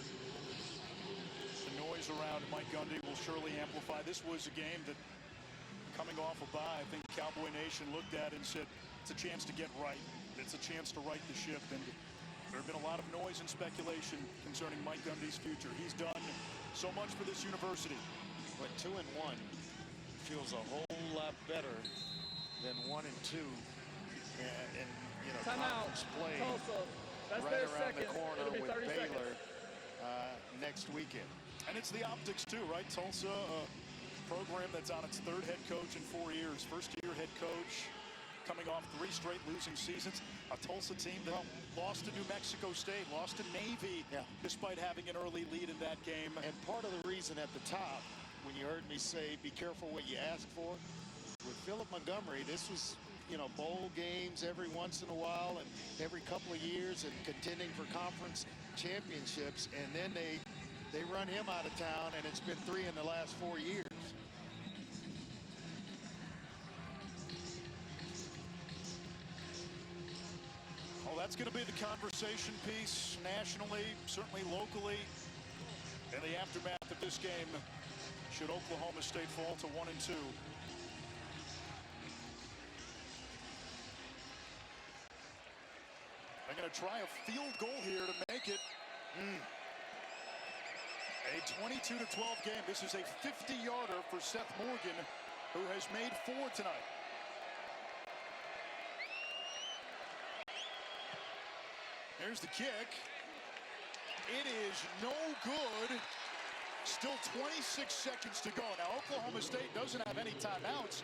the noise around Mike Gundy will surely amplify. This was a game that, coming off a bye, I think Cowboy Nation looked at and said, it's a chance to get right. It's a chance to right the ship. And there have been a lot of noise and speculation concerning Mike Gundy's future. He's done so much for this university. But 2-1 feels a whole lot better than 1-2 in conference play. Tulsa. That's right their around second. the corner It'll be with 30 Baylor seconds. next weekend. And it's the optics too, right? Tulsa, a program that's on its 3rd head coach in 4 years. First-year head coach, coming off 3 straight losing seasons. A Tulsa team that lost to New Mexico State, lost to Navy, despite having an early lead in that game. And part of the reason at the top, when you heard me say, be careful what you ask for, with Philip Montgomery, this was, bowl games every once in a while and every couple of years and contending for conference championships. And then they run him out of town, and it's been 3 in the last 4 years. Well, that's going to be the conversation piece nationally, certainly locally, in the aftermath of this game, should Oklahoma State fall to 1-2. They're going to try a field goal here to make it a 22-12 game. This is a 50-yarder for Seth Morgan, who has made 4 tonight. Here's the kick. It is no good. Still 26 seconds to go. Now, Oklahoma State doesn't have any timeouts,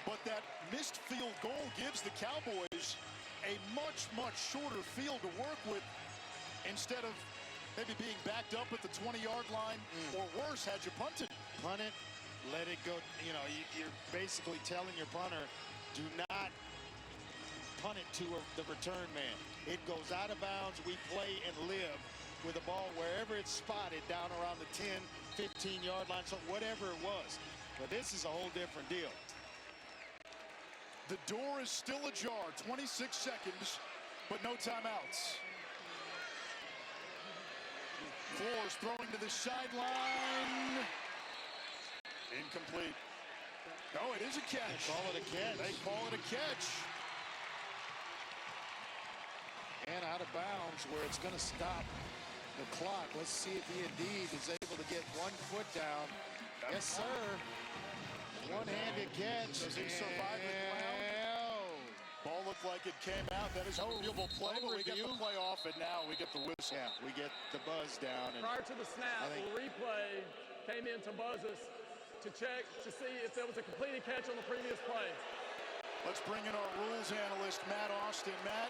but that missed field goal gives the Cowboys a much, much shorter field to work with instead of maybe being backed up at the 20-yard line or worse, had you punted. Punt it, let it go. You're basically telling your punter, do not punt it to the return man. It goes out of bounds. We play and live with the ball wherever it's spotted down around the 10, 15-yard line, so whatever it was. But this is a whole different deal. The door is still ajar, 26 seconds, but no timeouts. Flores throwing to the sideline. Incomplete. No, it is a catch. They call it a catch. They call it a catch. And out of bounds where it's going to stop the clock. Let's see if he indeed is able to get 1 foot down. Yes, sir. One-handed catch. Does he survive it well? Ball looked like it came out. That is a reviewable play, but we get the play off, and now we get the whistle. Yeah, we get the buzz down. And prior to the snap, the replay came in to buzz us to check to see if there was a completed catch on the previous play. Let's bring in our rules analyst, Matt Austin. Matt,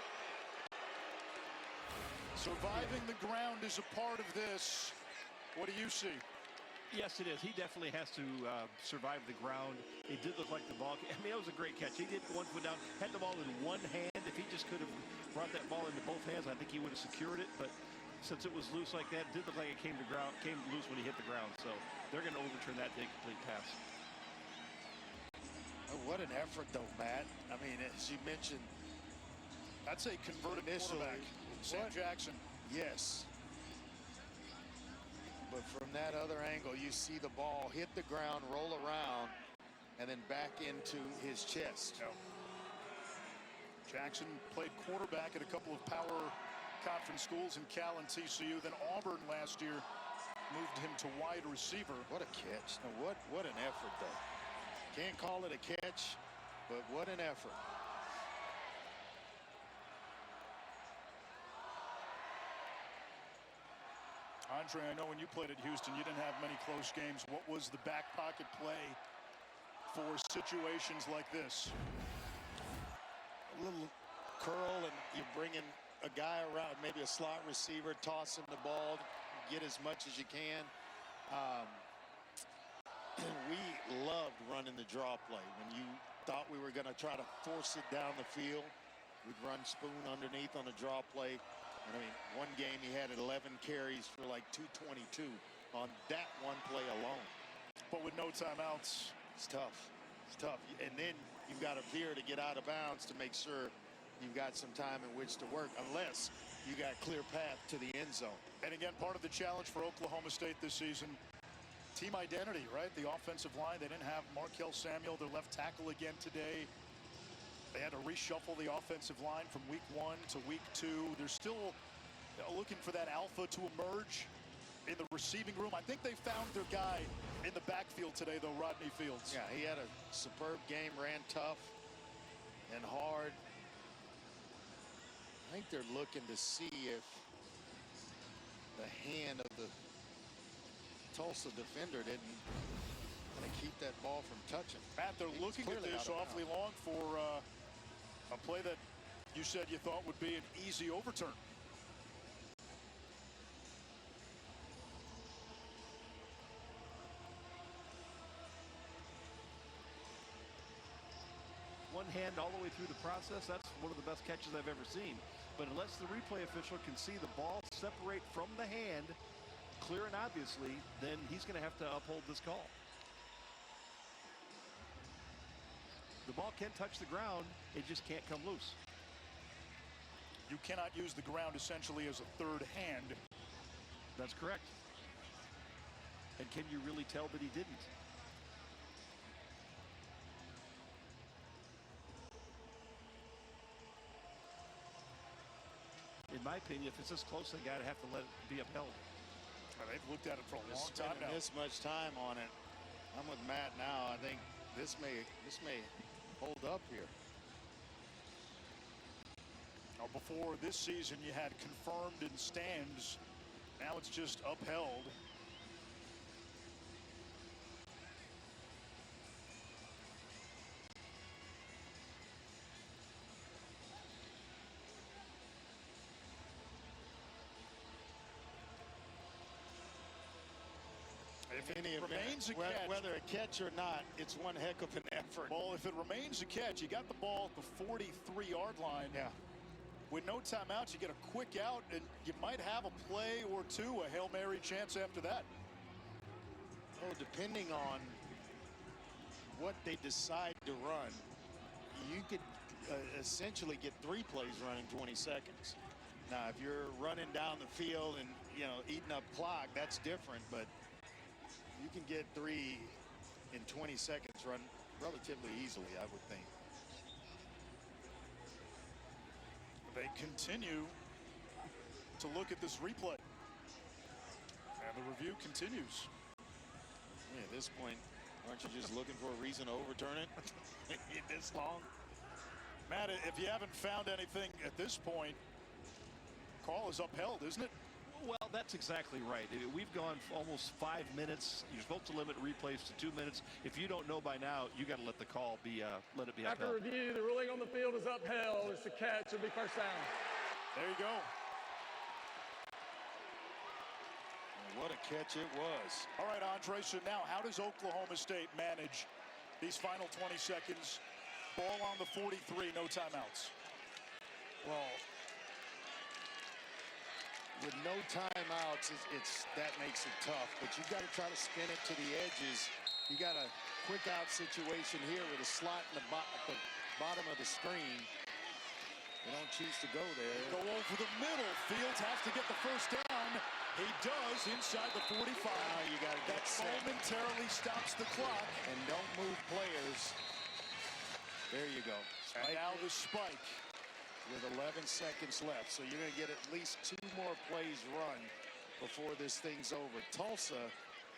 surviving the ground is a part of this. What do you see? Yes, it is. He definitely has to survive the ground. It did look like the ball. I mean, it was a great catch. He did 1 foot down, had the ball in one hand. If he just could have brought that ball into both hands, I think he would have secured it. But since it was loose like that, it did look like it came loose when he hit the ground. So they're going to overturn that incomplete pass. Oh, what an effort, though, Matt. I mean, as you mentioned, that's a converted quarterback. Sam Jackson. Yes. But from that other angle, you see the ball hit the ground, roll around, and then back into his chest. Yep. Jackson played quarterback at a couple of power conference schools in Cal and TCU. Then Auburn last year moved him to wide receiver. What a catch. Now, what an effort, though. Can't call it a catch, but what an effort. Andre, I know when you played at Houston, you didn't have many close games. What was the back pocket play for situations like this? A little curl, and you're bringing a guy around, maybe a slot receiver, toss him the ball, get as much as you can. We loved running the draw play. When you thought we were going to try to force it down the field, we'd run spoon underneath on the draw play. And I mean, one game he had 11 carries for like 222 on that one play alone. But with no timeouts, it's tough. It's tough. And then you've got to veer to get out of bounds to make sure you've got some time in which to work, unless you got clear path to the end zone. And again, part of the challenge for Oklahoma State this season, team identity, right? The offensive line, they didn't have Markel Samuel, their left tackle again today. They had to reshuffle the offensive line from week 1 to week 2. They're still looking for that alpha to emerge in the receiving room. I think they found their guy in the backfield today, though, Rodney Fields. Yeah, he had a superb game, ran tough and hard. I think they're looking to see if the hand of the Tulsa defender didn't kind of keep that ball from touching. Matt, they're looking at this awfully long for a play that you said you thought would be an easy overturn. One hand all the way through the process, that's one of the best catches I've ever seen. But unless the replay official can see the ball separate from the hand, clear and obviously, then he's going to have to uphold this call. The ball can touch the ground, it just can't come loose. You cannot use the ground essentially as a third hand. That's correct. And can you really tell that he didn't? In my opinion, if it's this close, they got to have to let it be upheld. They've looked at it for a long time now. This much time on it. I'm with Matt now. I think this may hold up here. Now, before this season, you had confirmed in stands. Now it's just upheld. If it remains a catch, whether a catch or not, it's one heck of an effort. Well, if it remains a catch, you got the ball at the 43-yard line. Yeah. With no timeouts, you get a quick out, and you might have a play or two, a Hail Mary chance after that. Oh, depending on what they decide to run, you could essentially get 3 plays running 20 seconds. Now, if you're running down the field and, you know, eating up clock, that's different, but you can get 3 in 20 seconds run relatively easily, I would think. They continue to look at this replay. And the review continues. Yeah, at this point, aren't you just looking for a reason to overturn it? This long? Matt, if you haven't found anything at this point, call is upheld, isn't it? Well, that's exactly right. We've gone almost 5 minutes. You're supposed to limit replays to 2 minutes. If you don't know by now, you got to let the call be let it be After upheld. review, the ruling on the field is upheld. It's a catch. It'll be first down. There you go. What a catch it was. All right, Andre, so now how does Oklahoma State manage these final 20 seconds? Ball on the 43, no timeouts. Well, with no timeouts, that makes it tough. But you've got to try to spin it to the edges. You got a quick out situation here with a slot in the at the bottom of the screen. They don't choose to go there. Go over the middle. Fields has to get the first down. He does inside the 45. Now you got to get set. Momentarily stops the clock. And don't move players. There you go. And now the spike. With 11 seconds left. So you're going to get at least 2 more plays run before this thing's over. Tulsa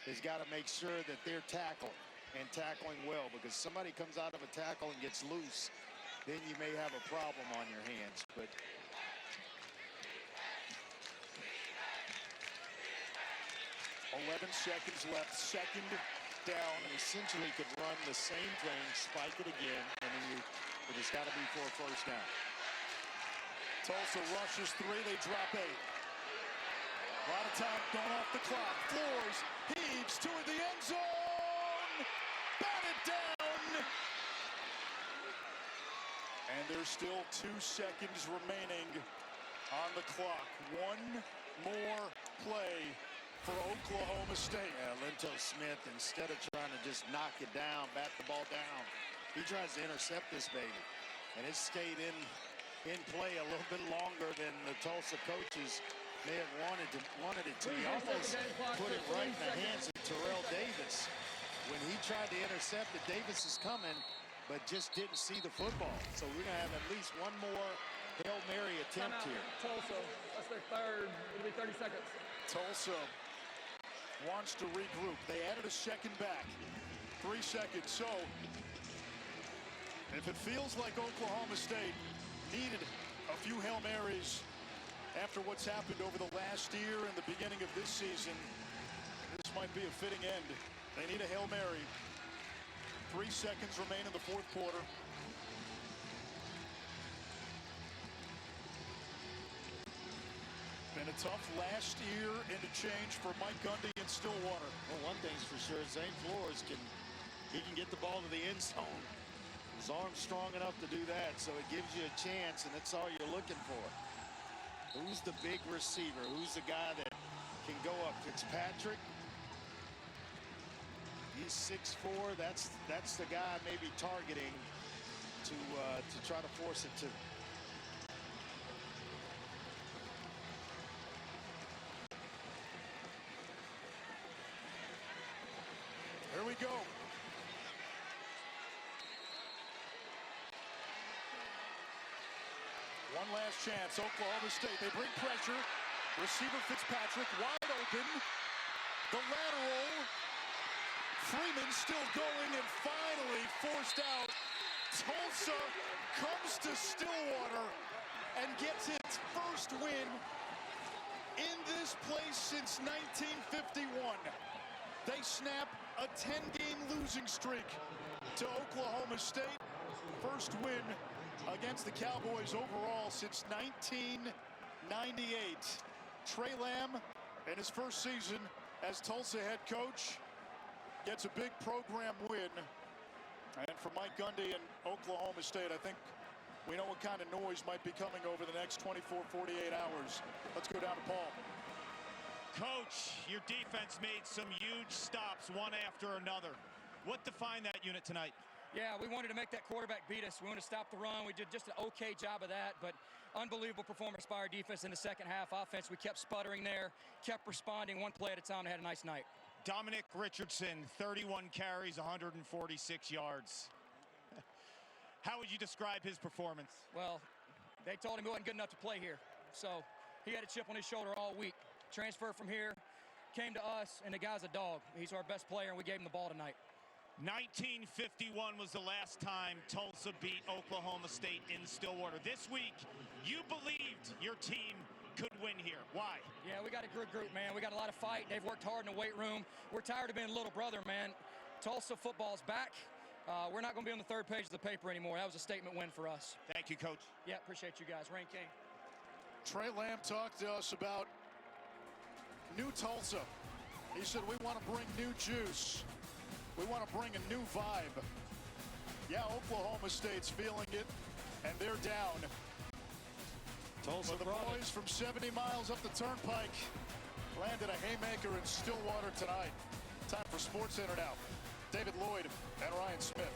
has got to make sure that they're tackling and tackling well, because somebody comes out of a tackle and gets loose, then you may have a problem on your hands. But 11 seconds left, second down. And essentially could run the same thing, spike it again, and then but it's got to be for a first down. Tulsa rushes 3, they drop 8. A lot of time going off the clock. Floors, heaves toward the end zone. Batted down. And there's still 2 seconds remaining on the clock. 1 more play for Oklahoma State. Yeah, Linto Smith, instead of trying to just knock it down, bat the ball down, he tries to intercept this baby. And it stayed in play a little bit longer than the Tulsa coaches may have wanted it to. He almost put it right in the hands of Terrell Davis. When he tried to intercept it, Davis is coming, but just didn't see the football. So we're going to have at least 1 more Hail Mary attempt here. Tulsa, that's their third. It'll be 30 seconds. Tulsa wants to regroup. They added a second back. 3 seconds. So if it feels like Oklahoma State needed a few Hail Marys after what's happened over the last year and the beginning of this season, this might be a fitting end. They need a Hail Mary. 3 seconds remain in the 4th quarter. Been a tough last year and a change for Mike Gundy in Stillwater. Well, one thing's for sure, Zane Flores can get the ball to the end zone. His arm's strong enough to do that, so it gives you a chance, and that's all you're looking for. Who's the big receiver? Who's the guy that can go up? Fitzpatrick. He's 6'4". That's the guy maybe targeting to try to force it to. Here we go. One last chance. Oklahoma State. They bring pressure. Receiver Fitzpatrick wide open. The lateral. Freeman still going and finally forced out. Tulsa comes to Stillwater and gets its first win in this place since 1951. They snap a 10-game losing streak to Oklahoma State. First win against the Cowboys overall since 1998. Trey Lamb, in his first season as Tulsa head coach, gets a big program win. And for Mike Gundy and Oklahoma State, I think we know what kind of noise might be coming over the next 24, 48 hours. Let's go down to Paul. Coach, your defense made some huge stops one after another. What defined that unit tonight? Yeah, we wanted to make that quarterback beat us. We wanted to stop the run. We did just an okay job of that, but unbelievable performance by our defense in the second half. Offense, we kept sputtering there, kept responding 1 play at a time, and had a nice night. Dominic Richardson, 31 carries, 146 yards. How would you describe his performance? Well, they told him he wasn't good enough to play here, so he had a chip on his shoulder all week. Transferred from here, came to us, and the guy's a dog. He's our best player, and we gave him the ball tonight. 1951 was the last time Tulsa beat Oklahoma State in Stillwater. This week, you believed your team could win here. Why? Yeah, we got a good group, man. We got a lot of fight. They've worked hard in the weight room. We're tired of being little brother, man. Tulsa football's back. We're not going to be on the third page of the paper anymore. That was a statement win for us. Thank you, Coach. Yeah, appreciate you guys. Rain King. Trey Lamb talked to us about new Tulsa. He said, we want to bring new juice. We want to bring a new vibe. Yeah, Oklahoma State's feeling it, and they're down. Tulsa, the boys from 70 miles up the turnpike landed a haymaker in Stillwater tonight. Time for SportsCenter now. David Lloyd and Ryan Smith.